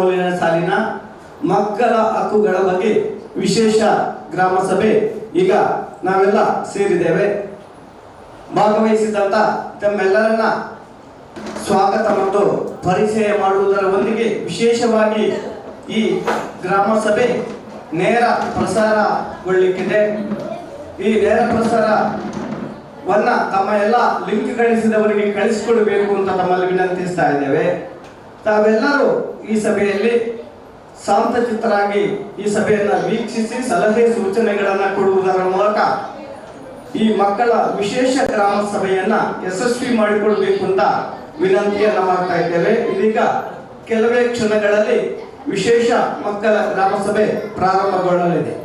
ಮೂಲಿನ ಸಾಲಿನ ಮಕ್ಕಳ ಹಕ್ಕುಗಳ ಬಗ್ಗೆ ವಿಶೇಷ ಗ್ರಾಮ ಸಭೆ ಈಗ ನಾವೆಲ್ಲ ಸೇರಿದ್ದೇವೆ. ಭಾಗವಹಿಸಿದಂತ ತಮ್ಮೆಲ್ಲರನ್ನ ಸ್ವಾಗತ ಮತ್ತು ಪರಿಚಯ ಮಾಡುವುದರ ಒಂದಿಗೆ ವಿಶೇಷವಾಗಿ ಈ ಗ್ರಾಮ ಸಭೆ ನೇರ ಪ್ರಸಾರಗೊಳ್ಳಿಕ್ಕಿದೆ. ಈ ನೇರ ಪ್ರಸಾರವನ್ನ ತಮ್ಮ ಎಲ್ಲ ಲಿಂಕ್ ಕಳಿಸಿದವರಿಗೆ ಕಳಿಸಿಕೊಡಬೇಕು ಅಂತ ತಮ್ಮಲ್ಲಿ ವಿನಂತಿಸ್ತಾ ಇದ್ದೇವೆ. ತಾವೆಲ್ಲರೂ ಈ ಸಭೆಯಲ್ಲಿ ಶಾಂತಚಿತ್ತರಾಗಿ ಈ ಸಭೆಯನ್ನು ವೀಕ್ಷಿಸಿ ಸಲಹೆ ಸೂಚನೆಗಳನ್ನು ಕೊಡುವುದರ ಮೂಲಕ ಈ ಮಕ್ಕಳ ವಿಶೇಷ ಗ್ರಾಮ ಸಭೆಯನ್ನ ಯಶಸ್ವಿ ಮಾಡಿಕೊಳ್ಬೇಕು ಅಂತ ವಿನಂತಿಯನ್ನ ಮಾಡ್ತಾ ಇದ್ದೇವೆ. ಇದೀಗ ಕೆಲವೇ ಕ್ಷಣಗಳಲ್ಲಿ ವಿಶೇಷ ಮಕ್ಕಳ ಗ್ರಾಮ ಸಭೆ ಪ್ರಾರಂಭಗೊಳ್ಳಲಿದೆ.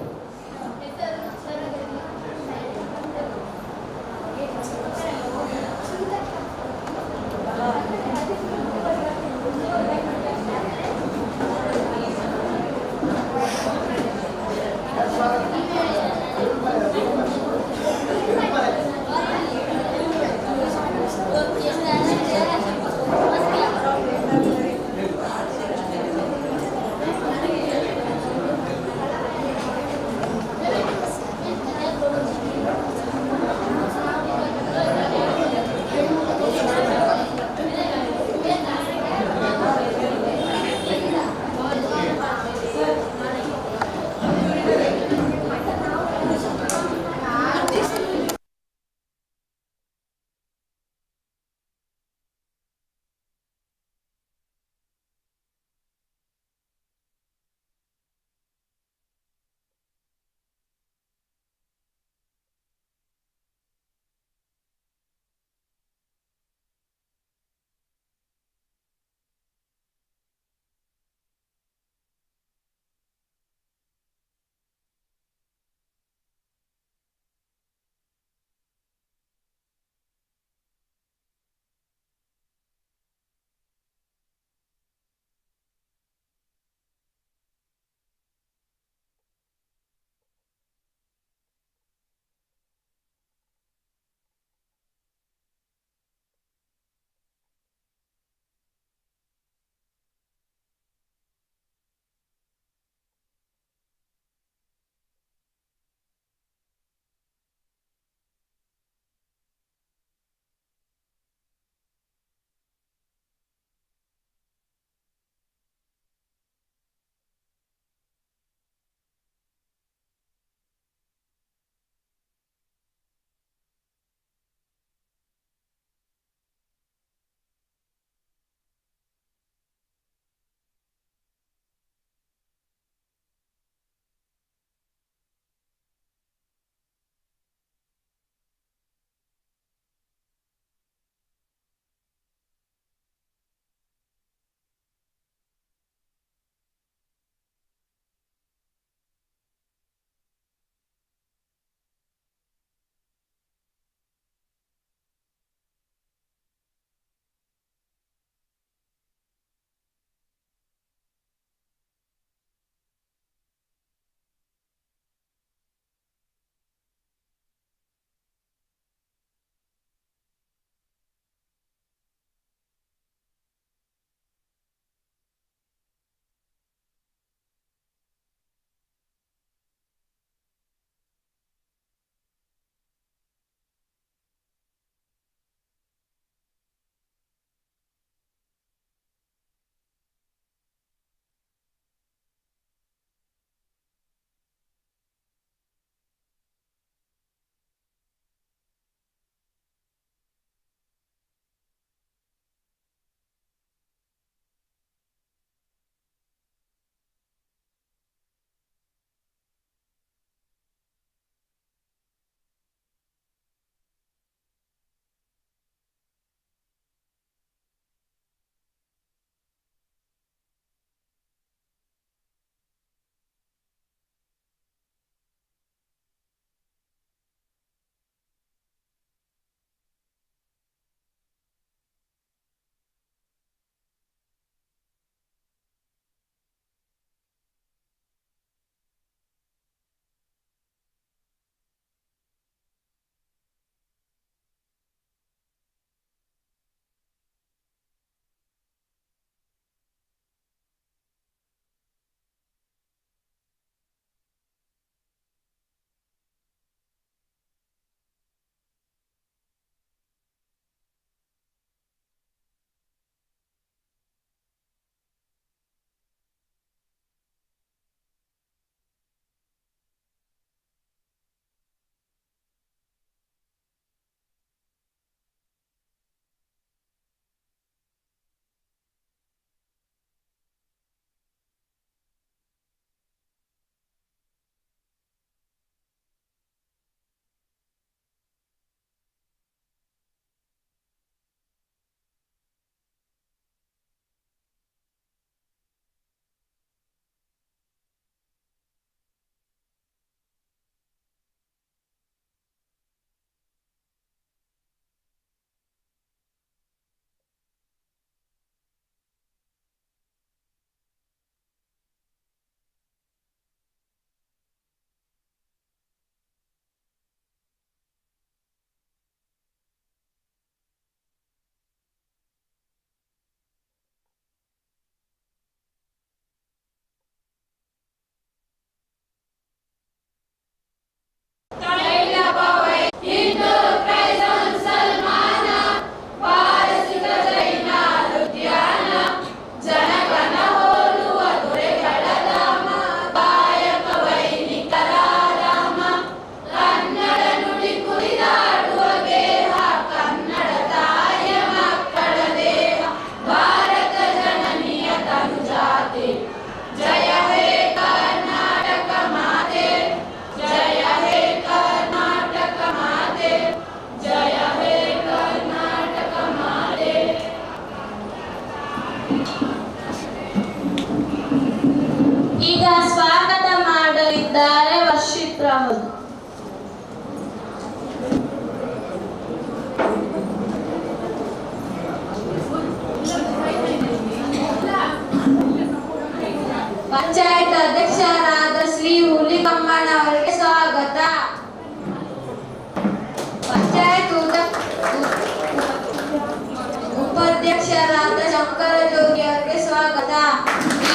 ಅಧ್ಯಕ್ಷರಾದ ಶಂಕರ ಜೋಗಿ ಅವರಿಗೆ ಸ್ವಾಗತ.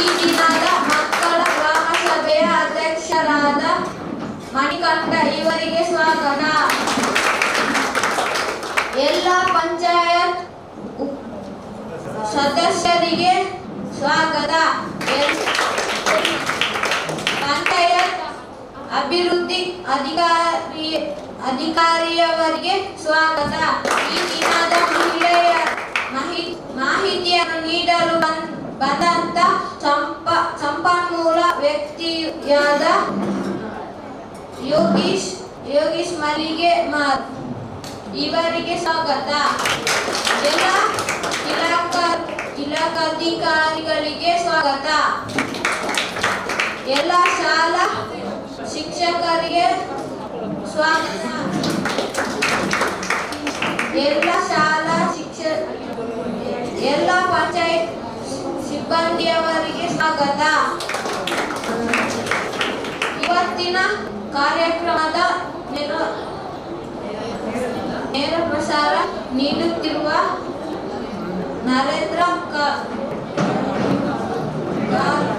ಈ ದಿನದ ಮಕ್ಕಳ ಗ್ರಾಮ ಸಭೆಯ ಅಧ್ಯಕ್ಷರಾದ ಮಣಿಕಂಠ ಇವರಿಗೆ ಸ್ವಾಗತ. ಎಲ್ಲ ಪಂಚಾಯತ್ ಸದಸ್ಯರಿಗೆ ಸ್ವಾಗತ. ಪಂಚಾಯತ್ ಅಭಿವೃದ್ಧಿ ಅಧಿಕಾರಿಯವರಿಗೆ ಸ್ವಾಗತ. ಈ ದಿನದ ಮಾಹಿತಿಯನ್ನು ನೀಡಲು ಬಂದಂತ ಸಂಪನ್ಮೂಲ ವ್ಯಕ್ತಿಯಾದ ಯೋಗೀಶ್ ಮಲ್ಲಿಗೆ ಇವರಿಗೆ ಸ್ವಾಗತ. ಎಲ್ಲ ಇಲಾಖಾಧಿಕಾರಿಗಳಿಗೆ ಸ್ವಾಗತ. ಎಲ್ಲ ಶಾಲಾ ಶಿಕ್ಷಕರಿಗೆ ಸ್ವಾಗತ. ಎಲ್ಲ ಪಂಚಾಯತ್ ಸಿಬ್ಬಂದಿಯವರಿಗೆ ಸ್ವಾಗತ. ಇವತ್ತಿನ ಕಾರ್ಯಕ್ರಮದ ನೇರ ಪ್ರಸಾರ ನೀಡುತ್ತಿರುವ ನರೇಂದ್ರ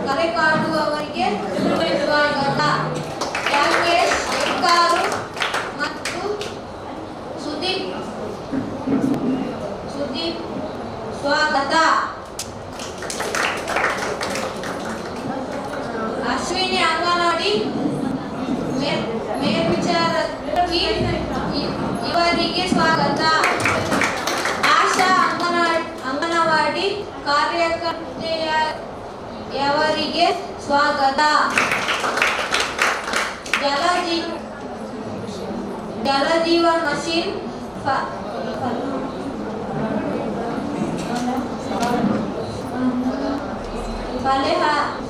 ಕರೆಕಾಡು ಅವರಿಗೆ ಸ್ವಾಗತ. ರಾಕೇಶ್ ಹೆಕ್ಕಾರು ಮತ್ತು ಸುದೀಪ್ ಸ್ವಾಗತ. ಅಶ್ವಿನಿ ಅಂಗನವಾಡಿ ಮೇಲ್ವಿಚಾರಕಿ ಇವರಿಗೆ ಸ್ವಾಗತ. ಆಶಾ ಅಂಗನವಾಡಿ ಕಾರ್ಯಕರ್ತೆಯವರಿಗೆ ಸ್ವಾಗತ. ಜಲಜೀವನ್ ಮಷೀನ್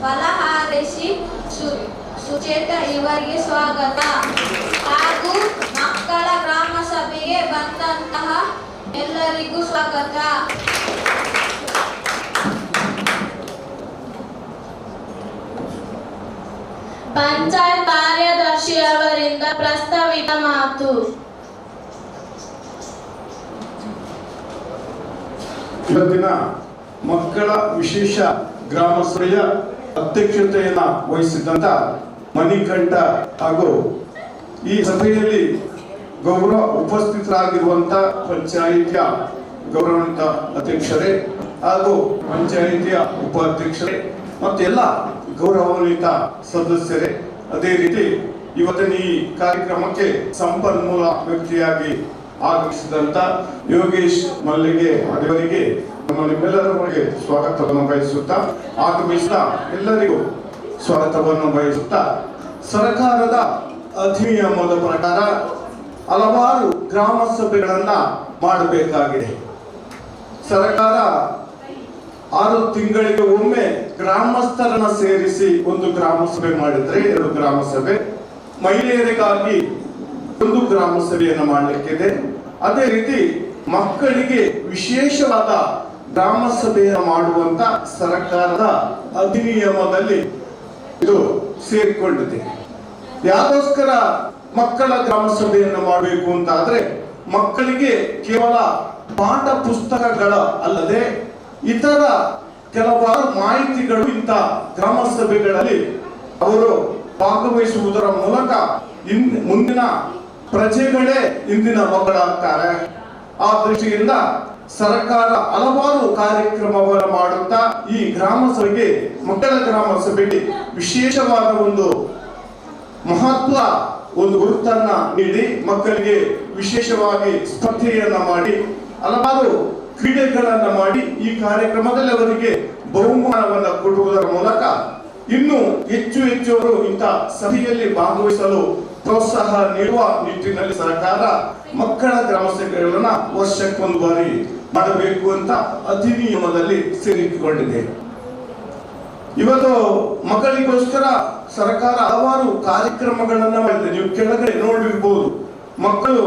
ಫಲಹಾರಿಸಿ ಸುಚೇತ ಇವರಿಗೆ ಸ್ವಾಗತ. ಹಾಗೂ ಮಕ್ಕಳ ಗ್ರಾಮ ಸಭೆಗೆ ಬಂದಂತಹ ಎಲ್ಲರಿಗೂ ಸ್ವಾಗತ. ಪಂಚಾಯತ್ ಕಾರ್ಯದರ್ಶಿ ಅವರಿಂದ ಪ್ರಸ್ತಾವಿತ ಮಾತು. ಇವತ್ತಿನ ಮಕ್ಕಳ ವಿಶೇಷ ಗ್ರಾಮ ಸಭೆಯ ಅಧ್ಯಕ್ಷತೆಯನ್ನ ವಹಿಸಿದಂತ ಮಣಿಕಂಠ ಹಾಗೂ ಈ ಸಭೆಯಲ್ಲಿ ಗೌರವ ಉಪಸ್ಥಿತರಾಗಿರುವಂತ ಪಂಚಾಯಿತಿಯ ಗೌರವಾನ್ವಿತ ಅಧ್ಯಕ್ಷರೇ ಹಾಗೂ ಪಂಚಾಯಿತಿಯ ಉಪಾಧ್ಯಕ್ಷರೇ ಮತ್ತು ಎಲ್ಲ ಗೌರವಾನ್ವಿತ ಸದಸ್ಯರೇ, ಅದೇ ರೀತಿ ಇವತ್ತಿನ ಈ ಕಾರ್ಯಕ್ರಮಕ್ಕೆ ಸಂಪನ್ಮೂಲ ವ್ಯಕ್ತಿಯಾಗಿ ಆಗಮಿಸಿದಂತ ಯೋಗೀಶ್ ಮಲ್ಲಿಗೆ ಅವರಿಗೆ ನಿಮ್ಮೆಲ್ಲರಿಗೆ ಸ್ವಾಗತವನ್ನು ಬಯಸುತ್ತಾ, ಆಗಮಿಸಿದ ಎಲ್ಲರಿಗೂ ಸ್ವಾಗತವನ್ನು ಬಯಸುತ್ತಾ, ಸರ್ಕಾರದ ಅಧಿನಿಯಮದ ಪ್ರಕಾರ ಹಲವಾರು ಗ್ರಾಮ ಸಭೆಗಳನ್ನ ಮಾಡಬೇಕಾಗಿದೆ. ಸರ್ಕಾರ 6 ತಿಂಗಳಿಗೆ ಒಮ್ಮೆ ಗ್ರಾಮಸ್ಥರನ್ನ ಸೇರಿಸಿ ಒಂದು ಗ್ರಾಮ ಸಭೆ ಮಾಡಿದ್ರೆ 2 ಗ್ರಾಮ ಸಭೆ, ಮಹಿಳೆಯರಿಗಾಗಿ 1 ಗ್ರಾಮ ಸಭೆಯನ್ನು ಮಾಡಲಿಕ್ಕಿದೆ. ಅದೇ ರೀತಿ ಮಕ್ಕಳಿಗೆ ವಿಶೇಷವಾದ ಗ್ರಾಮ ಸಭೆಯನ್ನು ಮಾಡುವಂತ ಸರ್ಕಾರದ ಅಧಿನಿಯಮದಲ್ಲಿ ಇದು ಸೇರಿಕೊಂಡಿದೆ. ಯಾಕೋಸ್ಕರ ಮಕ್ಕಳ ಗ್ರಾಮ ಸಭೆಯನ್ನು ಮಾಡಬೇಕು ಅಂತ ಆದ್ರೆ, ಮಕ್ಕಳಿಗೆ ಕೇವಲ ಪಾಠ ಪುಸ್ತಕಗಳ ಅಲ್ಲದೆ ಇತರ ಕೆಲವಾರು ಮಾಹಿತಿಗಳು ಇಂಥ ಗ್ರಾಮ ಸಭೆಗಳಲ್ಲಿ ಅವರು ಭಾಗವಹಿಸುವುದರ ಮೂಲಕ ಮುಂದಿನ ಪ್ರಜೆಗಳೇ ಇಂದಿನ ಮಕ್ಕಳಾಗ್ತಾರೆ. ಆ ದೃಷ್ಟಿಯಿಂದ ಸರ್ಕಾರ ಹಲವಾರು ಕಾರ್ಯಕ್ರಮವನ್ನು ಮಾಡುತ್ತಾ ಈ ಗ್ರಾಮ ಸಭೆಗೆ, ಮಕ್ಕಳ ಗ್ರಾಮ ಸಭೆಗೆ ವಿಶೇಷವಾದ ಒಂದು ಮಹತ್ವ, ಒಂದು ಗುರುತನ್ನ ನೀಡಿ ಮಕ್ಕಳಿಗೆ ವಿಶೇಷವಾಗಿ ಸ್ಪರ್ಧೆಯನ್ನ ಮಾಡಿ ಹಲವಾರು ಕ್ರೀಡೆಗಳನ್ನ ಮಾಡಿ ಈ ಕಾರ್ಯಕ್ರಮದಲ್ಲಿ ಅವರಿಗೆ ಬಹುಮಾನವನ್ನು ಕೊಡುವುದರ ಮೂಲಕ ಇನ್ನು ಹೆಚ್ಚು ಅವರು ಇಂಥ ಸಭೆಯಲ್ಲಿ ಭಾಗವಹಿಸಲು ಪ್ರೋತ್ಸಾಹ ನೀಡುವ ನಿಟ್ಟಿನಲ್ಲಿ ಸರ್ಕಾರ ಮಕ್ಕಳ ಗ್ರಾಮ ಸಭೆಗಳನ್ನ ವರ್ಷಕ್ಕೊಂದು ಬಾರಿ ಮಾಡಬೇಕು ಅಂತ ಅಧಿನಿಯಮದಲ್ಲಿ ಸೇರಿಕೊಂಡಿದೆ. ಇವತ್ತು ಮಕ್ಕಳಿಗೋಸ್ಕರ ಸರ್ಕಾರ ಹಲವಾರು ಕಾರ್ಯಕ್ರಮಗಳನ್ನ ಮಾಡಿದೆ. ನೀವು ಕೆಳಗಡೆ ನೋಡಿರ್ಬೋದು, ಮಕ್ಕಳು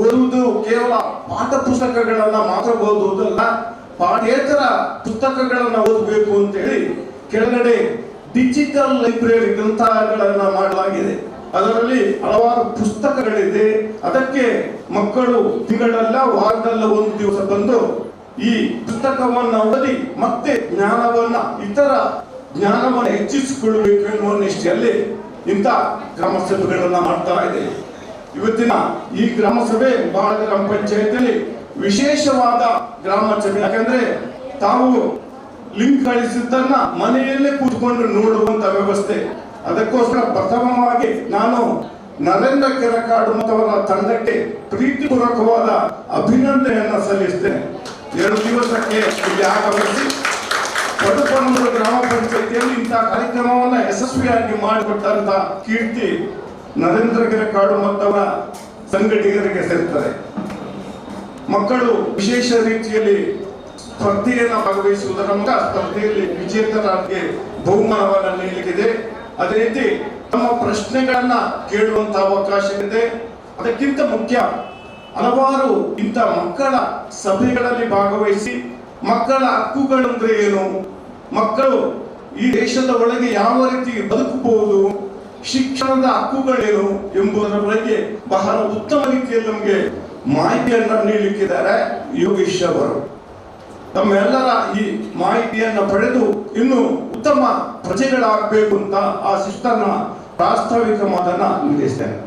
ಓದುವುದು ಕೇವಲ ಪಾಠ ಪುಸ್ತಕಗಳನ್ನ ಮಾತ್ರ ಓದುವುದಲ್ಲ, ಪಾಠೇತರ ಪುಸ್ತಕಗಳನ್ನ ಓದಬೇಕು ಅಂತ ಹೇಳಿ ಕೆಳಗಡೆ ಡಿಜಿಟಲ್ ಲೈಬ್ರರಿ ಗ್ರಂಥಾಲಯಗಳನ್ನ ಮಾಡಲಾಗಿದೆ. ಅದರಲ್ಲಿ ಹಲವಾರು ಪುಸ್ತಕಗಳಿದೆ. ಅದಕ್ಕೆ ಮಕ್ಕಳು ತಿಂಗಳಲ್ಲ, ವಾರದಲ್ಲ 1 ದಿವಸ ಬಂದು ಈ ಪುಸ್ತಕವನ್ನು ಓದಿ ಮತ್ತೆ ಇತರ ಜ್ಞಾನವನ್ನು ಹೆಚ್ಚಿಸಿಕೊಳ್ಳಬೇಕು ಎನ್ನುವ ನಿಷ್ಠೆಯಲ್ಲಿ ಇಂಥ ಗ್ರಾಮ ಸಭೆಗಳನ್ನ ಮಾಡ್ತಾ ಇದೆ. ಇವತ್ತಿನ ಈ ಗ್ರಾಮ ಸಭೆ ಬಹಳ ಗ್ರಾಮ ಪಂಚಾಯತಿಯಲ್ಲಿ ವಿಶೇಷವಾದ ಗ್ರಾಮ ಸಭೆ. ಯಾಕಂದ್ರೆ ತಾವು ಲಿಂಕ್ ಕಳಿಸಿದ್ದನ್ನ ಮನೆಯಲ್ಲೇ ಕೂತ್ಕೊಂಡು ನೋಡುವಂತ ವ್ಯವಸ್ಥೆ. ಅದಕ್ಕೋಸ್ಕರ ಪ್ರಥಮವಾಗಿ ನಾನು ನರೇಂದ್ರ ಕೆರಕಾಡು ಮತ್ತವರ ತಂಡಕ್ಕೆ ಪ್ರೀತಿಪೂರ್ವಕವಾದ ಅಭಿನಂದನೆಯನ್ನ ಸಲ್ಲಿಸ್ತೇನೆ. 2 ದಿವಸಕ್ಕೆ ಇಲ್ಲಿ ಆಗಮಿಸಿ ಪಡುಪನೂರು ಗ್ರಾಮ ಪಂಚಾಯತಿಯಲ್ಲಿ ಇಂತಹ ಕಾರ್ಯಕ್ರಮವನ್ನು ಯಶಸ್ವಿಯಾಗಿ ಮಾಡಿಕೊಟ್ಟಂತ ಕೀರ್ತಿ ನರೇಂದ್ರ ಕೆರಕಾಡು ಮತ್ತವರ ಸಂಘಟಕರಿಗೆ ಸೇರ್ತಾರೆ. ಮಕ್ಕಳು ವಿಶೇಷ ರೀತಿಯಲ್ಲಿ ಸ್ಪರ್ಧೆಯನ್ನು ಭಾಗವಹಿಸುವುದರ ಮೂಲಕ ಸ್ಪರ್ಧೆಯಲ್ಲಿ ವಿಜೇತರಾಗಿ ಬಹುಮಾನವನ್ನು ನೀಡಲಿಕ್ಕಿದೆ. ಅದೇ ರೀತಿ ತಮ್ಮ ಪ್ರಶ್ನೆಗಳನ್ನ ಕೇಳುವಂತ ಅವಕಾಶ ಇದೆ. ಅದಕ್ಕಿಂತ ಮುಖ್ಯ ಹಲವಾರು ಇಂಥ ಮಕ್ಕಳ ಸಭೆಗಳಲ್ಲಿ ಭಾಗವಹಿಸಿ ಮಕ್ಕಳ ಹಕ್ಕುಗಳಂದ್ರೆ ಏನು, ಮಕ್ಕಳು ಈ ದೇಶದ ಒಳಗೆ ಯಾವ ರೀತಿ ಬದುಕಬಹುದು, ಶಿಕ್ಷಣದ ಹಕ್ಕುಗಳೇನು ಎಂಬುದರ ಬಗ್ಗೆ ಬಹಳ ಉತ್ತಮ ರೀತಿಯಲ್ಲಿ ನಮಗೆ ಮಾಹಿತಿಯನ್ನ ನೀಡಲಿಕ್ಕಿದ್ದಾರೆ ಯೋಗೇಶ್ ಅವರು. ತಮ್ಮೆಲ್ಲರ ಈ ಮಾಹಿತಿಯನ್ನ ಪಡೆದು ಇನ್ನು ಉತ್ತಮ ಪ್ರಜೆಗಳಾಗಬೇಕು ಅಂತ ಆ ಶಿಸ್ತನ್ನ ಪ್ರಾಸ್ತಾವಿಕ ಮಾತನ್ನ ನಿಲ್ಲಿಸ್ತೇನೆ.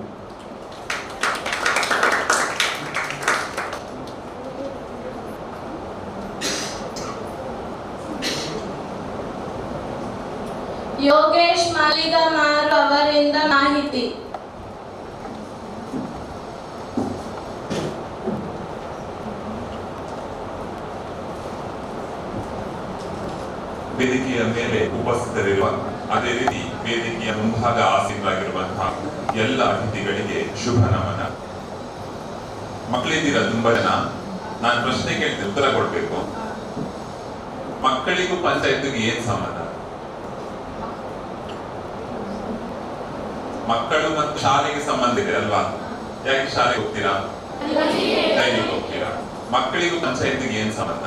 ಯೋಗೇಶ್ ಮಲಿಗಮಾರು ಅವರಿಂದ ಮಾಹಿತಿ. ವೇದಿಕೆಯ ಮೇಲೆ ಉಪಸ್ಥಿತರಿರುವ ಅದೇ ರೀತಿ ವೇದಿಕೆಯ ಮುಂಭಾಗ ಆಸೀನರಾಗಿರುವಂತಹ ಎಲ್ಲ ಅತಿಥಿಗಳಿಗೆ ಶುಭ ನಮನ. ಮಕ್ಕಳಿದ್ದೀರ ತುಂಬಾ ಜನ. ನಾನು ಪ್ರಶ್ನೆ ಕೇಳ್ತೀನಿ, ಉತ್ತರ ಕೊಡ್ಬೇಕು. ಮಕ್ಕಳಿಗೂ ಪಂಚಾಯತ್ಗೆ ಏನ್ ಸಂಬಂಧ? ಮಕ್ಕಳು ಮತ್ತು ಶಾಲೆಗೆ ಸಂಬಂಧ ಇದೆ ಅಲ್ವಾ? ಯಾಕೆ ಶಾಲೆಗೆ ಹೋಗ್ತೀರಾ? ಡೈಲಿ ಹೋಗ್ತೀರಾ. ಮಕ್ಕಳಿಗೂ ಪಂಚಾಯತ್ಗೆ ಏನ್ ಸಂಬಂಧ?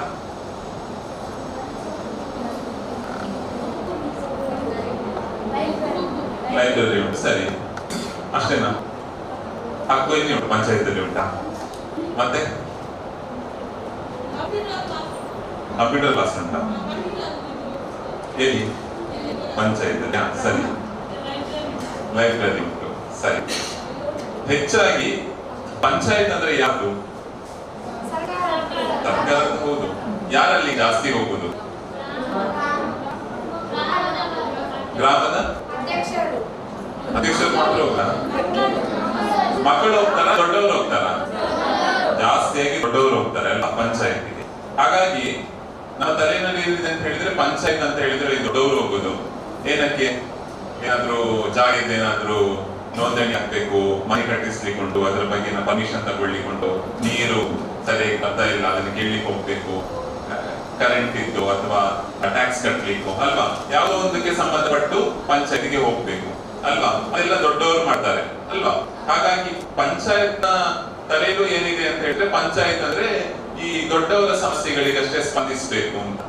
ಲೈಬ್ರರಿ ಉಂಟು, ಸರಿ, ಅಷ್ಟೇನಾ? ಹಕ್ಕು ಎಲ್ಲಿ ಉಂಟು? ಪಂಚಾಯತ್ ಉಂಟಾ? ಮತ್ತೆ ಕಂಪ್ಯೂಟರ್ ಕ್ಲಾಸ್ ಉಂಟಾ? ಎಲ್ಲಿ? ಪಂಚಾಯತ್. ಸರಿ, ಲೈಬ್ರರಿ ಉಂಟು, ಸರಿ. ಹೆಚ್ಚಾಗಿ ಪಂಚಾಯತ್ ಅಂದ್ರೆ ಯಾವುದು? ಸರ್ಕಾರದ. ಹೌದು. ಯಾರಲ್ಲಿ ಜಾಸ್ತಿ ಹೋಗುದು? ಗ್ರಾಮದ ಅಧ್ಯಕ್ಷರು ಮಾತ್ರ ಹೋಗ್ತಾರ? ಮಕ್ಕಳು ಹೋಗ್ತಾರ? ದೊಡ್ಡವರು ಹೋಗ್ತಾರ? ಜಾಸ್ತಿಯಾಗಿ ದೊಡ್ಡವರು ಹೋಗ್ತಾರೆ ಅಲ್ಲ ಪಂಚಾಯತ್ಗೆ. ಹಾಗಾಗಿ ನಮ್ಮ ತಲೆಯಲ್ಲಿ ಏನಿದೆ ಅಂತ ಹೇಳಿದ್ರೆ ಪಂಚಾಯತ್ ಅಂತ ಹೇಳಿದ್ರೆ ದೊಡ್ಡವರು ಹೋಗುದು. ಏನಕ್ಕೆ? ಏನಾದ್ರು ಜಾಗದ ಏನಾದ್ರು ನೋಂದಣಿ ಹಾಕ್ಬೇಕು, ಮನೆ ಕಟ್ಟಿಸ್ಲಿಕ್ಕುಂಟು, ಅದ್ರ ಬಗ್ಗೆ ಪರ್ಮಿಷನ್ ತಗೊಳ್ಳಿಕೊಂಡು, ನೀರು ಸರಿಯಾಗಿ ಬರ್ತಾ ಇಲ್ಲ ಅದನ್ನ ಕೇಳಲಿಕ್ಕೆ ಹೋಗ್ಬೇಕು, ಕರೆಂಟ್ ಇದ್ದು ಅಥವಾ ಟ್ಯಾಕ್ಸ್ ಕಟ್ಲಿಕ್ಕೋ ಅಲ್ವಾ, ಯಾವುದೋ ಒಂದಕ್ಕೆ ಸಂಬಂಧಪಟ್ಟು ಪಂಚಾಯತ್ಗೆ ಹೋಗ್ಬೇಕು ಅಲ್ವಾ? ಅದೆಲ್ಲ ದೊಡ್ಡವರು ಮಾಡ್ತಾರೆ ಅಲ್ವಾ? ಹಾಗಾಗಿ ಪಂಚಾಯತ್ ನ ತಲೆಯಲು ಏನಿದೆ ಅಂತ ಹೇಳಿದ್ರೆ ಪಂಚಾಯತ್ ಅಂದ್ರೆ ಈ ದೊಡ್ಡವರ ಸಮಸ್ಯೆಗಳಿಗಷ್ಟೇ ಸ್ಪಂದಿಸಬೇಕು ಅಂತ.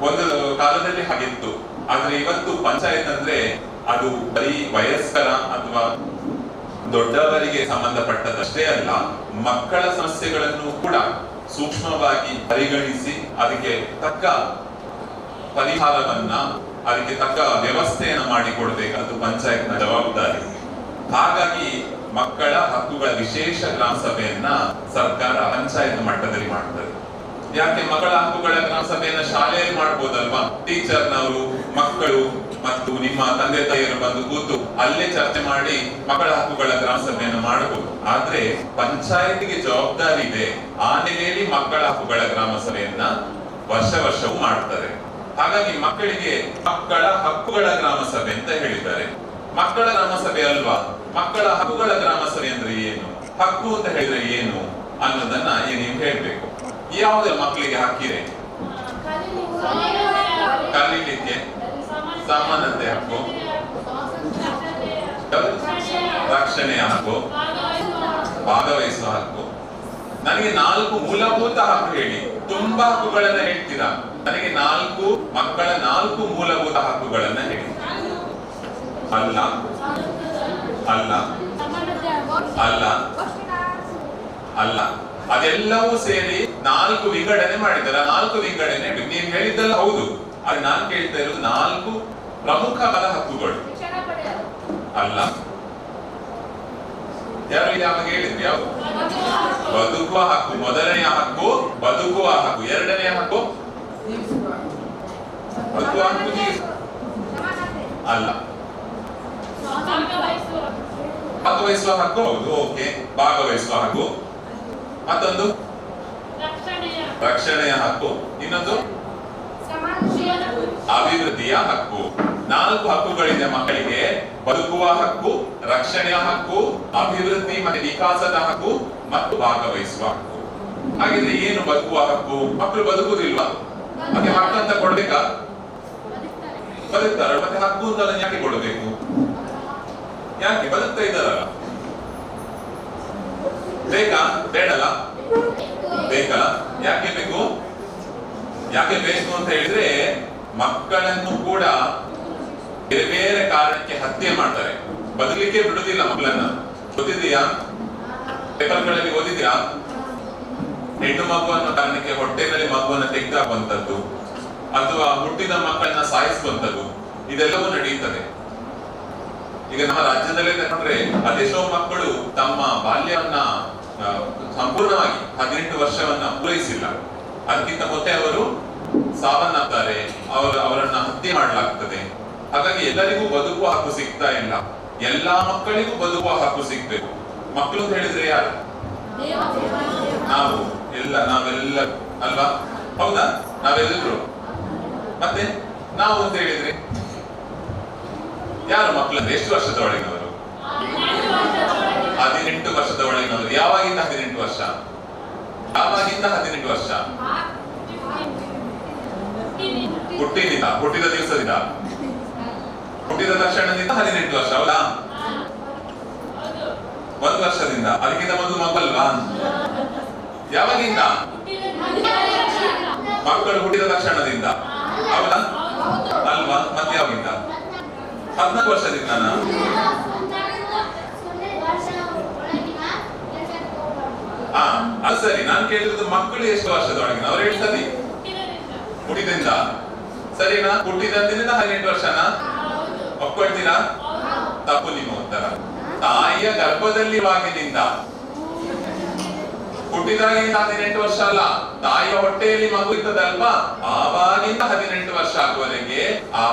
ಒಂದು ಕಾಲದಲ್ಲಿ ಹಾಗಿತ್ತು. ಆದ್ರೆ ಇವತ್ತು ಪಂಚಾಯತ್ ಅಂದ್ರೆ ಅದು ಬರೀ ವಯಸ್ಕರ ಅಥವಾ ದೊಡ್ಡವರಿಗೆ ಸಂಬಂಧಪಟ್ಟದಷ್ಟೇ ಅಲ್ಲ, ಮಕ್ಕಳ ಸಮಸ್ಯೆಗಳನ್ನು ಕೂಡ ಸೂಕ್ಷ್ಮವಾಗಿ ಪರಿಗಣಿಸಿ ಅದಕ್ಕೆ ತಕ್ಕ ಪರಿಹಾರವನ್ನ, ಅದಕ್ಕೆ ತಕ್ಕ ವ್ಯವಸ್ಥೆಯನ್ನ ಮಾಡಿಕೊಡ್ಬೇಕಾದ್ದು ಪಂಚಾಯತ್ನ ಜವಾಬ್ದಾರಿ. ಹಾಗಾಗಿ ಮಕ್ಕಳ ಹಕ್ಕುಗಳ ವಿಶೇಷ ಗ್ರಾಮ ಸಭೆಯನ್ನ ಸರ್ಕಾರ ಪಂಚಾಯತ್ ಮಟ್ಟದಲ್ಲಿ ಮಾಡ್ತದೆ. ಯಾಕೆ ಮಕ್ಕಳ ಹಕ್ಕುಗಳ ಗ್ರಾಮ ಸಭೆಯನ್ನ ಶಾಲೆಯಲ್ಲಿ ಮಾಡ್ಬೋದಲ್ವಾ? ಟೀಚರ್ನವರು, ಮಕ್ಕಳು ಮತ್ತು ನಿಮ್ಮ ತಂದೆ ತಾಯಿಯರು ಬಂದು ಕೂತು ಅಲ್ಲೇ ಚರ್ಚೆ ಮಾಡಿ ಮಕ್ಕಳ ಹಕ್ಕುಗಳ ಗ್ರಾಮ ಸಭೆಯನ್ನು ಮಾಡಬಹುದು. ಆದ್ರೆ ಪಂಚಾಯತಿಗೆ ಜವಾಬ್ದಾರಿ ಇದೆ, ಆ ನೆಲೆಯಲ್ಲಿ ಮಕ್ಕಳ ಹಕ್ಕುಗಳ ಗ್ರಾಮ ಸಭೆಯನ್ನ ವರ್ಷವೂ ಮಾಡ್ತಾರೆ. ಹಾಗಾಗಿ ಮಕ್ಕಳಿಗೆ ಮಕ್ಕಳ ಹಕ್ಕುಗಳ ಗ್ರಾಮ ಸಭೆ ಅಂತ ಹೇಳಿದ್ದಾರೆ. ಮಕ್ಕಳ ಗ್ರಾಮ ಸಭೆ ಅಲ್ವಾ? ಮಕ್ಕಳ ಹಕ್ಕುಗಳ ಗ್ರಾಮ ಸಭೆ ಅಂದ್ರೆ ಏನು, ಹಕ್ಕು ಅಂತ ಹೇಳಿದ್ರೆ ಏನು ಅನ್ನೋದನ್ನ ನೀವು ಹೇಳ್ಬೇಕು. ಯಾವುದೆಲ್ಲ ಮಕ್ಕಳಿಗೆ ಹಕ್ಕಿದೆ? ಕಲೀಲಿಕ್ಕೆ ಸಮಾನತೆ ಹಕ್ಕು, ರಕ್ಷಣೆಯ ಹಕ್ಕು, ಭಾಗವಹಿಸುವ ಹಕ್ಕು. ನನಗೆ 4 ಮೂಲಭೂತ ಹಕ್ಕು ಹೇಳಿ. ತುಂಬಾ ಹಕ್ಕುಗಳನ್ನ ಹೇಳ್ತೀರಾ, ನನಗೆ ಮಕ್ಕಳ 4 ಮೂಲಭೂತ ಹಕ್ಕುಗಳನ್ನ ಹೇಳಿ. ಅಲ್ಲ ಅಲ್ಲ ಅಲ್ಲ ಅಲ್ಲ ಅದೆಲ್ಲವೂ ಸೇರಿ 4 ವಿಂಗಡಣೆ ಮಾಡಿದ್ದಾರೆ. 4 ವಿಂಗಡಣೆ ನೀವು ಹೇಳಿದ್ದಲ್ಲ ಹೌದು, ಆದ್ರೆ ನಾನು ಕೇಳ್ತಾ ಇರೋದು 4 ಪ್ರಮುಖವಾದ ಹಕ್ಕುಗಳು ಅಲ್ಲ. ಯಾರು ಯಾವಾಗ ಹೇಳಿದ್ರಿ? ಯಾವುದು? ಬದುಕುವ ಹಕ್ಕು. ಮೊದಲನೆಯ ಹಕ್ಕು ಬದುಕುವ ಹಕ್ಕು. ಎರಡನೆಯ ಹಕ್ಕು ಬದುಕುವ ಹಕ್ಕು ಅಲ್ಲ, ಭಾಗವಹಿಸುವ ಹಕ್ಕು. ಹೌದು, ಓಕೆ, ಭಾಗವಹಿಸುವ ಹಕ್ಕು. ಮತ್ತೊಂದು ರಕ್ಷಣೆಯ ಹಕ್ಕು. ಇನ್ನೊಂದು ಅಭಿವೃದ್ಧಿಯ ಹಕ್ಕು. 4 ಹಕ್ಕುಗಳಿದೆ ಮಕ್ಕಳಿಗೆ: ಬದುಕುವ ಹಕ್ಕು, ರಕ್ಷಣೆಯ ಹಕ್ಕು, ಅಭಿವೃದ್ಧಿ ಮತ್ತು ವಿಕಾಸದ ಹಕ್ಕು ಮತ್ತು ಭಾಗವಹಿಸುವ ಹಕ್ಕು. ಹಾಗಿದ್ರೆ ಏನು ಬದುಕುವ ಹಕ್ಕು? ಮಕ್ಕಳು ಬದುಕುವುದಿಲ್ವಾ? ಮತ್ತೆ ಹಕ್ಕು ಅಂತ ಕೊಡ್ಬೇಕಾ? ಬದುಕ್ತಾರ, ಮತ್ತೆ ಹಕ್ಕು ಅಂತ ಯಾಕೆ ಕೊಡಬೇಕು? ಯಾಕೆ ಬದುಕ್ತಾ ಇದ್ದಾರಲ್ಲ? ಬೇಕಾ? ಬೇಡಲ್ಲ? ಬೇಕಲ್ಲ? ಯಾಕೆ ಬೇಕು? ಯಾಕೆ ಬೇಕು ಅಂತ ಹೇಳಿದ್ರೆ, ಮಕ್ಕಳನ್ನು ಕೂಡ ಬೇರೆ ಬೇರೆ ಕಾರಣಕ್ಕೆ ಹತ್ಯೆ ಮಾಡ್ತಾರೆ, ಬದುಕಲಿಕ್ಕೆ ಬಿಡುದಿಲ್ಲ ಮಕ್ಕಳನ್ನ. ಗೊತ್ತಿದೆಯಾ? ಪೇಪರ್ಗಳಲ್ಲಿ ಓದಿದ್ಯಾ? ಹೆಣ್ಣು ಮಗು ಅನ್ನೋ ಕಾರಣಕ್ಕೆ ಹೊಟ್ಟೆನಲ್ಲಿ ಮಗುವನ್ನು ತೆಗೆದಾಕುವಂಥದ್ದು, ಅಥವಾ ಹುಟ್ಟಿದ ಮಕ್ಕಳನ್ನ ಸಾಯಿಸುವಂಥದ್ದು, ಇದೆಲ್ಲವೂ ನಡೆಯುತ್ತದೆ. ಈಗ ನಮ್ಮ ರಾಜ್ಯದಲ್ಲೇ ತಗೊಂಡ್ರೆ ಅದೆಷ್ಟೋ ಮಕ್ಕಳು ತಮ್ಮ ಬಾಲ್ಯವನ್ನ ಸಂಪೂರ್ಣವಾಗಿ 18 ವರ್ಷವನ್ನ ಪೂರೈಸಿಲ್ಲ, ಅದಕ್ಕಿಂತ ಮೊದಲೇ ಅವರು ಸಾವನ್ನಪ್ತಾರೆ, ಅವರನ್ನ ಹತ್ಯೆ ಮಾಡಲಾಗ್ತದೆ. ಹಾಗಾಗಿ ಎಲ್ಲರಿಗೂ ಬದುಕುವ ಹಕ್ಕು ಸಿಗ್ತಾ ಇಲ್ಲ. ಎಲ್ಲಾ ಮಕ್ಕಳಿಗೂ ಬದುಕುವ ಹಕ್ಕು ಸಿಗ್ಬೇಕು. ಮಕ್ಕಳು ಅಂತ ಹೇಳಿದ್ರೆ ಯಾರು? ನಾವೆಲ್ಲ ಅಲ್ವಾ? ಹೌದಾ? ನಾವೆಲ್ಲರೂ. ಮತ್ತೆ ನಾವು ಅಂತ ಹೇಳಿದ್ರೆ ಯಾರು ಮಕ್ಕಳಂದ್ರೆ? ಎಷ್ಟು ವರ್ಷದ ಒಳಗಿನವರು? 18 ವರ್ಷದ ಒಳಗಿನವರು. ಯಾವಾಗಿಂದ 18 ವರ್ಷ? ಯಾವಾಗಿಂದ 18 ವರ್ಷ? ಹುಟ್ಟಿದ ದಿವಸದಿಂದ, ಹುಟ್ಟಿದ ತಕ್ಷಣದಿಂದ 18 ವರ್ಷ. ಹೌದಾ? 1 ವರ್ಷದಿಂದ. ಅದಕ್ಕಿಂತ ಮೊದಲು ಮಕ್ಕಳಲ್ವಾ? ಯಾವಾಗಿಂದ? ಮಕ್ಕಳು ಹುಟ್ಟಿದ ತಕ್ಷಣದಿಂದ. ಹೌದಾ? ಅಲ್ವಾ? ಮತ್ತೆ ಯಾವಾಗಿಂದ? 14 ವರ್ಷದಿಂದ. ಅದು ಸರಿ. ನಾನು ಕೇಳಿದ್ದು ಮಕ್ಕಳು ಎಷ್ಟು ವರ್ಷದೊಳಗಿನ ಅವ್ರು ಹೇಳ್ತಾರೆ? ಹುಟ್ಟಿದಿಂದ. ಸರಿನಾ? ಹುಟ್ಟಿದಂದಿನಿಂದ 18 ವರ್ಷನಾ? ಒಪ್ಕೊಳ್ತೀರಾ? ತಪ್ಪು ನಿಮ್ಮ ಉತ್ತರ. ತಾಯಿಯ ಗರ್ಭದಲ್ಲಿರುವಾಗಿನಿಂದ, ಹುಟ್ಟಿದಾಗಿಂದ 18 ವರ್ಷ ಅಲ್ಲ, ತಾಯಿಯ ಹೊಟ್ಟೆಯಲ್ಲಿ ಮಗು ಇರ್ತದಲ್ವಾ, ಆವಾಗಿಂದ 18 ವರ್ಷ ಆಗುವವರೆಗೆ ಆ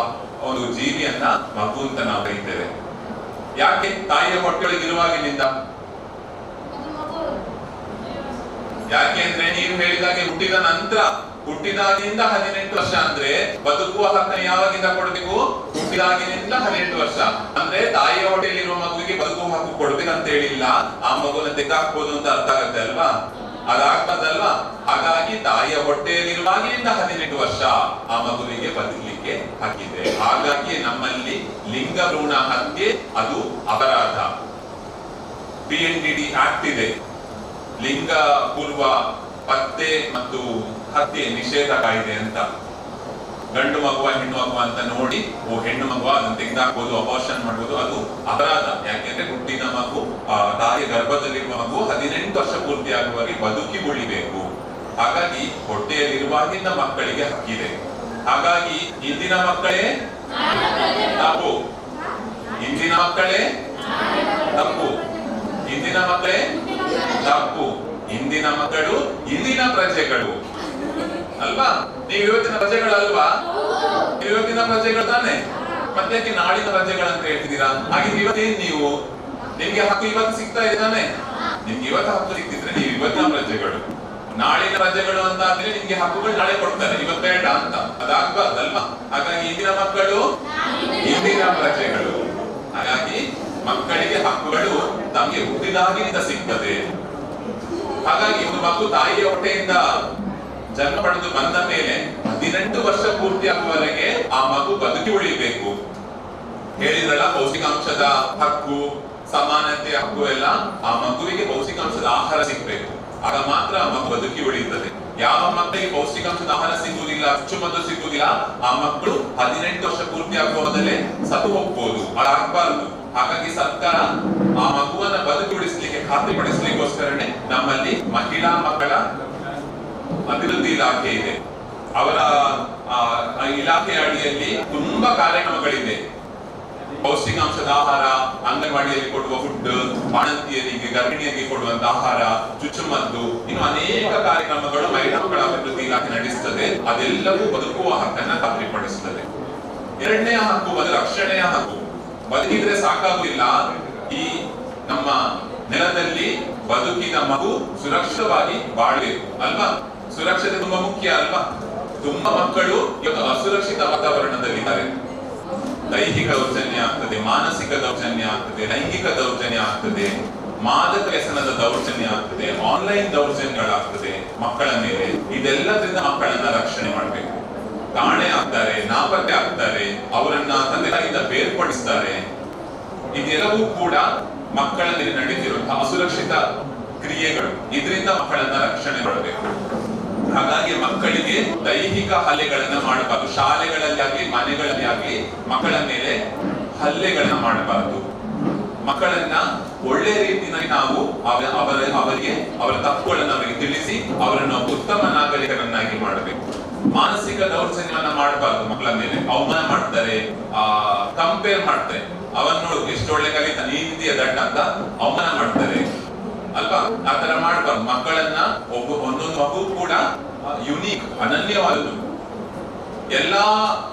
ಒಂದು ಜೀವಿಯನ್ನ ಮಗು ಅಂತ ನಾವು ಕರೀತೇವೆ. ಯಾಕೆ? ತಾಯಿಯ ಹೊಟ್ಟೆಯೊಳಗೆ ಇರುವಾಗಿನಿಂದ. ಯಾಕೆ ಅಂದ್ರೆ ನೀವು ಹೇಳಿದಾಗೆ ಹುಟ್ಟಿದ ನಂತರ, ಹುಟ್ಟಿದಾಗಿನಿಂದ 18 ವರ್ಷ ಅಂದ್ರೆ ಬದುಕುವ ಹಕ್ಕನ್ನು ಯಾವಾಗಿಂದ ಕೊಡ್ಬೇಕು? ಹುಟ್ಟಿದಾಗಿನಿಂದ 18 ವರ್ಷ. ಅಂದ್ರೆ ತಾಯಿಯ ಹೊಟ್ಟೆಯಲ್ಲಿರುವ ಮಗುವಿಗೆ ಬದುಕುವ ಹಕ್ಕು ಕೊಡ್ಬೇಕಂತ ಹೇಳಿಲ್ಲ, ಆ ಮಗುವನ್ನ ತೆಗೆದಾಕ್ಬೋದು ಅಂತ ಅರ್ಥ ಆಗುತ್ತೆ ಅಲ್ವಾ? ಅದಾಗ್ತದಲ್ವಾ? ಹಾಗಾಗಿ ತಾಯಿಯ ಹೊಟ್ಟೆಯಲ್ಲಿರುವಾಗಿನಿಂದ 18 ವರ್ಷ ಆ ಮಗುವಿಗೆ ಬದುಕಲಿಕ್ಕೆ ಹಕ್ಕಿದೆ. ಹಾಗಾಗಿ ನಮ್ಮಲ್ಲಿ ಲಿಂಗ ಭ್ರೂಣ ಹತ್ಯೆ ಅದು ಅಪರಾಧ. PNDT ಆಕ್ಟ್ ಇದೆ, ಲಿಂಗ ಪೂರ್ವ ಪತ್ತೆ ಮತ್ತು ಹತ್ಯೆ ನಿಷೇಧ ಕಾಯ್ದೆ ಅಂತ. ಗಂಡು ಮಗುವ ಹೆಣ್ಣು ಮಗುವ ಅಂತ ನೋಡಿ, ಹೆಣ್ಣು ಮಗುವ ಅದನ್ನು ತೆಗೆದಾಕ್ಬೋದು, ಅಬಾರ್ಷನ್ ಮಾಡ್ಬೋದು, ಅದು ಅಪರಾಧ. ಯಾಕೆಂದ್ರೆ ಹುಟ್ಟಿದ ಮಗು, ತಾಯಿಯ ಗರ್ಭದಲ್ಲಿರುವ ಮಗು 18 ವರ್ಷ ಪೂರ್ತಿ ಆಗುವವರೆಗೆ ಬದುಕಿ ಉಳಿಬೇಕು. ಹಾಗಾಗಿ ಹೊಟ್ಟೆಯಲ್ಲಿರುವಾಗಿಂದ ಮಕ್ಕಳಿಗೆ ಹಕ್ಕಿದೆ. ಹಾಗಾಗಿ ಇಂದಿನ ಮಕ್ಕಳೇ ತಪ್ಪು, ಇಂದಿನ ಮಕ್ಕಳೇ ತಪ್ಪು, ಇಂದಿನ ಮಕ್ಕಳೇ ತಪ್ಪು. ಇಂದಿನ ಮಕ್ಕಳು ಇಂದಿನ ಪ್ರಜೆಗಳು ಅಲ್ವಾ? ನೀವು ಇವತ್ತಿನ ಪ್ರಜೆಗಳಲ್ವಾ? ನೀವು ಇವತ್ತಿನ ಪ್ರಜೆಗಳು ತಾನೆ, ಮತ್ತೆ ನಾಳಿನ ಪ್ರಜೆಗಳಂತ ಹೇಳ್ತಿದ್ದೀರಾ? ಹಾಗೆ ಇವತ್ತೇನ್ ನೀವು, ನಿಮ್ಗೆ ಹಕ್ಕು ಇವತ್ತು ಸಿಗ್ತಾ ಇದೆ ತಾನೆ? ನಿಮ್ಗೆ ಇವತ್ತು ಹಕ್ಕು ಸಿಕ್ತಿದ್ರೆ ನೀವು ಇವತ್ತಿನ ಪ್ರಜೆಗಳು. ನಾಳಿನ ಪ್ರಜೆಗಳು ಅಂತ ಆದ್ರೆ ನಿಮ್ಗೆ ಹಕ್ಕುಗಳು ನಾಳೆ ಕೊಡ್ತಾರೆ, ಇವತ್ತು ಬೇಡ ಅಂತ. ಅದಾಗಬಾರ್ದಲ್ವಾ? ಹಾಗಾಗಿ ಇಂದಿನ ಮಕ್ಕಳು ಇಂದಿನ ಪ್ರಜೆಗಳು. ಹಾಗಾಗಿ ಮಕ್ಕಳಿಗೆ ಹಕ್ಕುಗಳು ತಮಗೆ ಹುಟ್ಟಿದಾಗಿನಿಂದ ಸಿಗ್ತದೆ. ಹಾಗಾಗಿ ಒಂದು ಮಗು ತಾಯಿಯ ಹೊಟ್ಟೆಯಿಂದ ಜನ್ಮ ಪಡೆದು ಬಂದ ಮೇಲೆ 18 ವರ್ಷ ಪೂರ್ತಿ ಆಗುವವರೆಗೆ ಆ ಮಗು ಬದುಕಿ ಉಳಿಬೇಕು. ಹೇಳಿದ್ರಲ್ಲ, ಪೌಷ್ಟಿಕಾಂಶದ ಹಕ್ಕು, ಸಮಾನತೆ ಹಕ್ಕು ಎಲ್ಲ, ಆ ಮಗುವಿಗೆ ಪೌಷ್ಟಿಕಾಂಶದ ಆಹಾರ ಸಿಗ್ಬೇಕು. ಆಗ ಮಾತ್ರ ಆ ಮಗು ಬದುಕಿ ಉಳಿಯುತ್ತದೆ. ಯಾವ ಮಕ್ಕಳಿಗೆ ಪೌಷ್ಟಿಕಾಂಶದ ಆಹಾರ ಸಿಗುವುದಿಲ್ಲ, ಚುಚ್ಚುಮದ್ದು ಸಿಗುವುದಿಲ್ಲ, ಆ ಮಕ್ಕಳು 18 ವರ್ಷ ಪೂರ್ತಿ ಆಗುವ ಮೊದಲೇ ಸತ್ತು ಹೋಗ್ಬೋದು. ಅದಾಗಬಾರದು. ಹಾಗಾಗಿ ಸರ್ಕಾರ ಆ ಮಗುವನ್ನ ಬದುಕಿ ಉಳಿಸ್ಲಿಕ್ಕೆ, ಖಾತ್ರಿಪಡಿಸ್ಲಿಕ್ಕೋಸ್ಕರನೇ ನಮ್ಮ ನಮ್ಮಲ್ಲಿ ಮಹಿಳಾ ಮಕ್ಕಳ ಅಭಿವೃದ್ಧಿ ಇಲಾಖೆ ಇದೆ. ಅವರ ಇಲಾಖೆಯ ಅಡಿಯಲ್ಲಿ ತುಂಬಾ ಕಾರ್ಯಕ್ರಮಗಳಿದೆ. ಪೌಷ್ಟಿಕಾಂಶದ ಆಹಾರ, ಅಂಗನವಾಡಿಯಲ್ಲಿ ಕೊಡುವ ಫುಡ್, ಬಾಣಂತಿಯರಿಗೆ ಗರ್ಭಿಣಿಯರಿಗೆ ಕೊಡುವಂತ ಆಹಾರ, ಚುಚ್ಚುಮದ್ದು, ಇನ್ನು ಅನೇಕ ಕಾರ್ಯಕ್ರಮಗಳು ಮಹಿಳಾ ಮಕ್ಕಳ ಅಭಿವೃದ್ಧಿ ಇಲಾಖೆ ನಡೆಸುತ್ತದೆ. ಅದೆಲ್ಲವೂ ಬದುಕುವ ಹಕ್ಕನ್ನ ಖಾತ್ರಿಪಡಿಸುತ್ತದೆ. ಎರಡನೇ ಹಕ್ಕು ಅದು ರಕ್ಷಣೆಯ ಹಕ್ಕು. ಬದುಕಿದ್ರೆ ಸಾಕಾಗುವುದಿಲ್ಲ. ಈ ನಮ್ಮ ನೆಲದಲ್ಲಿ ಬದುಕಿದ ಮಗು ಸುರಕ್ಷಿತವಾಗಿ ಬಾಳಬೇಕು ಅಲ್ವಾ? ಸುರಕ್ಷತೆ ತುಂಬಾ ಮುಖ್ಯ ಅಲ್ವಾ? ತುಂಬಾ ಮಕ್ಕಳು ಇವತ್ತು ಅಸುರಕ್ಷಿತ ವಾತಾವರಣದಲ್ಲಿದ್ದಾರೆ. ದೈಹಿಕ ದೌರ್ಜನ್ಯ ಆಗ್ತದೆ, ಮಾನಸಿಕ ದೌರ್ಜನ್ಯ ಆಗ್ತದೆ, ಲೈಂಗಿಕ ದೌರ್ಜನ್ಯ ಆಗ್ತದೆ, ಮಾದಕ ವ್ಯಸನದ ದೌರ್ಜನ್ಯ ಆಗ್ತದೆ, ಆನ್ಲೈನ್ ದೌರ್ಜನ್ಯಗಳಾಗ್ತದೆ ಮಕ್ಕಳ ಮೇಲೆ. ಇದೆಲ್ಲದರಿಂದ ಮಕ್ಕಳನ್ನ ರಕ್ಷಣೆ ಮಾಡಬೇಕು. ಕಾಣೆ ಆಗ್ತಾರೆ, ನಾಪತ್ತೆ ಆಗ್ತಾರೆ, ಅವರನ್ನ ತಂದೆ ತಾಯಿಯಿಂದ ಬೇರ್ಪಡಿಸ್ತಾರೆ. ಇದೆಲ್ಲವೂ ಕೂಡ ಮಕ್ಕಳ ಮೇಲೆ ನಡೀತಿರುವಂತಹ ಅಸುರಕ್ಷಿತ ಕ್ರಿಯೆಗಳು. ಇದರಿಂದ ಮಕ್ಕಳನ್ನ ರಕ್ಷಣೆ ಮಾಡಬೇಕು. ಹಾಗಾಗಿ ಮಕ್ಕಳಿಗೆ ದೈಹಿಕ ಹಲ್ಲೆಗಳನ್ನ ಮಾಡಬಾರದು. ಶಾಲೆಗಳಲ್ಲಿ ಆಗ್ಲಿ ಮನೆಗಳಲ್ಲಿ ಆಗ್ಲಿ ಮಕ್ಕಳ ಮೇಲೆ ಹಲ್ಲೆಗಳನ್ನ ಮಾಡಬಾರದು. ಮಕ್ಕಳನ್ನ ಒಳ್ಳೆ ರೀತಿಯಲ್ಲಿ ನಾವು ಅವರಿಗೆ ಅವರ ತಪ್ಪುಗಳನ್ನು ಅವರಿಗೆ ತಿಳಿಸಿ ಅವರನ್ನು ಉತ್ತಮ ನಾಗರಿಕರನ್ನಾಗಿ ಮಾಡಬೇಕು. ಮಾನಸಿಕ ದೌರ್ಜನ್ಯವನ್ನ ಮಾಡಬಾರದು. ಮಕ್ಕಳ ಮೇಲೆ ಅವಮಾನ ಮಾಡ್ತಾರೆ, ಕಂಪೇರ್ ಮಾಡ್ತಾರೆ. ಅವನು ಎಷ್ಟು ಒಳ್ಳೆ ಕಲಿತ ನೀತಿಯ ದಡ್ಡ ಅಂತ ಅವಮಾನ ಮಾಡ್ತಾರೆ ಅಲ್ವಾ? ಆತರ ಮಾಡಬಾರ್ದು. ಮಕ್ಕಳನ್ನ ಒಂದೊಂದು ಮಗು ಕೂಡ ಯುನೀಕ್, ಅನನ್ಯವಾದದ್ದು. ಎಲ್ಲಾ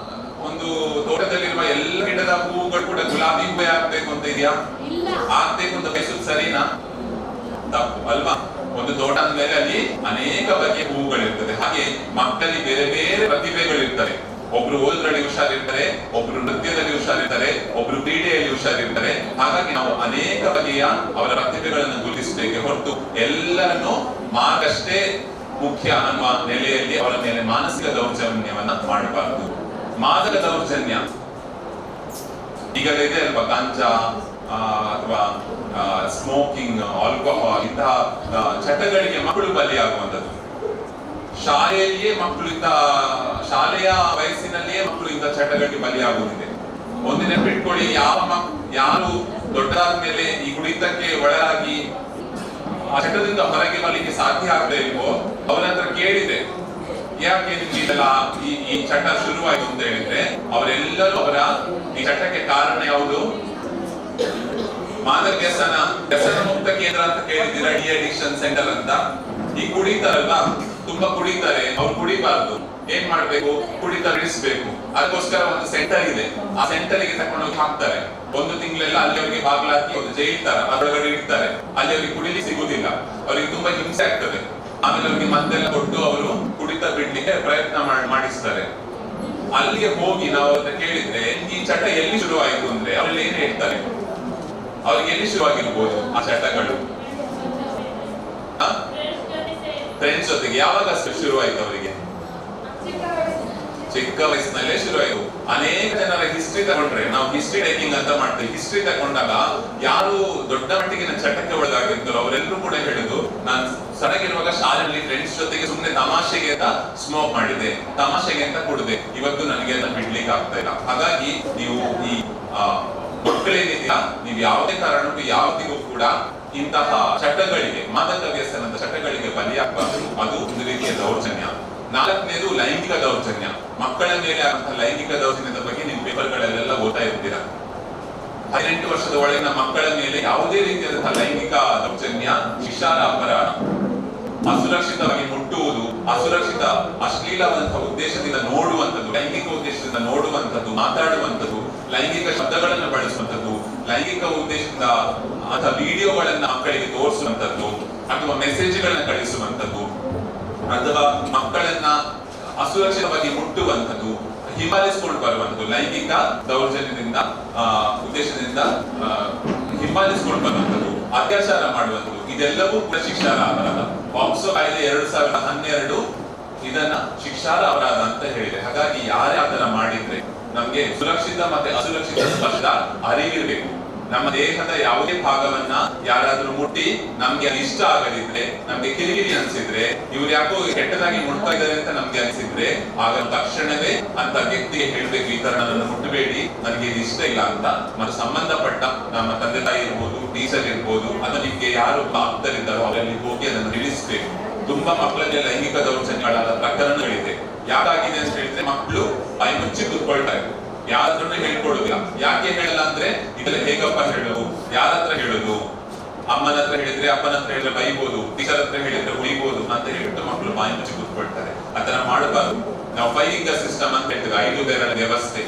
ಒಂದು ತೋಟದಲ್ಲಿರುವ ಎಲ್ಲ ಗಿಡದ ಹೂವುಗಳು ಕೂಡ ಗುಲಾಬಿ ಹೂವೇ ಆಗ್ಬೇಕು ಅಂತ ಇದೆಯಾ? ಆಗ್ಬೇಕು ಅಂತ ಬಯಸುದು ಸರಿನಾ? ತಪ್ಪು ಅಲ್ವಾ? ಒಂದು ತೋಟ ಅಂದ್ಮೇಲೆ ಅಲ್ಲಿ ಅನೇಕ ಬಗೆಯ ಹೂವುಗಳಿರ್ತದೆ. ಹಾಗೆ ಮಕ್ಕಳಲ್ಲಿ ಬೇರೆ ಬೇರೆ ಪ್ರತಿಭೆಗಳಿರ್ತವೆ. ಒಬ್ರು ಓದ್ರಲ್ಲಿ ಹುಷಾರಿರ್ತಾರೆ, ಒಬ್ರು ನೃತ್ಯದಲ್ಲಿ ಹುಷಾರಿರ್ತಾರೆ, ಒಬ್ರು ಕ್ರೀಡೆಯಲ್ಲಿ ಹುಷಾರಿರ್ತಾರೆ. ಹಾಗಾಗಿ ನಾವು ಅನೇಕ ಬಗೆಯ ಅವರ ಪ್ರತಿಭೆಗಳನ್ನು ಗುರುತಿಸಬೇಕೆ ಹೊರತು ಎಲ್ಲರನ್ನು ಮಾರ್ಗಷ್ಟೇ ಮುಖ್ಯ ಅನ್ನುವ ನೆಲೆಯಲ್ಲಿ ಅವರ ಮೇಲೆ ಮಾನಸಿಕ ದೌರ್ಜನ್ಯವನ್ನ ಮಾಡಬಾರದು. ಮಾದಕ ದೌರ್ಜನ್ಯ ಈಗಲೇ ಇದೆ ಅಲ್ವಾ? ಗಾಂಜಾ ಅಥವಾ ಸ್ಮೋಕಿಂಗ್, ಆಲ್ಕೋಹಾಲ್ ಇಂತಹ ಚಟಗಳಿಗೆ ಮಕ್ಕಳು ಬಲಿಯಾಗುವಂಥದ್ದು. ಶಾಲೆಯಲ್ಲಿಯೇ ಮಕ್ಕಳು ಶಾಲೆಯ ವಯಸ್ಸಿನಲ್ಲಿಯೇ ಮಕ್ಕಳು ಇಂಥ ಚಟಗಳಿಗೆ ಬಲಿಯಾಗುತ್ತಿದೆ. ಒಂದು ನೆನಪಿಟ್ಕೊಳ್ಳಿ, ಯಾರು ದೊಡ್ಡದಾದ ಮೇಲೆ ಈ ಕುಡಿತಕ್ಕೆ ಒಳಗಾಗಿ ಆ ಚಟದಿಂದ ಹೊರಗೆ ಬರಲಿಕ್ಕೆ ಸಾಧ್ಯ ಆಗಬೇಕೋ ಅವರ ಹತ್ರ ಕೇಳಿದೆ, ಯಾಕೆ ನಿಮ್ಗೆಲ್ಲ ಈ ಚಟ ಶುರುವಾಯಿತು ಅಂತ ಹೇಳಿದ್ರೆ ಅವರೆಲ್ಲರೂ ಅವರ ಈ ಚಟಕ್ಕೆ ಕಾರಣ ಯಾವುದು? ಮಾದಕ ವ್ಯಸನ ಮುಕ್ತ ಕೇಂದ್ರ ಅಂತ ಕೇಳಿದ್ದೀರಾ? ಡಿ ಅಡಿಕ್ಷನ್ ಸೆಂಟರ್ ಅಂತ. ಈ ಕುಡಿತಾರಲ್ವಾ, ತುಂಬಾ ಕುಡಿತಾರೆ, ಅವ್ರು ಕುಡಿಬಾರ್ದು. ಏನ್ ಮಾಡ್ಬೇಕು? ಕುಡಿತ ಬಿಡಿಸ್ಬೇಕು. ಅದಕ್ಕೋಸ್ಕರ ಒಂದು ಸೆಂಟರ್ ಇದೆ. ಆ ಸೆಂಟರ್ಗೆ ತಗೊಂಡೋಗಿ ಹಾಕ್ತಾರೆ. ಒಂದು ತಿಂಗಳೆಲ್ಲ ಅಲ್ಲಿ ಅವರಿಗೆ ಬಾಗ್ಲಾಕಿ ಒಂದು ಜೈಲ್ ತರ ಅದರೊಳಗಡೆ ಇಡ್ತಾರೆ. ಅಲ್ಲಿ ಅವರಿಗೆ ಕುಡಿಲಿಕ್ಕೆ ಸಿಗುದಿಲ್ಲ. ಅವರಿಗೆ ತುಂಬಾ ಹಿಂಸೆ ಆಗ್ತದೆ. ಆಮೇಲೆ ಅವರಿಗೆ ಮದ್ದೆಲ್ಲ ಕೊಟ್ಟು ಅವರು ಕುಡಿತ ಬಿಡ್ಲಿಕ್ಕೆ ಪ್ರಯತ್ನ ಮಾಡಿಸ್ತಾರೆ. ಅಲ್ಲಿಗೆ ಹೋಗಿ ನಾವು ಅವ್ರನ್ನ ಕೇಳಿದ್ರೆ ಈ ಚಟ ಎಲ್ಲಿ ಶುರುವಾಯಿತು ಅಂದ್ರೆ ಅವ್ರಲ್ಲಿ ಏನ್ ಹೇಳ್ತಾರೆ? ಅವ್ರಿಗೆ ಎಲ್ಲಿ ಶುರುವಾಗಿರ್ಬೋದು ಆ ಚಟಗಳು? ಫ್ರೆಂಡ್ಸ್ ಜೊತೆಗೆ. ಯಾವಾಗ ಶುರುವಾಯ್ತು ಅವರಿಗೆ? ಚಿಕ್ಕ ವಯಸ್ಸಿನಲ್ಲೇ ಶುರುವಾಯಿತು. ಅನೇಕ ಜನರ ಹಿಸ್ಟ್ರಿ ತಗೊಂಡ್ರೆ, ನಾವು ಹಿಸ್ಟ್ರಿ ಟೇಕಿಂಗ್ ಅಂತ ಮಾಡ್ತೀವಿ. ಹಿಸ್ಟ್ರಿ ತಗೊಂಡಾಗ ಯಾರು ದೊಡ್ಡ ಮಟ್ಟಿಗಿನ ಚಟಕ್ಕೆ ಒಳಗಾಗಿರ್ತಾರೋ ಅವರೆಲ್ಲರೂ ಕೂಡ ಹೇಳುದು, ನಾನು ಸಣ್ಣಗಿರುವಾಗ ಶಾಲೆಯಲ್ಲಿ ಫ್ರೆಂಡ್ಸ್ ಜೊತೆಗೆ ಸುಮ್ಮನೆ ತಮಾಷೆಗೆ ಅಂತ ಸ್ಮೋಕ್ ಮಾಡಿದೆ, ತಮಾಷೆಗೆ ಅಂತ ಕುಡಿದೆ, ಇವತ್ತು ನನಗೆ ಅದನ್ನ ಬಿಡ್ಲಿಕ್ಕೆ ಆಗ್ತಾ ಇಲ್ಲ. ಹಾಗಾಗಿ ನೀವು ಈ ಮಕ್ಕಳೇನಿದೆಯಾ, ನೀವು ಯಾವುದೇ ಕಾರಣಕ್ಕೂ ಯಾವತ್ತಿಗೂ ಕೂಡ ಇಂತಹ ಚಟಗಳಿಗೆ, ಮಾದಕ ವ್ಯಸನದ ಚಟಗಳಿಗೆ ಬಲಿಯಾಗಬಾರದು. ಅದು ಒಂದು ರೀತಿಯ ದೌರ್ಜನ್ಯ. ನಾಲ್ಕನೇದು ಲೈಂಗಿಕ ದೌರ್ಜನ್ಯ. ಮಕ್ಕಳ ಮೇಲೆ ಆದಂತಹ ಲೈಂಗಿಕ ದೌರ್ಜನ್ಯದ ಬಗ್ಗೆ ನೀವು ಪೇಪರ್ಗಳಲ್ಲೆಲ್ಲ ಓದ್ತಾ ಇರ್ತೀರಾ. 18 ವರ್ಷದ ಒಳಗಿನ ಮಕ್ಕಳ ಮೇಲೆ ಯಾವುದೇ ರೀತಿಯಾದಂತಹ ಲೈಂಗಿಕ ದೌರ್ಜನ್ಯ ಶಿಕ್ಷಾರ್ಹ ಅಪರಾಧ. ಅಸುರಕ್ಷಿತವಾಗಿ ಮುಟ್ಟುವುದು, ಅಸುರಕ್ಷಿತ ಅಶ್ಲೀಲವಂತಹ ಉದ್ದೇಶದಿಂದ ನೋಡುವಂಥದ್ದು, ಲೈಂಗಿಕ ಉದ್ದೇಶದಿಂದ ನೋಡುವಂಥದ್ದು, ಮಾತಾಡುವಂಥದ್ದು, ಲೈಂಗಿಕ ಶಬ್ದಗಳನ್ನು ಬಳಸುವಂಥದ್ದು, ಲೈಂಗಿಕ ಉದ್ದೇಶದಿಂದ ಅಥವಾ ವಿಡಿಯೋಗಳನ್ನ ಮಕ್ಕಳಿಗೆ ತೋರಿಸುವಂಥದ್ದು, ಅಥವಾ ಮೆಸೇಜ್ಗಳನ್ನ ಕಳಿಸುವಂಥದ್ದು, ಅಥವಾ ಮಕ್ಕಳನ್ನ ಅಸುರಕ್ಷಿತವಾಗಿ ಮುಟ್ಟುವಂಥದ್ದು, ಹಿಂಬಾಲಿಸಿಕೊಂಡು ಬರುವಂಥದ್ದು, ಲೈಂಗಿಕ ದೌರ್ಜನ್ಯದಿಂದ ಉದ್ದೇಶದಿಂದ ಹಿಂಬಾಲಿಸಿಕೊಂಡು ಬರುವಂಥದ್ದು, ಅತ್ಯಾಚಾರ ಮಾಡುವಂಥದ್ದು, ಇದೆಲ್ಲವೂ ಕೂಡ ಶಿಕ್ಷಾರ್ಹ ಅಪರಾಧ. ಪಾಕ್ಸೋ ಕಾಯ್ದೆ 2012 ಇದನ್ನ ಶಿಕ್ಷಾರ್ಹ ಅಪರಾಧ ಅಂತ ಹೇಳಿದೆ. ಹಾಗಾಗಿ ಯಾರೇ ಆತರ ಮಾಡಿದ್ರೆ ನಮ್ಗೆ ಸುರಕ್ಷಿತ ಮತ್ತೆ ಅಸುರಕ್ಷಿತ ಸ್ಪಷ್ಟ ಅರಿವಿರ್ಬೇಕು. ನಮ್ಮ ದೇಹದ ಯಾವುದೇ ಭಾಗವನ್ನ ಯಾರಾದ್ರೂ ಮುಟ್ಟಿ ನಮ್ಗೆ ಅದು ಇಷ್ಟ ಆಗದಿದ್ರೆ, ನಮ್ಗೆ ಕಿರಿಕಿರಿ ಅನ್ಸಿದ್ರೆ, ಇವ್ರು ಯಾಕೋ ಕೆಟ್ಟದಾಗಿ ಮುಟ್ತಾ ಇದ್ದಾರೆ ಅಂತ ನಮ್ಗೆ ಅನ್ಸಿದ್ರೆ, ಆಗ ತಕ್ಷಣವೇ ಅಂತ ವ್ಯಕ್ತಿಗೆ ಹೇಳ್ಬೇಕು, ಈ ತರ ನನ್ನನ್ನು ಮುಟ್ಟಬೇಡಿ, ನನಗೆ ಇದು ಇಷ್ಟ ಇಲ್ಲ ಅಂತ. ಮತ್ತು ಸಂಬಂಧಪಟ್ಟ ನಮ್ಮ ತಂದೆ ತಾಯಿ ಇರ್ಬೋದು, ಟೀಚರ್ ಇರ್ಬೋದು, ಅಥವಾ ನಿಮ್ಗೆ ಯಾರು ಆಪ್ತರಿದ್ದಾರೋ ಅವರಲ್ಲಿ ಹೋಗಿ ಅದನ್ನು ತಿಳಿಸ್ಬೇಕು. ತುಂಬಾ ಮಕ್ಕಳಲ್ಲಿ ಲೈಂಗಿಕ ದೌರ್ಜನ್ಯಗಳಾದ ಪ್ರಕರಣಗಳಿದೆ. ಯಾಕಾಗಿದೆ ಅಂತ ಹೇಳಿದ್ರೆ ಮಕ್ಕಳು ಬಾಯಿ ಮುಚ್ಚಿ ಕೂತ್ಕೊಳ್ತಾರೆ, ಯಾರತ್ರನೂ ಹೇಳ್ಕೊಡುದಿಲ್ಲ. ಯಾಕೆ ಹೇಳಲ್ಲ ಅಂದ್ರೆ ಇದೆಲ್ಲ ಹೇಗಪ್ಪ ಹೇಳೋದು, ಯಾರ ಹತ್ರ ಹೇಳೋದು, ಅಮ್ಮನ ಹತ್ರ ಹೇಳಿದ್ರೆ ಅಪ್ಪನ ಹತ್ರ ಹೇಳಿದ್ರೆ ಬೈಬೋದು, ಟೀಚರ್ ಹತ್ರ ಹೇಳಿದ್ರೆ ಉಳಿಬೋದು ಅಂತ ಹೇಳ್ಬಿಟ್ಟು ಮಕ್ಕಳು ಬಾಯಿ ಮುಚ್ಚಿ ಕೂತ್ಕೊಳ್ತಾರೆ. ಅದನ್ನ ಮಾಡಬಾರ್ದು. ನಾವು 5 ಫಿಂಗರ್ ಸಿಸ್ಟಮ್ ಅಂತ ಹೇಳ್ತೇವೆ, 5 ಬೆರಳ ವ್ಯವಸ್ಥೆ.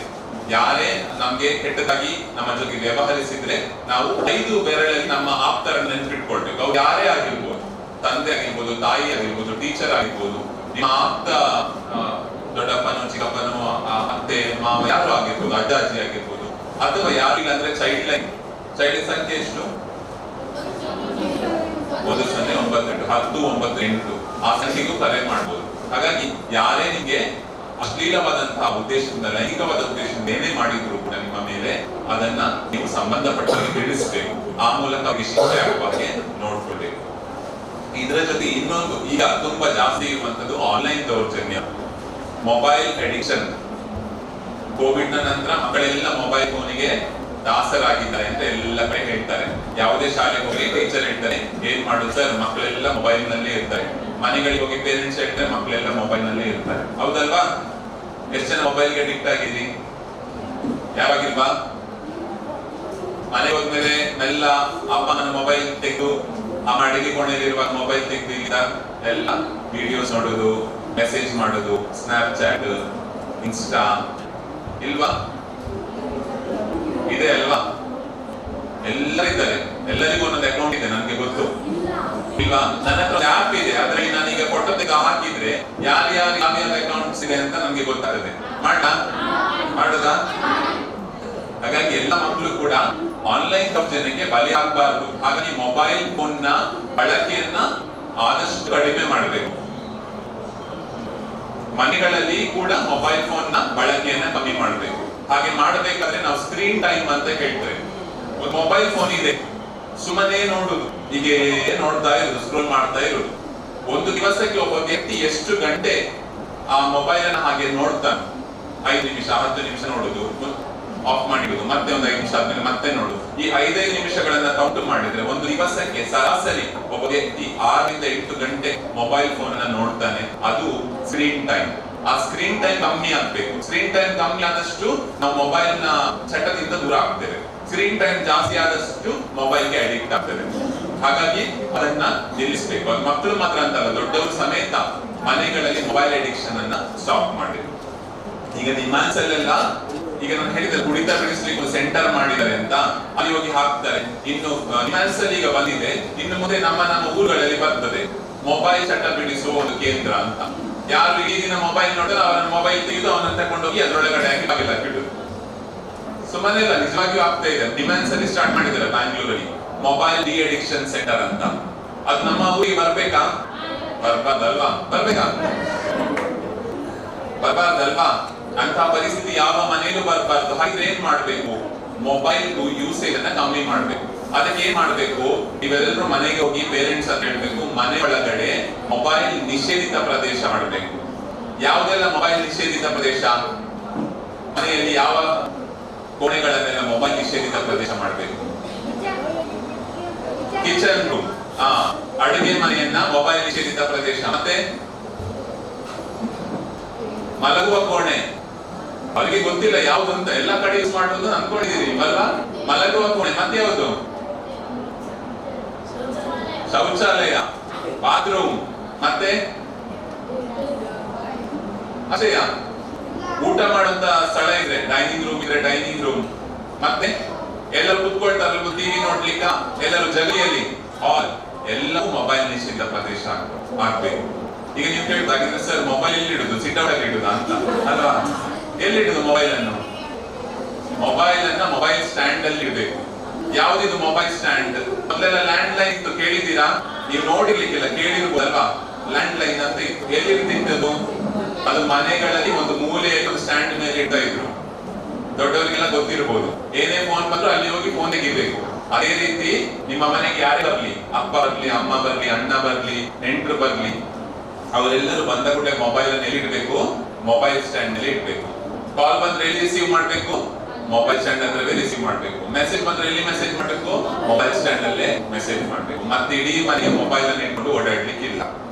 ಯಾರೇ ನಮ್ಗೆ ಕೆಟ್ಟದಾಗಿ ನಮ್ಮ ಜೊತೆಗೆ ವ್ಯವಹರಿಸಿದ್ರೆ ನಾವು 5 ಬೆರಳಲ್ಲಿ ನಮ್ಮ ಆಪ್ತರನ್ನು ನೆನಪಿಟ್ಕೊಳ್ಬೇಕು. ಅವ್ರು ಯಾರೇ ಆಗಿರ್ಬೋದು, ತಂದೆ ಆಗಿರ್ಬೋದು, ತಾಯಿ ಆಗಿರ್ಬೋದು, ಟೀಚರ್ ಆಗಿರ್ಬೋದು, ನಿಮ್ಮ ಆಪ್ತ ದೊಡ್ಡಪ್ಪನೋ ಚಿಕ್ಕಪ್ಪನೋ ಅತ್ತೆ ಮಾವ ಯಾರು ಆಗಿರ್ಬೋದು, ಅಜ್ಜ ಅಜ್ಜಿ ಆಗಿರ್ಬೋದು, ಅಥವಾ ಯಾರಿಲ್ಲ ಅಂದ್ರೆ ಚೈಲ್ಡ್ ಲೈನ್ ಸಂಖ್ಯೆ ಎಷ್ಟು? 1098 ಆ ಸಂಖ್ಯೆಗೂ ಕರೆ ಮಾಡಬಹುದು. ಹಾಗಾಗಿ ಯಾರೇ ನಿಮಗೆ ಅಶ್ಲೀಲವಾದಂತಹ ಉದ್ದೇಶದಿಂದ, ಲೈಂಗಿಕವಾದ ಉದ್ದೇಶದಿಂದ ಏನೇ ಮಾಡಿದ್ರು ಕೂಡ ನಿಮ್ಮ ಮೇಲೆ ಅದನ್ನ ನೀವು ಸಂಬಂಧಪಟ್ಟವರಿಗೆ ತಿಳಿಸಬೇಕು. ಆ ಮೂಲಕ ಅವರಿಗೆ ಶಿಕ್ಷೆ ಆಗುವ ಹಾಗೆ ನೋಡ್ಕೊಳ್ಬೇಕು. ಇದರ ಜೊತೆ ಇನ್ನೊಂದು ಈಗ ತುಂಬಾ ಜಾಸ್ತಿ ಇರುವಂತದ್ದು ಆನ್ಲೈನ್ ದೌರ್ಜನ್ಯ, ಮೊಬೈಲ್ ಅಡಿಕ್ಷನ್. ಕೋವಿಡ್ ನ ನಂತರ ಮಕ್ಕಳೆಲ್ಲ ಮೊಬೈಲ್ ಫೋನಿಗೆ ದಾಸರಾಗಿದ್ದಾರೆ ಅಂತ ಎಲ್ಲ ಕಡೆ ಹೇಳ್ತಾರೆ. ಯಾವುದೇ ಶಾಲೆಗೆ ಹೋಗಿ ಟೀಚರ್ ಹೇಳ್ತಾರೆ ಏನ್ ಮಾಡುದು ಸರ್, ಮಕ್ಕಳೆಲ್ಲ ಮೊಬೈಲ್ ನಲ್ಲೇ ಇರ್ತಾರೆ. ಮನೆಗಳಿಗೆ ಹೋಗಿ ಪೇರೆಂಟ್ಸ್ ಹೇಳ್ತಾರೆ ಮಕ್ಕಳೆಲ್ಲ ಮೊಬೈಲ್ ನಲ್ಲೇ ಇರ್ತಾರೆ. ಹೌದಲ್ವಾ? ಎಷ್ಟು ಜನ ಮೊಬೈಲ್ಗೆ ಅಡಿಕ್ಟ್ ಆಗಿದ್ರಿ? ಯಾವಾಗಿಲ್ವಾ? ಮನೆಗೆ ಹೋದ್ಮೇಲೆ ಮೆಲ್ಲ ಅಮ್ಮನ ಮೊಬೈಲ್ ತೆಗೆದು ಆ ಅಡಿಗೆ ಕೋಣೆಯಲ್ಲಿರುವಾಗ ಮೊಬೈಲ್ ತೆಗೆದು ಎಲ್ಲ ವಿಡಿಯೋಸ್ ನೋಡೋದು, ಮೆಸೇಜ್ ಮಾಡೋದು, ಸ್ನ್ಯಾಪ್ಚಾಟ್, ಇನ್ಸ್ಟಾ ಇಲ್ವಾ? ಇದೆ ಅಲ್ವಾ? ಎಲ್ಲರಿದ್ದಾರೆ, ಎಲ್ಲರಿಗೂ ಒಂದೊಂದು ಅಕೌಂಟ್ ಇದೆ, ನನಗೆ ಗೊತ್ತು ಇಲ್ವಾ? ನನ್ನ ಹತ್ರ ಆಪ್ ಇದೆ, ಅದ್ರಲ್ಲಿ ನಾನೀಗ ಕೊಟ್ಟದಕ್ಕೆ ಹಾಕಿದ್ರೆ ಯಾರ್ಯಾರು ಯಾವ್ಯಾವ ಅಕೌಂಟ್ಸ್ ಇದೆ ಅಂತ ನಮ್ಗೆ ಗೊತ್ತಾಗುತ್ತೆ. ಮಾಡುದಾ? ಹಾಗಾಗಿ ಎಲ್ಲ ಮಕ್ಕಳು ಕೂಡ ಆನ್ಲೈನ್ ದೌರ್ಜನ್ಯಕ್ಕೆ ಬಲಿ ಆಗಬಾರದು. ಹಾಗಾಗಿ ಮೊಬೈಲ್ ಫೋನ್ ನ ಬಳಕೆಯನ್ನ ಆದಷ್ಟು ಕಡಿಮೆ ಮಾಡಬೇಕು. ಮನೆಗಳಲ್ಲಿ ಕೂಡ ಮೊಬೈಲ್ ಫೋನ್ ನ ಬಳಕೆಯನ್ನ ಕಮ್ಮಿ ಮಾಡಬೇಕು. ಹಾಗೆ ಮಾಡಬೇಕಾದ್ರೆ ನಾವು ಸ್ಕ್ರೀನ್ ಟೈಮ್ ಅಂತ ಹೇಳ್ತೇವೆ. ಒಂದು ಮೊಬೈಲ್ ಫೋನ್ ಇದೆ, ಸುಮ್ಮನೆ ನೋಡುದು, ಹೀಗೆ ನೋಡ್ತಾ ಇರುದು, ಸ್ಕ್ರೋಲ್ ಮಾಡ್ತಾ ಇರುದು. ಒಂದು ದಿವಸಕ್ಕೆ ಒಬ್ಬ ವ್ಯಕ್ತಿ ಎಷ್ಟು ಗಂಟೆ ಆ ಮೊಬೈಲ್ ಅನ್ನ ಹಾಗೆ ನೋಡ್ತಾನೆ? 5 ನಿಮಿಷ 10 ನಿಮಿಷ ನೋಡುದು, ಆಫ್ ಮಾಡಿಡುದು, ಮತ್ತೆ ಒಂದು 5 ನಿಮಿಷ ಆದ್ಮೇಲೆ ಮತ್ತೆ ನೋಡುದು. ಈ 5 ನಿಮಿಷಗಳನ್ನ ಕೌಂಟ್ ಮಾಡಿದ್ರೆ ಒಂದು ದಿವಸಕ್ಕೆ ಸರಾಸರಿ ಒಬ್ಬ ವ್ಯಕ್ತಿ 6 ರಿಂದ 8 ಗಂಟೆ ಮೊಬೈಲ್ ಫೋನ್ ಅನ್ನ ನೋಡ್ತಾನೆ. ಅದು ಸ್ಕ್ರೀನ್ ಟೈಮ್. ಆ ಸ್ಕ್ರೀನ್ ಟೈಮ್ ಕಮ್ಮಿ ಆಗ್ಬೇಕು. ಸ್ಕ್ರೀನ್ ಟೈಮ್ ಕಮ್ಮಿ ಆದಷ್ಟು ನಾವು ಮೊಬೈಲ್ ನ ಚಟದಿಂದ ದೂರ ಆಗ್ತೇವೆ. ಸ್ಕ್ರೀನ್ ಟೈಮ್ ಜಾಸ್ತಿ ಆದಷ್ಟು ಮೊಬೈಲ್ಗೆ ಅಡಿಕ್ಟ್ ಆಗ್ತದೆ. ಹಾಗಾಗಿ ಅದನ್ನ ನಿಲ್ಲಿಸಬೇಕು. ಅದು ಮಕ್ಕಳು ಮಾತ್ರ ಅಂತಲ್ಲ, ದೊಡ್ಡವರು ಸಮೇತ ಮನೆಗಳಲ್ಲಿ ಮೊಬೈಲ್ ಅಡಿಕ್ಷನ್ ಅನ್ನ ಸ್ಟಾಪ್ ಮಾಡಬೇಕು. ಈಗ ನಿಮ್ಯಾನ್ಸ್ ಅಲ್ಲೆಲ್ಲ ಈಗ ನಾನು ಹೇಳಿದ್ರೆ ಕುಡಿತ ಬಿಡಿಸ್ಲಿಕ್ಕೆ ಸೆಂಟರ್ ಮಾಡಿದ್ದಾರೆ ಅಂತ, ಅಲ್ಲಿ ಹೋಗಿ ಹಾಕ್ತಾರೆ. ಇನ್ನು ನಿಮ್ಯಾನ್ಸ್ ಅಲ್ಲಿ ಈಗ ಬಂದಿದೆ, ಇನ್ನು ಮುಂದೆ ನಮ್ಮ ಊರುಗಳಲ್ಲಿ ಬರ್ತದೆ ಮೊಬೈಲ್ ಚಟ ಬಿಡಿಸುವ ಒಂದು ಕೇಂದ್ರ ಅಂತ. ಯಾರು ಈ ದಿನ ಮೊಬೈಲ್ ನೋಡಿದ್ರೆ ಅವನ ಮೊಬೈಲ್ ತೆಗೆದು ಅವನನ್ನ ತಗೊಂಡೋಗಿ ಅದರೊಳಗಡೆ ಹಾಕಿ ಬಾಗಿಲ ಬಿಡುದು. ಸುಮ್ಮನೆ ಇಲ್ಲ, ನಿಜವಾಗಿಯೂ ಆಗ್ತಾ ಇದೆ. ಡಿಮ್ಯಾನ್ಸ್ ಅಲ್ಲಿ ಸ್ಟಾರ್ಟ್ ಮಾಡಿದ್ದಾರೆ ಬ್ಯಾಂಗ್ಳೂರಲ್ಲಿ ಮೊಬೈಲ್ ಡಿ ಅಡಿಕ್ಷನ್ ಸೆಂಟರ್ ಅಂತ. ಅದು ನಮ್ಮ ಊರಿಗೆ ಬರ್ಬೇಕಾ? ಬರ್ಬಾರ್ದಲ್ವಾ? ಬರ್ಬಾರ್ದಲ್ವಾ? ಅಂತ ಪರಿಸ್ಥಿತಿ ಯಾವ ಮನೆಯಲ್ಲೂ ಬರಬಾರ್ದು. ಹಾಗಿದ್ರೆ ಏನ್ ಮಾಡ್ಬೇಕು? ಮೊಬೈಲ್ ಯೂಸೇಜ್ ಅನ್ನ ಕಮ್ಮಿ ಮಾಡ್ಬೇಕು. ಅದಕ್ಕೆ ಏನ್ ಮಾಡ್ಬೇಕು? ನೀವೆಲ್ಲರೂ ಮನೆಗೆ ಹೋಗಿ ಪೇರೆಂಟ್ಸ್ ಅಂತ ಹೇಳ್ಬೇಕು, ಮನೆ ಒಳಗಡೆ ಮೊಬೈಲ್ ನಿಷೇಧಿತ ಪ್ರದೇಶ ಮಾಡಬೇಕು. ಯಾವುದೆಲ್ಲ ಮೊಬೈಲ್ ನಿಷೇಧಿತ ಪ್ರದೇಶ? ಮನೆಯಲ್ಲಿ ಯಾವ ಕೋಣೆಗಳನ್ನೆಲ್ಲ ಮೊಬೈಲ್ ನಿಷೇಧಿತ ಪ್ರದೇಶ ಮಾಡಬೇಕು? ಕಿಚನ್ ರೂಮ್, ಅಡುಗೆ ಮನೆಯನ್ನ ಮೊಬೈಲ್ ನಿಷೇಧಿತ ಪ್ರದೇಶ. ಮತ್ತೆ ಮಲಗುವ ಕೋಣೆ, ಅವರಿಗೆ ಗೊತ್ತಿಲ್ಲ ಯಾವ್ದು ಅಂತ, ಎಲ್ಲ ಕಡೆ ಯೂಸ್ ಮಾಡುವುದು ಅನ್ಕೊಂಡಿದೀರಿ ಅಲ್ವಾ? ಮಲಗುವ ಕೋಣೆ. ಮತ್ತೆ ಯಾವುದು? ಶೌಚಾಲಯ, ಬಾತ್ರೂಮ್. ಮತ್ತೆ ಅಷ್ಟೇಯ? ಊಟ ಮಾಡುವಂತ ಸ್ಥಳ ಇದ್ರೆ ಡೈನಿಂಗ್ ರೂಮ್ ಇದ್ರೆ ಡೈನಿಂಗ್ ರೂಮ್. ಮತ್ತೆ ಎಲ್ಲರೂ ಕುತ್ಕೊಳ್ತಾರೆ ಟಿವಿ ನೋಡ್ಲಿಕ್ಕ, ಎಲ್ಲರೂ ಜಗಲಿಯಲ್ಲಿ ಹಾಲ್, ಎಲ್ಲವೂ ಮೊಬೈಲ್ ನಿಷೇಧಿತ ಪ್ರದೇಶ ಆಗ್ಬೇಕು. ಈಗ ನೀವು ಕೇಳ್ದಾಗಿದ್ರೆ ಸರ್ ಮೊಬೈಲ್ ಎಲ್ಲಿ ಇಡುದು, ಸಿಟ್ ಔಟ್ ಅಲ್ಲಿ ಇಡುದ ಅಂತ ಅಲ್ವಾ? ಎಲ್ಲಿಡುದು ಮೊಬೈಲ್ ಅನ್ನು? ಮೊಬೈಲ್ ಸ್ಟ್ಯಾಂಡ್ ಅಲ್ಲಿ ಇಡಬೇಕು. ಯಾವ್ದಿದು ಮೊಬೈಲ್ ಸ್ಟ್ಯಾಂಡ್? ಮೊದಲೆಲ್ಲ ಲ್ಯಾಂಡ್ ಲೈನ್ ಇತ್ತು, ಕೇಳಿದ್ದೀರಾ? ನೀವು ನೋಡಿರ್ಲಿಕ್ಕಿಲ್ಲ, ಕೇಳಿರ್ಬೋದಲ್ವಾ? ಲ್ಯಾಂಡ್ ಲೈನ್ ಅಂತ ಇತ್ತು. ಎಲ್ಲಿರ್ತಿದ್ದದು? ಅದು ಮನೆಗಳಲ್ಲಿ ಒಂದು ಮೂಲೆಯಲ್ಲಿ ಒಂದು ಸ್ಟ್ಯಾಂಡ್ ಮೇಲೆ ಇಡ್ತಾ ಇದ್ರು. ದೊಡ್ಡವರಿಗೆಲ್ಲ ಗೊತ್ತಿರ್ಬೋದು. ಏನೇ ಫೋನ್ ಬಂದ್ರು ಅಲ್ಲಿ ಹೋಗಿ ಫೋನ್ ತೆಗಿಬೇಕು. ಅದೇ ರೀತಿ ನಿಮ್ಮ ಮನೆಗೆ ಯಾರೇ ಬರ್ಲಿ, ಅಪ್ಪ ಬರ್ಲಿ, ಅಮ್ಮ ಬರ್ಲಿ, ಅಣ್ಣ ಬರ್ಲಿ, ನೆಂಟರು ಬರ್ಲಿ, ಅವರೆಲ್ಲರೂ ಬಂದ ಕೂಡಲೇ ಮೊಬೈಲ್ ಅನ್ನು ಎಲ್ಲಿ ಇಡಬೇಕು? ಮೊಬೈಲ್ ಸ್ಟ್ಯಾಂಡ್ ನಲ್ಲಿ ಇಡಬೇಕು. ಕಾಲ್ ಬಂದ್ರೆ ಎಲ್ಲಿ ರಿಸೀವ್ ಮಾಡ್ಬೇಕು? ಮೊಬೈಲ್ ಸ್ಟ್ಯಾಂಡ್ ಅಂದ್ರೆ ರಿಸೀವ್ ಮಾಡ್ಬೇಕು. ಮೆಸೇಜ್ ಬಂದ್ರೆ ಎಲ್ಲಿ ಮೆಸೇಜ್ ಮಾಡ್ಬೇಕು? ಮೊಬೈಲ್ ಸ್ಟ್ಯಾಂಡ್ ಅಲ್ಲೇ ಮೆಸೇಜ್ ಮಾಡ್ಬೇಕು. ಮತ್ತೆ ಇಡೀ ಮನೆಗೆ ಮೊಬೈಲ್ ಅನ್ನು ಇಟ್ಕೊಂಡು ಓಡಾಡ್ಲಿಕ್ಕೆ ಇಲ್ಲ.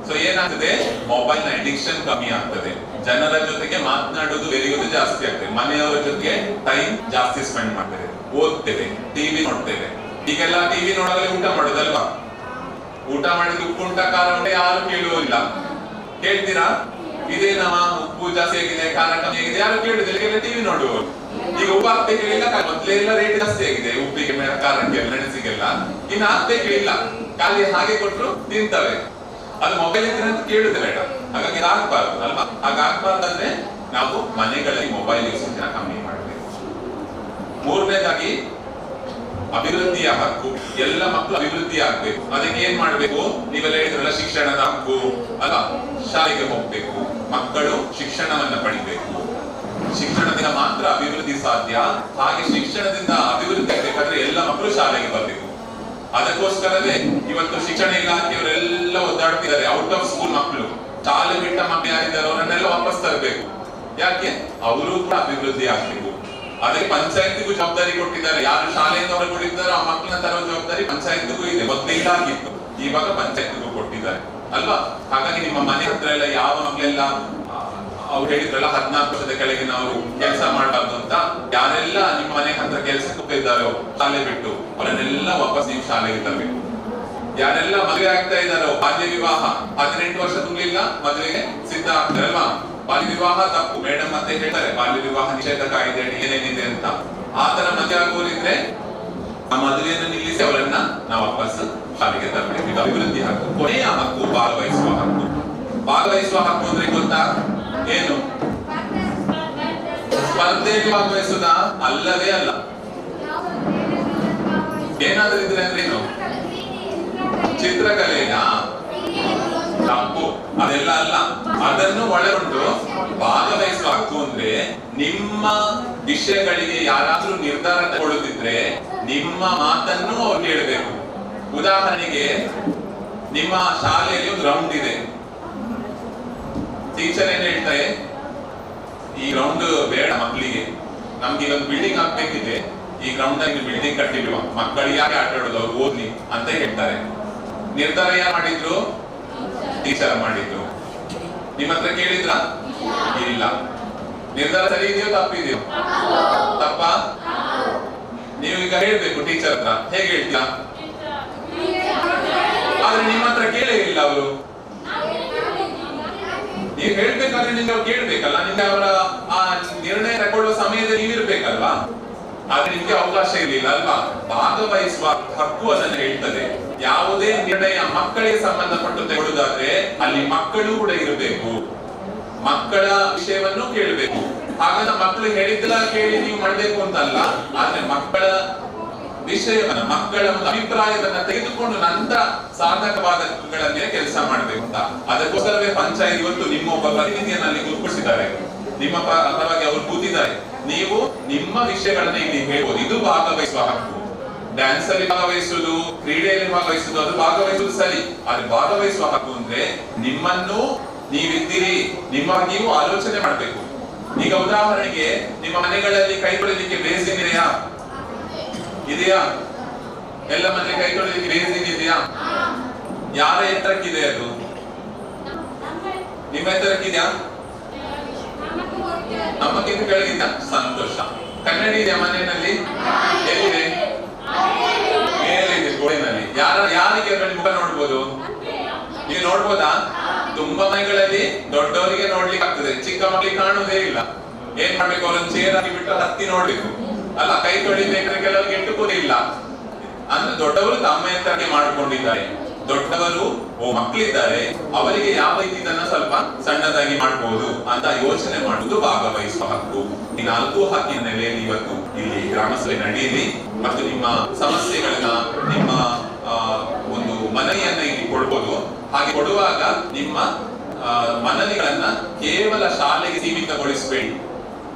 ಏನಾಗ್ತದೆ, ಮೊಬೈಲ್ ನ ಅಡಿಕ್ಷನ್ ಕಮ್ಮಿ ಆಗ್ತದೆ, ಜನರ ಜೊತೆಗೆ ಮಾತನಾಡುವುದು ಬೆರೆಯುವುದು ಜಾಸ್ತಿ ಆಗ್ತದೆ, ಮನೆಯವರ ಜೊತೆಗೆ ಟೈಮ್ ಜಾಸ್ತಿ ಸ್ಪೆಂಡ್ ಮಾಡ್ತೇವೆ, ಓದ್ತೇವೆ, ಟಿವಿ ನೋಡ್ತೇವೆ. ಈಗೆಲ್ಲ ಟಿವಿ ನೋಡೋದೇ ಊಟ ಮಾಡೋದಲ್ವಾ? ಊಟ ಮಾಡಿದ ಉಪ್ಪು ಉಂಟ ಖಾರ ಉಂಟ ಯಾರು ಕೇಳುವುದಿಲ್ಲ. ಕೇಳ್ತೀರಾ? ಇದೇನಮ್ಮ ಉಪ್ಪು ಜಾಸ್ತಿ ಆಗಿದೆ, ಖಾರ ಕಮ್ಮಿ ಆಗಿದೆ, ಯಾರು ಕೇಳುದಿಲ್ಲ. ಈಗೆಲ್ಲ ಟಿವಿ ನೋಡುವವರು. ಈಗ ಉಪ್ಪು ಹಾಕ್ಬೇಕಿಲ್ಲ, ಮೊದಲೇ ಎಲ್ಲ ರೇಟ್ ಜಾಸ್ತಿ ಆಗಿದೆ, ಉಪ್ಪಿಗೆ, ಖಾರಕ್ಕೆ, ಮೆಣಸಿಗೆಲ್ಲ. ಇನ್ನು ಹಾಕ್ಬೇಕಿಲ್ಲ, ಖಾಲಿ ಹಾಗೆ ಕೊಟ್ಟರು ತಿಂತವೆ. ಅದು ಮೊಬೈಲ್ ಇದ್ರೆ ಅಂತ ಕೇಳುದು ಬೇಡ. ಹಾಗಾಗಿ ಆಗ್ಬಾರ್ದು ಅಲ್ವಾ? ಹಾಗಾಗ್ಬಾರ್ದಂದ್ರೆ ನಾವು ಮನೆಗಳಲ್ಲಿ ಮೊಬೈಲ್ ಯೂಸೇಜ್ ಕಮ್ಮಿ ಮಾಡಬೇಕು. ಮೂರನೇದಾಗಿ ಅಭಿವೃದ್ಧಿಯ ಹಕ್ಕು. ಎಲ್ಲ ಮಕ್ಕಳು ಅಭಿವೃದ್ಧಿ ಆಗ್ಬೇಕು. ಅದಕ್ಕೆ ಏನ್ ಮಾಡ್ಬೇಕು? ನೀವೆಲ್ಲ ಹೇಳಿದ್ರಲ್ಲ, ಶಿಕ್ಷಣದ ಹಕ್ಕು ಅಲ್ಲ, ಶಾಲೆಗೆ ಹೋಗ್ಬೇಕು, ಮಕ್ಕಳು ಶಿಕ್ಷಣವನ್ನ ಪಡಿಬೇಕು. ಶಿಕ್ಷಣದಿಂದ ಮಾತ್ರ ಅಭಿವೃದ್ಧಿ ಸಾಧ್ಯ. ಹಾಗೆ ಶಿಕ್ಷಣದಿಂದ ಅಭಿವೃದ್ಧಿ ಆಗ್ಬೇಕಾದ್ರೆ ಎಲ್ಲ ಮಕ್ಕಳು ಶಾಲೆಗೆ ಬರಬೇಕು. ಅದಕ್ಕೋಸ್ಕರವೇ ಇವತ್ತು ಶಿಕ್ಷಣ ಇಲಾಖೆಯವರೆಲ್ಲ ಒದ್ದಾಡ್ತಿದ್ದಾರೆ. ಔಟ್ ಆಫ್ ಸ್ಕೂಲ್ ಮಕ್ಕಳು, ಶಾಲೆ ಬಿಟ್ಟ ಮಕ್ಕಳು ಯಾರಿದ್ದಾರೆ ಅವರನ್ನೆಲ್ಲ ವಾಪಸ್ ತರಬೇಕು. ಯಾಕೆ? ಅವರು ಕೂಡ ಅಭಿವೃದ್ಧಿ ಆಗ್ಬೇಕು. ಅದಕ್ಕೆ ಪಂಚಾಯತ್ಗೂ ಜವಾಬ್ದಾರಿ ಕೊಟ್ಟಿದ್ದಾರೆ. ಯಾರು ಶಾಲೆಯಿಂದ ಹೊರಗುಳಿದ್ದಾರೋ ಆ ಮಕ್ಕಳನ್ನ ತರೋ ಜವಾಬ್ದಾರಿ ಪಂಚಾಯತ್ಗೂ ಇದೆ. ಮೊದಲಿಲ್ಲ ಆಗಿತ್ತು, ಇವಾಗ ಪಂಚಾಯತ್ಗೂ ಕೊಟ್ಟಿದ್ದಾರೆ ಅಲ್ವಾ? ಹಾಗಾಗಿ ನಿಮ್ಮ ಮನೆ ಹತ್ರ ಎಲ್ಲ ಯಾವ ಮಕ್ಕಳೆಲ್ಲ ಅವ್ರು ಹೇಳಿದ್ರಲ್ಲ 14 ವರ್ಷದ ಕೆಳಗಿನವರು ಕೆಲಸ ಮಾಡಬಾರ್ದು ಅಂತ, ಯಾರೆಲ್ಲ ನಿಮ್ಮ ಮನೆ ಹತ್ರ ಕೆಲಸಕ್ಕೆ ಹೋಗ್ತಿದ್ದಾರೋ ಶಾಲೆ ಬಿಟ್ಟು ಅವರನ್ನೆಲ್ಲ ವಾಪಸ್ ನೀವು ಶಾಲೆಗೆ ತರಬೇಕು. ಯಾರೆಲ್ಲ ಮದುವೆ ಆಗ್ತಾ ಇದ್ದಾರೋ, ಬಾಲ್ಯ ವಿವಾಹ 18 ವರ್ಷ ತುಂಬಲಿಲ್ಲ ಮದುವೆಗೆ ಸಿದ್ಧ ಆಗ್ತಾರಲ್ವಾ? ಬಾಲ್ಯ ವಿವಾಹ ತಪ್ಪು. ಮೇಡಮ್ ಮತ್ತೆ ಹೇಳ್ತಾರೆ ಬಾಲ್ಯ ವಿವಾಹ ನಿಷೇಧ ಕಾಯ್ದೆ ಏನೇನಿದೆ ಅಂತ. ಆತರ ಮದುವೆ ಆಗುವವರಿದ್ರೆ ಆ ಮದುವೆಯನ್ನು ನಿಲ್ಲಿಸಿ ಅವರನ್ನ ನಾವು ವಾಪಸ್ ಶಾಲೆಗೆ ತರಬೇಕು. ಇದು ಅಭಿವೃದ್ಧಿ ಹಕ್ಕು. ಕೊನೆಯ ಹಕ್ಕು ಭಾಗವಹಿಸುವ ಹಕ್ಕು. ಭಾಗವಹಿಸುವ ಹಕ್ಕು ಅಂದ್ರೆ ಗೊತ್ತಾ ಏನು? ಸ್ಪರ್ಧೆಯಲ್ಲಿ ಭಾಗವಹಿಸುದ ಅಲ್ಲವೇ ಅಲ್ಲ. ಏನಾದ್ರೂ ಇದ್ರೆ ಅಂದ್ರೆ ಏನು? ಚಿತ್ರಕಲೆನಾ? ತಪ್ಪು, ಅದೆಲ್ಲ ಅಲ್ಲ. ಅದನ್ನು ಒಳಗೊಂಡು ಭಾಗವಹಿಸುವ ಹಕ್ಕು ಅಂದ್ರೆ ನಿಮ್ಮ ವಿಷಯಗಳಿಗೆ ಯಾರಾದ್ರೂ ನಿರ್ಧಾರ ತಗೊಳ್ಳುತ್ತಿದ್ರೆ ನಿಮ್ಮ ಮಾತನ್ನು ಅವ್ರು ಕೇಳಬೇಕು. ಉದಾಹರಣೆಗೆ ನಿಮ್ಮ ಶಾಲೆಯಲ್ಲಿ ಒಂದು ಗ್ರೌಂಡ್ ಇದೆ. ಟೀಚರ್ ಏನ್ ಹೇಳ್ತಾರೆ, ಈ ಗ್ರೌಂಡ್ ಬೇಡ ಮಕ್ಕಳಿಗೆ, ನಮ್ಗೆ ಒಂದು ಬಿಲ್ಡಿಂಗ್ ಹಾಕ್ಬೇಕಿದೆ, ಈ ಗ್ರೌಂಡ್ ಆಗಿ ಬಿಲ್ಡಿಂಗ್ ಕಟ್ಟಿಲ್ವ, ಮಕ್ಕಳಿಗೆ ಯಾಕೆ ಆಟ ಆಡೋದು, ಅವ್ರು ಓದ್ಲಿ ಅಂತ ಹೇಳ್ತಾರೆ. ನಿರ್ಧಾರ ಯಾರು ಮಾಡಿದ್ರು? ಟೀಚರ್ ಮಾಡಿದ್ರು. ನಿಮ್ಮ ಹತ್ರ ಕೇಳಿದ್ರ? ಇಲ್ಲ. ನಿರ್ಧಾರ ಸರಿ ಇದೆಯೋ ತಪ್ಪಿದೆಯೋ? ತಪ್ಪ? ನೀವು ಈಗ ಹೇಳ್ಬೇಕು ಟೀಚರ್ ಹತ್ರ. ಹೇಗೆ ಹೇಳ್ತೀರಾ? ಆದ್ರೆ ನಿಮ್ಮ ಹತ್ರ ಕೇಳೇ ಇಲ್ಲ ಅವರು. ನೀವು ಹೇಳ್ಬೇಕಾದ್ರೆ ನಿಮ್ಗೆ ಅವ್ರು ಕೇಳ್ಬೇಕಲ್ಲ, ನಿಮ್ಗೆ ಅವರ ಆ ನಿರ್ಣಯ ತಗೊಳ್ಳುವ ಸಮಯದಲ್ಲಿ ನೀವಿರ್ಬೇಕಲ್ವಾ? ಆದ್ರೆ ನಿಮ್ಗೆ ಅವಕಾಶ ಇರಲಿಲ್ಲ ಅಲ್ವಾ? ಭಾಗವಹಿಸುವ ಹಕ್ಕು ಅದನ್ನು ಹೇಳ್ತದೆ. ಯಾವುದೇ ನಿರ್ಣಯ ಮಕ್ಕಳಿಗೆ ಸಂಬಂಧಪಟ್ಟು ತೆಗೊಳ್ಳುವುದಾದ್ರೆ ಅಲ್ಲಿ ಮಕ್ಕಳು ಕೂಡ ಇರಬೇಕು, ಮಕ್ಕಳ ವಿಷಯವನ್ನು ಕೇಳಬೇಕು. ಹಾಗಾದ್ರೆ ಮಕ್ಕಳು ಹೇಳಿದ್ದೆಲ್ಲ ಕೇಳಿ ನೀವು ಮಾಡ್ಬೇಕು ಅಂತಲ್ಲ, ಆದ್ರೆ ಮಕ್ಕಳ ವಿಷಯವನ್ನ, ಮಕ್ಕಳ ಒಂದು ಅಭಿಪ್ರಾಯವನ್ನ ತೆಗೆದುಕೊಂಡು ನಂತರ ಸಾಧಕವಾದಗಳ ಮೇಲೆ ಕೆಲಸ ಮಾಡಬೇಕು ಅಂತ. ಅದಕ್ಕೋಸ್ಕರವೇ ಪಂಚಾಯತ್ ಇವತ್ತು ನಿಮ್ಮ ಒಬ್ಬ ಪ್ರತಿನಿಧಿಯನ್ನು ಅಲ್ಲಿ ಕೂತ್ಕೊಳಿಸಿದ್ದಾರೆ. ನಿಮ್ಮ ಪರವಾಗಿ ಅವರು ಕೂತಿದ್ದಾರೆ. ನೀವು ನಿಮ್ಮ ವಿಷಯಗಳನ್ನ ಇಲ್ಲಿ ಹೇಳ್ಬೋದು. ಇದು ಭಾಗವಹಿಸುವ ಹಕ್ಕು. ಡ್ಯಾನ್ಸ್ ಅಲ್ಲಿ ಭಾಗವಹಿಸುವುದು, ಕ್ರೀಡೆಯಲ್ಲಿ ಭಾಗವಹಿಸುವುದು, ಅದು ಭಾಗವಹಿಸುವುದು ಸರಿ. ಆದ್ರೆ ಭಾಗವಹಿಸುವ ಹಕ್ಕು ಅಂದ್ರೆ ನಿಮ್ಮನ್ನು ನೀವಿದ್ದೀರಿ, ನಿಮ್ಮವಾಗಿಯೂ ಆಲೋಚನೆ ಮಾಡಬೇಕು. ಈಗ ಉದಾಹರಣೆಗೆ ನಿಮ್ಮ ಮನೆಗಳಲ್ಲಿ ಕೈ ತೊಳೆಯಲಿಕ್ಕೆ ಬೇಸಿನ್ ಇದೆಯಾ? ಇದೆಯಾ? ಎಲ್ಲ ಮನೆ ಕೈ ತೊಳೆಯಲಿಕ್ಕೆ ಬೇಸಿನ್ ಇದೆಯಾ? ಯಾರ ಎತ್ತರಕ್ಕಿದೆ ಅದು? ನಿಮ್ಮ ಎತ್ತರಕ್ಕಿದೆಯಾ? ನಮ್ಮಕ್ಕಿಂತ ಕೆಳಗಿದ್ದ? ಸಂತೋಷ. ಕನ್ನಡಿ ಇದೆಯಾ ಮನೆಯಲ್ಲಿ? ಎಲ್ಲಿದೆ? ಮೇಲಿದೆ, ಗೋಡೆನಲ್ಲಿ. ಯಾರಿಗೆ ಅದರಲ್ಲಿ ಮುಖ ನೋಡ್ಬೋದು? ನೀವು ನೋಡ್ಬೋದಾ? ತುಂಬಾ ಮನೆಗಳಲ್ಲಿ ದೊಡ್ಡವರಿಗೆ ನೋಡ್ಲಿಕ್ಕೆ ಆಗ್ತದೆ, ಚಿಕ್ಕ ಮಕ್ಕಳಿಗೆ ಕಾಣುವುದೇ ಇಲ್ಲ. ಏನ್ ಮಾಡ್ಬೇಕು? ಅವ್ರನ್ನ ಚೇರ್ ಹಾಕಿ ಬಿಟ್ಟು ಹತ್ತಿ ನೋಡ್ಬೇಕು ಅಲ್ಲ. ಕೈ ತೊಳಿಬೇಕಾದ್ರೆ ಕೆಲವರಿಗೆ ಎಟ್ಟುಕೋದೇ ಇಲ್ಲ. ಅಂದ್ರೆ ದೊಡ್ಡವರು ತಮ್ಮ ಎತ್ತರಕ್ಕೆ ಮಾಡಿಕೊಂಡಿದ್ದಾರೆ. ದೊಡ್ಡವರು ಮಕ್ಕಳಿದ್ದಾರೆ, ಅವರಿಗೆ ಯಾವ ರೀತಿ ಇದನ್ನ ಸ್ವಲ್ಪ ಸಣ್ಣದಾಗಿ ಮಾಡಬಹುದು ಅಂತ ಯೋಚನೆ ಮಾಡುವುದು ಭಾಗವಹಿಸುವ ಹಕ್ಕು. ಈ 4 ಹಕ್ಕಿನ ನೆಲೆಯಲ್ಲಿ ಇವತ್ತು ಇಲ್ಲಿ ಗ್ರಾಮ ಸಭೆ ನಡೆಯಲಿ ಮತ್ತು ನಿಮ್ಮ ಸಮಸ್ಯೆಗಳನ್ನ, ನಿಮ್ಮ ಒಂದು ಮನವಿಯನ್ನ ಇಲ್ಲಿ ಕೊಡ್ಬೋದು. ಹಾಗೆ ಕೊಡುವಾಗ ನಿಮ್ಮ ಮನವಿಗಳನ್ನ ಕೇವಲ ಶಾಲೆಗೆ ಸೀಮಿತಗೊಳಿಸಬೇಡಿ.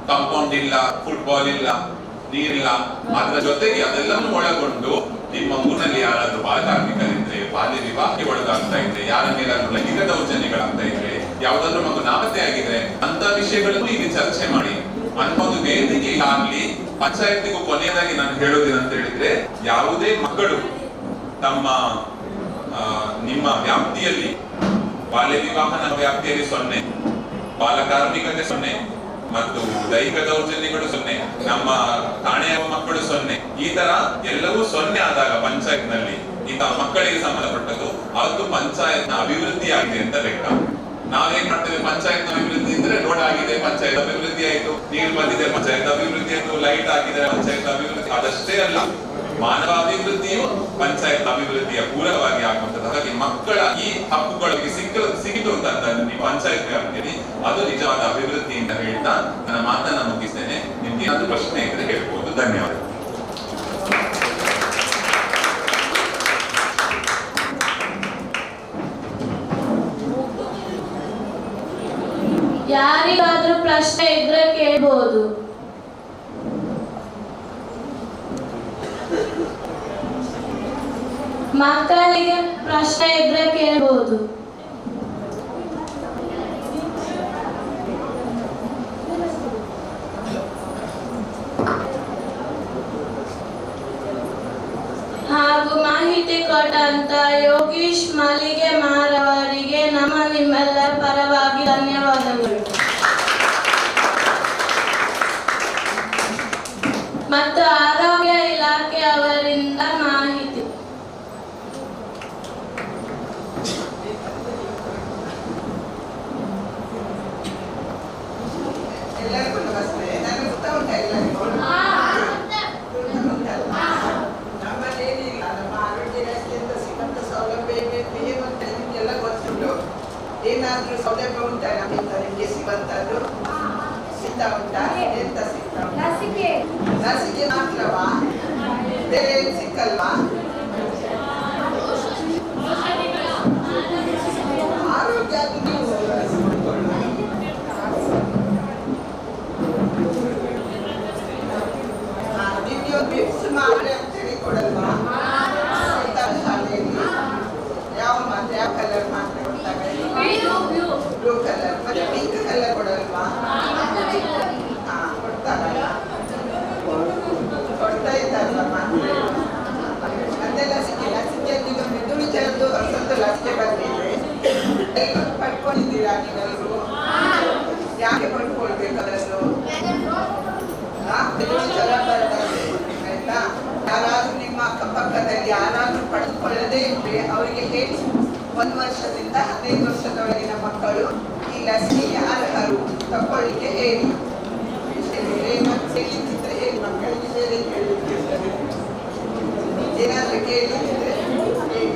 ಕಾಂಪೌಂಡ್ ಇಲ್ಲ, ಫುಟ್ಬಾಲ್ ಇಲ್ಲ, ನೀರಿಲ್ಲ, ಅದರ ಜೊತೆಗೆ ಅದೆಲ್ಲವನ್ನು ಒಳಗೊಂಡು ನಿಮ್ಮ ಊರಿನಲ್ಲಿ ಯಾರಾದ್ರೂ ಬಾಲಕಾರ್ಮಿಕರಿದ್ರೆ, ಬಾಲ್ಯ ವಿವಾಹಕ್ಕೆ ಒಳಗಾಗ್ತಾ ಇದ್ರೆ, ಯಾರ ಮೇಲಾದ್ರೂ ಲೈಂಗಿಕ ದೌರ್ಜನ್ಯಗಳಾಗ್ತಾ ಇದ್ರೆ, ಯಾವ್ದಾದ್ರು ಮಗು ನಾಪತ್ತೆ ಆಗಿದ್ರೆ ಅಂತ ವಿಷಯಗಳನ್ನು ಇಲ್ಲಿ ಚರ್ಚೆ ಮಾಡಿ ಅಂತ ಒಂದು ವೇದಿಕೆ ಆಗ್ಲಿ. ಪಂಚಾಯತ್ಗೂ ಕೊನೆಯದಾಗಿ ನಾನು ಹೇಳೋದೇನಂತ ಹೇಳಿದ್ರೆ, ಯಾವುದೇ ಮಕ್ಕಳು ತಮ್ಮ ನಿಮ್ಮ ವ್ಯಾಪ್ತಿಯಲ್ಲಿ ಬಾಲ್ಯ ವಿವಾಹ ನಮ್ಮ ವ್ಯಾಪ್ತಿಯಲ್ಲಿ 0, ಬಾಲಕಾರ್ಮಿಕತೆ 0 ಮತ್ತು ದೈಹಿಕ ದೌರ್ಜನ್ಯಗಳು 0, ನಮ್ಮ ಕಾಣೆಯಾಗುವ ಮಕ್ಕಳು 0. ಈ ತರ ಎಲ್ಲವೂ 0 ಆದಾಗ ಪಂಚಾಯತ್ ನಲ್ಲಿ ಇಂತಹ ಮಕ್ಕಳಿಗೆ ಸಂಬಂಧಪಟ್ಟದ್ದು ಅದು ಪಂಚಾಯತ್ ನ ಅಭಿವೃದ್ಧಿ ಆಗಿದೆ ಅಂತ ಲೆಕ್ಕ. ನಾವೇನ್ ಮಾಡ್ತೇವೆ, ಪಂಚಾಯತ್ ಅಭಿವೃದ್ಧಿ ಅಂದ್ರೆ ರೋಡ್ ಆಗಿದೆ, ಪಂಚಾಯತ್ ಅಭಿವೃದ್ಧಿ ಆಯ್ತು, ನೀರು ಬಂದಿದೆ, ಪಂಚಾಯತ್ ಅಭಿವೃದ್ಧಿ ಆಯ್ತು, ಲೈಟ್ ಆಗಿದೆ, ಪಂಚಾಯತ್ ಅಭಿವೃದ್ಧಿ. ಅದಷ್ಟೇ ಅಲ್ಲ, ಮಾನವ ಅಭಿವೃದ್ಧಿಯು ಪಂಚಾಯತ್ ಅಭಿವೃದ್ಧಿಯ ಪೂರಕವಾಗಿ ಆಗುವಂಥದ್ದು. ಹಾಗಾಗಿ ಮಕ್ಕಳ ಈ ಹಕ್ಕುಗಳಿಗೆ ಸಿಕ್ಕಿತು ಅಂತ ನೀವು ಪಂಚಾಯತ್ ವ್ಯಾಪ್ತಿಯಲ್ಲಿ ಅದು ನಿಜವಾದ ಅಭಿವೃದ್ಧಿ ಅಂತ ಹೇಳ್ತಾ ನನ್ನ ಮಾತನ್ನ ಮುಗಿಸ್ತೇನೆ. ನಿಮ್ಗೆ ಏನಾದ್ರು ಪ್ರಶ್ನೆ ಇದ್ರೆ ಹೇಳ್ಬೋದು. ಧನ್ಯವಾದ. ಯಾರಿಗಾದ್ರೂ ಪ್ರಶ್ನೆ ಇದ್ರೆ ಕೇಳ್ಬೋದು. ಮಕ್ಕಳಿಗೆ ಪ್ರಶ್ನೆ ಇದ್ರೆ ಕೇಳ್ಬೋದು. ಹಾಗೂ ಮಾಹಿತಿ ಕೊಟ್ಟಂತ ಯೋಗೀಶ್ ಮಲ್ಲಿಗೆ ಮಾರವರಿಗೆ ನಿಮ್ಮೆಲ್ಲರ ಪರವಾಗಿ ಧನ್ಯವಾದಗಳು. ಮತ್ತು ಆರೋಗ್ಯ ಇಲಾಖೆ ಅವರಿಂದ ಮಾಹಿತಿ. ಎಲ್ಲರಿಗೂ ನಮಸ್ತೆ. ನನಗೆ ಗೊತ್ತಾಗುತ್ತಾ ಎಲ್ಲರಿಗೂ? ನಮ್ಮಲ್ಲೇನಿಲ್ಲ, ನಮ್ಮ ಆರೋಗ್ಯ ಇಲಾಖೆಯಿಂದ ಸಿಕ್ಕಂತ ಸೌಲಭ್ಯ ಏನು ಅಂತ ನಿಮಗೆಲ್ಲ ಗೊತ್ತುಂಟು. ಏನಾದ್ರೂ ಸೌಲಭ್ಯ ಉಂಟಾ ನಮ್ಮಿಂದ ನಿಮಗೆ ಸಿಗುವಂತದ್ದು? ಸಿಗ್ತಾ ಉಂಟಾ? ಎಂತ ಸಿಗ್ತಾ ಉಂಟಾ? ಲಸಿಕೆ ಮಾತ್ರವಾ? ಬೇರೆ ಏನು ಸಿಕ್ಕಲ್ವಾ? ಆರೋಗ್ಯ ಅದು ನೀವು ಬಿಪ್ಸ್ ಮಾತ್ರೆ ಅಂತ ಹೇಳಿ ಕೊಡಲ್ವಾ? ಶಾಲೆಯಲ್ಲಿ ಯಾವ ಕಲರ್ ಮಾತ್ರೆ ಕೊಡ್ತಾರೆ? Blue colour. ಮತ್ತೆ ಪಿಂಕ್ ಕಲರ್ ಕೊಡಲ್ವಾ? ಕೊಡ್ತಾ ಇದ್ದಾರಲ್ಲ ಮಾತ್ರೆ. ಮತ್ತೆ ಲಸಿಕೆಯಲ್ಲಿ ಈಗ ಮೆದುಳು ಜ್ವರದ್ದು ಹೊಸದು ಲಸಿಕೆ ಬಂದಿದೆ. ಎಲ್ಲರೂ ಪಡ್ಕೊಂಡಿದ್ದೀರಾ ನೀವೆಲ್ಲರೂ? ಯಾಕೆ ಪಡ್ಕೊಳ್ಬೇಕು ಅದನ್ನು? ಮೆದುಳು ಜ್ವರ ಬರ್ತದೆ ಆಯ್ತಾ? ಯಾರಾದ್ರೂ ನಿಮ್ಮ ಅಕ್ಕಪಕ್ಕದಲ್ಲಿ ಯಾರಾದ್ರೂ ಪಡೆದುಕೊಳ್ಳದೆ ಇದ್ರೆ ಅವರಿಗೆ ಹೇಳಿ, 1 ವರ್ಷದಿಂದ 15 ವರ್ಷದೊಳಗಿನ ಮಕ್ಕಳು ಈ ಲಸಿಕೆಗೆ ಅರ್ಹರು, ತಕೊಳ್ಳಿಕ್ಕೆ ಹೇಳಿ. ಕೇಳಿದ್ರೆ ಹೇಳಿ, ಮಕ್ಕಳಿಗೆ ಬೇರೆ ಕೇಳಿದ್ರೆ ಏನಾದ್ರೂ ಕೇಳಿದ್ರೆ ಹೇಳಿ.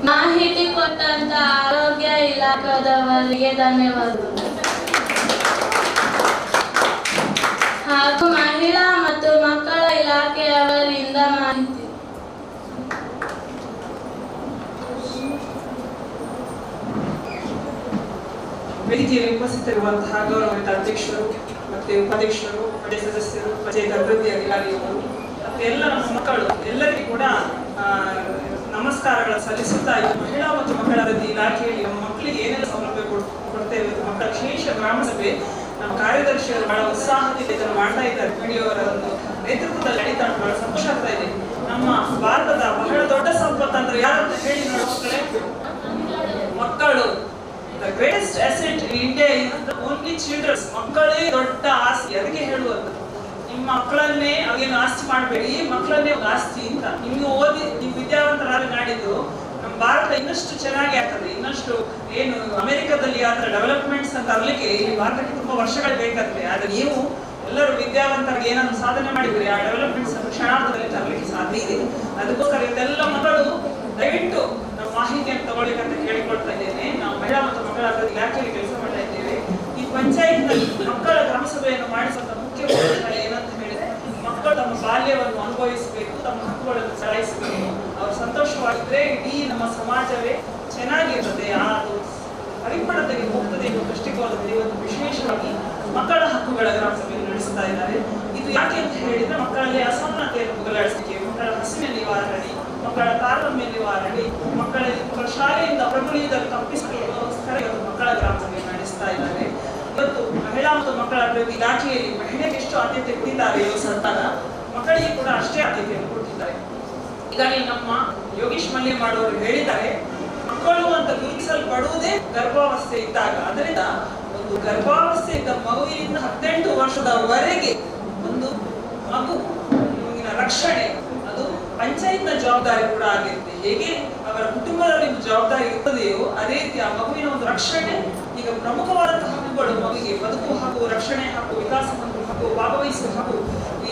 ಮಾಹಿತಿ ಕೊಟ್ಟಂತ ಆರೋಗ್ಯ ಇಲಾಖೆದವರಿಗೆ ಧನ್ಯವಾದಗಳು. ಹಾಗೂ ಮಹಿಳಾ ಮತ್ತು ಮಕ್ಕಳ ಇಲಾಖೆಯವರಿಂದ ಮಾಹಿತಿ. ವೇದಿಕೆಯಲ್ಲಿ ಉಪಸ್ಥಿತರಿರುವಂತಹ ಗೌರವಿತ ಅಧ್ಯಕ್ಷರು ಮತ್ತೆ ಉಪಾಧ್ಯಕ್ಷರು, ಪಂಚಾಯತ್ ಸದಸ್ಯರು, ಪಂಚಾಯತ್ ಅಭಿವೃದ್ಧಿ ಅಧಿಕಾರಿಗಳು ಮತ್ತೆ ಎಲ್ಲ ನಮ್ಮ ಮಕ್ಕಳು ಎಲ್ಲರಿಗೂ ಕೂಡ ನಮಸ್ಕಾರಗಳ ಸಲ್ಲಿಸುತ್ತಾ, ಮಹಿಳಾ ಮತ್ತು ಮಕ್ಕಳ ಅಭಿವೃದ್ಧಿ ಇಲಾಖೆಯಲ್ಲಿ ನಮ್ಮ ಮಕ್ಕಳಿಗೆ ಏನೆಲ್ಲ ಸೌಲಭ್ಯ ಕೊಡ್ತೇವೆ, ಮಕ್ಕಳ ವಿಶೇಷ ಗ್ರಾಮ ಸಭೆ ನಮ್ಮ ಕಾರ್ಯದರ್ಶಿಗಳು ಬಹಳ ಉತ್ಸಾಹದಿಂದ ಇದನ್ನು ಮಾಡ್ತಾ ಇದ್ದಾರೆ. ವಿಡಿಯೋರ ಒಂದು ನೇತೃತ್ವದಲ್ಲಿ ನಡೀತಾ ಬಹಳ ಸಂತೋಷ ಆಗ್ತಾ ಇದೆ. ನಮ್ಮ ಭಾರತದ ಬಹಳ ದೊಡ್ಡ ಸಂಪತ್ತು ಅಂದ್ರೆ ಯಾರಂತ ಹೇಳಿ ನೋಡಿ ಮಕ್ಕಳೇ, ಮಕ್ಕಳು. The greatest asset in India is the only children. ಮಕ್ಕಳೇ ದೊಡ್ಡ ಆಸ್ತಿ. ಅದಕ್ಕೆ ಹೇಳುವುದು, ನಿಮ್ಮ ಮಕ್ಕಳನ್ನೇ ಅವೇನು ಆಸ್ತಿ ಮಾಡಬೇಡಿ, ಮಕ್ಕಳನ್ನೇ ಒಂದು ಆಸ್ತಿ ಅಂತ. ನಿಮ್ಗೆ ಓದಿ ನೀವು ವಿದ್ಯಾವಂತರಾದ ನಾಡಿದ್ದು ನಮ್ಮ ಭಾರತ ಇನ್ನಷ್ಟು ಚೆನ್ನಾಗಿ ಆಗ್ತದೆ. ಇನ್ನಷ್ಟು ಏನು ಅಮೆರಿಕದಲ್ಲಿ ಆದ್ರೆ ಡೆವಲಪ್ಮೆಂಟ್ಸ್ ಅಂತ ತರಲಿಕ್ಕೆ ಇಲ್ಲಿ ಭಾರತಕ್ಕೆ ತುಂಬಾ ವರ್ಷಗಳು ಬೇಕಾಗ್ತದೆ. ಆದ್ರೆ ನೀವು ಎಲ್ಲರೂ ವಿದ್ಯಾವಂತರಿಗೆ ಏನಾದ್ರು ಸಾಧನೆ ಮಾಡಿದ್ರೆ ಆ ಡೆವಲಪ್ಮೆಂಟ್ಸ್ ಕ್ಷಣಾರ್ಧದಲ್ಲಿ ತರಲಿಕ್ಕೆ ಸಾಧ್ಯ ಇದೆ. ಅದಕ್ಕೋಸ್ಕರ ಇದೆಲ್ಲ ಮಕ್ಕಳು ದಯವಿಟ್ಟು ನಮ್ಮ ಮಾಹಿತಿಯನ್ನು ತಗೊಳ್ಬೇಕಂತ ಕೇಳಿಕೊಳ್ತಾ ಇದ್ದೇನೆ. ನಾವು ಮಹಿಳಾ ಮತ್ತು ಮಕ್ಕಳ ಅಭಿವೃದ್ಧಿ ಇಲಾಖೆಯಲ್ಲಿ ಕೆಲಸ ಮಾಡ್ತಾ ಇದ್ದೇವೆ. ಈ ಪಂಚಾಯತ್ನಲ್ಲಿ ಮಕ್ಕಳ ಕ್ರಮಸಭೆಯನ್ನು ಮಾಡಿಸುವಂತ ಮುಖ್ಯ ಉದ್ದೇಶ ಏನಂತ ಹೇಳಿದ್ರೆ, ಮಕ್ಕಳು ತಮ್ಮ ಬಾಲ್ಯವನ್ನು ಅನುಭವಿಸಬೇಕು, ತಮ್ಮ ಹಕ್ಕುಗಳನ್ನು ಚಲಾಯಿಸಬೇಕು. ಅವರು ಸಂತೋಷವಾಗಿದ್ರೆ ಇಡೀ ನಮ್ಮ ಸಮಾಜವೇ ಚೆನ್ನಾಗಿರ್ತದೆ, ಅದು ಪರಿಪಣತೆಗೆ ಹೋಗ್ತದೆ ಎಂಬ ದೃಷ್ಟಿಕೋನದಲ್ಲಿ ಇವತ್ತು ವಿಶೇಷವಾಗಿ ಮಕ್ಕಳ ಹಕ್ಕುಗಳ ಗ್ರಾಮ ಸಭೆಯನ್ನು ನಡೆಸ್ತಾ ಇದ್ದಾರೆ. ಇದು ಯಾಕೆ ಅಂತ ಹೇಳಿದ್ರೆ, ಮಕ್ಕಳಲ್ಲಿ ಅಸಮಾನತೆಯನ್ನು ಹೋಗಲಾಡಿಸಲಿಕ್ಕೆ, ಮಕ್ಕಳ ಹಸಿವಿನ ನಿವಾರಣೆ, ಮಕ್ಕಳ ತಾರತಮ್ಯ ನಿವಾರಣೆ, ಮಕ್ಕಳ ಶಾಲೆಯಿಂದ ಪ್ರಬಲಿಯುವುದನ್ನು ತಪ್ಪಿಸಲಿಕ್ಕೋಸ್ಕರ ಇವತ್ತು ಮಕ್ಕಳ ಗ್ರಾಮ ಸಭೆ ನಡೆಸ್ತಾ ಇದ್ದಾರೆ. ಇವತ್ತು ಮತ್ತು ಮಕ್ಕಳ ಅಭಿವೃದ್ಧಿ ಇಲಾಖೆಯಲ್ಲಿ ಮಹಿಳೆಗೆ ಎಷ್ಟು ಆದ್ಯತೆ ಕೊಟ್ಟಿದ್ದಾರೆಯೋ ಸರ್ಕಾರ, ಮಕ್ಕಳಿಗೆ ಕೂಡ ಅಷ್ಟೇ ಆದ್ಯತೆಯನ್ನು ಕೊಟ್ಟಿದ್ದಾರೆ. ಈಗಾಗಲೇ ನಮ್ಮ ಯೋಗೀಶ್ ಮಲ್ಯಮಾಡ್ ಅವರು ಹೇಳಿದ್ದಾರೆ, ಮಕ್ಕಳು ಅಂತ ಗುರುತಿಸಲ್ಪಡುವುದೇ ಗರ್ಭಾವಸ್ಥೆ ಇದ್ದಾಗ. ಅದರಿಂದ ಒಂದು ಗರ್ಭಾವಸ್ಥೆ ಇದ್ದ ಮಗುವಿನಿಂದ 18 ವರ್ಷದವರೆಗೆ ಒಂದು ಮಗುವಿನ ರಕ್ಷಣೆ ಅದು ಪಂಚಾಯತ್ನ ಜವಾಬ್ದಾರಿ ಕೂಡ ಆಗಿರುತ್ತೆ. ಹೇಗೆ ಅವರ ಕುಟುಂಬದಲ್ಲಿ ಜವಾಬ್ದಾರಿ ಇರ್ತದೆಯೋ ಅದೇ ರೀತಿ ಆ ಮಗುವಿನ ಒಂದು ರಕ್ಷಣೆ ಈಗ ಪ್ರಮುಖವಾದಂತಹ ಹಕ್ಕುಗಳು, ಮಗುವಿಗೆ ಬದುಕು ಹಕ್ಕು, ರಕ್ಷಣೆ ಹಕ್ಕು, ವಿಕಾಸ ಹಕ್ಕು, ಭಾಗವಹಿಸುವ ಹಕ್ಕು,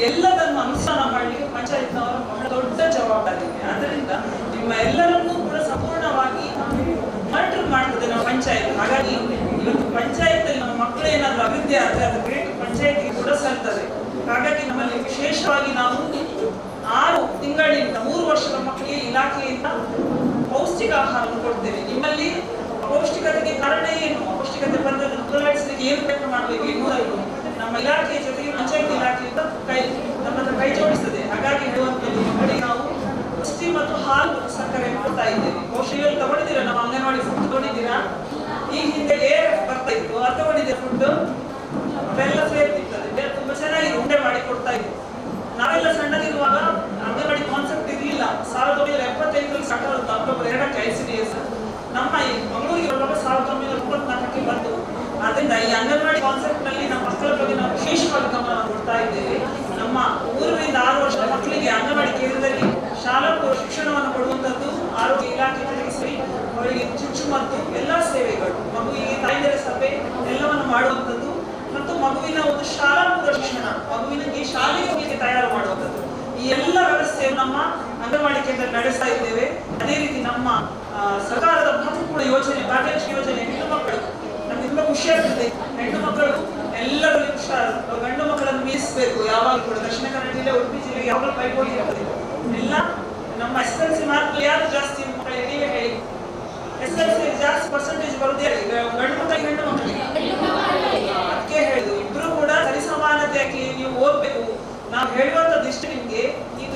ಎಲ್ಲದನ್ನು ಅನುಷ್ಠಾನ ಮಾಡಲಿಕ್ಕೆ ಪಂಚಾಯತ್ನವರ ಬಹಳ ದೊಡ್ಡ ಜವಾಬ್ದಾರಿ ಇದೆ. ಆದ್ದರಿಂದ ನಿಮ್ಮ ಎಲ್ಲರನ್ನೂ ಕೂಡ ಸಂಪೂರ್ಣವಾಗಿ ಮಾನಿಟರ್ ಮಾಡ್ತದೆ ನಮ್ಮ ಪಂಚಾಯತ್. ಹಾಗಾಗಿ ಇವತ್ತು ಪಂಚಾಯತ್ ನಮ್ಮ ಮಕ್ಕಳು ಏನಾದರೂ ಅಭಿವೃದ್ಧಿ ಆದರೆ ಅದು ಗ್ರೇಟ್ ಪಂಚಾಯತ್ಗೆ ಕೂಡ ಸಲ್ತದೆ. ಹಾಗಾಗಿ ನಮ್ಮಲ್ಲಿ ವಿಶೇಷವಾಗಿ ನಾವು 6 ತಿಂಗಳಿಂದ 3 ವರ್ಷದ ಮಕ್ಕಳಿಗೆ ಇಲಾಖೆಯಿಂದ ಪೌಷ್ಟಿಕ ಆಹಾರವನ್ನು ಕೊಡ್ತೇವೆ. ನಿಮ್ಮಲ್ಲಿ ಪೌಷ್ಟಿಕತೆಗೆ ಕಾರಣ ಏನು, ಪೌಷ್ಟಿಕತೆ ಪದ್ಧತಿ ಬದಲಾಯಿಸಲಿಕ್ಕೆ ಏನು ಪ್ರಯತ್ನ ಮಾಡಬೇಕು ಎನ್ನುವುದನ್ನು ನಮ್ಮ ಇಲಾಖೆಯ ಜೊತೆಗೆ ಪಂಚಾಯತ್ ಇಲಾಖೆಯಿಂದ ನಮ್ಮ ಹತ್ರ ಕೈ ಜೋಡಿಸ್ತದೆ. ಹಾಗಾಗಿ ಹೇಳುವಂಥದ್ದು, ಮಕ್ಕಳಿಗೆ ನಾವು ಪುಷ್ಟಿ ಮತ್ತು ಹಾಲು ಮತ್ತು ಸಕ್ಕರೆ ಕೊಡ್ತಾ ಇದ್ದೇವೆ. ಪೌಷ್ಟಿಕ ತಗೊಂಡಿದ್ದೀರಾ, ನಮ್ಮ ಅಂಗನವಾಡಿ ಫುಡ್ ತಗೊಂಡಿದ್ದೀರಾ? ಈ ಹಿಂದೆ ಬರ್ತಾ ಇತ್ತು, ಅದು ತಗೊಂಡಿದ್ದೀರಾ ಫುಡ್? ಬೆಲ್ಲ ಸೇರ್ತಿರ್ತದೆ, ತುಂಬಾ ಚೆನ್ನಾಗಿ ಉಂಡೆ ಮಾಡಿ ಕೊಡ್ತಾ ಇದ್ವಿ. ನಾವೆಲ್ಲ ಸಣ್ಣದಿರುವಾಗ ಅಂಗನವಾಡಿ ಕಾನ್ಸೆಪ್ಟ್ ಇರಲಿಲ್ಲ. 1975 ಸ್ಟಾರ್ಟ್ ಆದ ಅಕ್ಟೋಬರ್ 2ಕ್ಕೆ ICDS ನಮ್ಮ ಈ ಮಂಗಳೂರಿಗೆ ಬರುವಾಗ 1994ಕ್ಕೆ ಬಂತು. ಆದ್ದರಿಂದ ಈ ಅಂಗನವಾಡಿ ಕಾನ್ಸೆಪ್ಟ್ ನಲ್ಲಿ ನಮ್ಮ ಮಕ್ಕಳ ಬಗ್ಗೆ ನಾವು ವಿಶೇಷವಾಗಿ ಗಮನ ಕೊಡ್ತಾ ಇದ್ದೇವೆ. ನಮ್ಮ 3 ರಿಂದ 6 ವರ್ಷದ ಮಕ್ಕಳಿಗೆ ಅಂಗನವಾಡಿ ಕೇಂದ್ರದಲ್ಲಿ ಶಾಲಾ ಪೂರ್ವ ಶಿಕ್ಷಣವನ್ನು ಕೊಡುವಂತದ್ದು, ಆರೋಗ್ಯ ಇಲಾಖೆ ಜೊತೆಗಿಸಿ ಅವರಿಗೆ ಚುಚ್ಚುಮದ್ದು ಎಲ್ಲ ಸೇವೆಗಳು, ಮಗುವಿಗೆ ತಾಯಿಯರ ಸಭೆ ಎಲ್ಲವನ್ನು ಮಾಡುವಂಥದ್ದು ಮತ್ತು ಮಗುವಿನ ಒಂದು ಶಾಲಾ ಪೂರ್ವ ಶಿಕ್ಷಣ, ಮಗುವಿನಿಗೆ ಶಾಲೆಗೆ ಹೋಗಲಿಕ್ಕೆ ತಯಾರು ಮಾಡುವಂಥದ್ದು, ಈ ಎಲ್ಲ ವ್ಯವಸ್ಥೆಯನ್ನು ನಮ್ಮ ಅಂಗನವಾಡಿ ಕೇಂದ್ರ ನಡೆಸ್ತಾ ಇದ್ದೇವೆ. ಅದೇ ರೀತಿ ನಮ್ಮ ಸರ್ಕಾರದ ಮಹತ್ವಪೂರ್ಣ ಯೋಜನೆ ಭಾಗ್ಯಲಕ್ಷ್ಮಿ ಯೋಜನೆ, ಹೆಣ್ಣು ಮಕ್ಕಳು ನಮ್ಗೆ ತುಂಬಾ ಖುಷಿ ಆಗ್ತದೆ. ಹೆಣ್ಣು ಮಕ್ಕಳು ಎಲ್ಲರಲ್ಲಿ ಹುಷಾರು, ಗಂಡು ಮಕ್ಕಳನ್ನು ಮೀರಿಸಬೇಕು. ಯಾವಾಗ ಕೂಡ ದಕ್ಷಿಣ ಕನ್ನಡ ಜಿಲ್ಲೆ, ಉಡುಪಿ ಜಿಲ್ಲೆಗೆ ಯಾವಾಗ ಪೈಪೋಟಿ ಇರ್ತದೆ. ಎಲ್ಲ ನಮ್ಮ SSLC ಮಾರ್ಕ್ ಯಾರು ಜಾಸ್ತಿ ಮಕ್ಕಳಿಗೆ ನೀವೇ ಹೇಳಿ, SSLC ಜಾಸ್ತಿ ಪರ್ಸೆಂಟೇಜ್ ಬರುದೇ ಗಂಡು ಮಕ್ಕಳಿಗೆ ಹೆಣ್ಣು ಮಕ್ಕಳಿಗೆ? ಅದಕ್ಕೆ ಹೇಳುದು, ಇಬ್ರು ಕೂಡ ಸರಿಸಮಾನತೆಯಾಗಿ ನೀವು ಓದ್ಬೇಕು. ನಾವು ಹೇಳುವಂತದ್ದು ಇಷ್ಟು ನಿಮ್ಗೆ, ಈಗ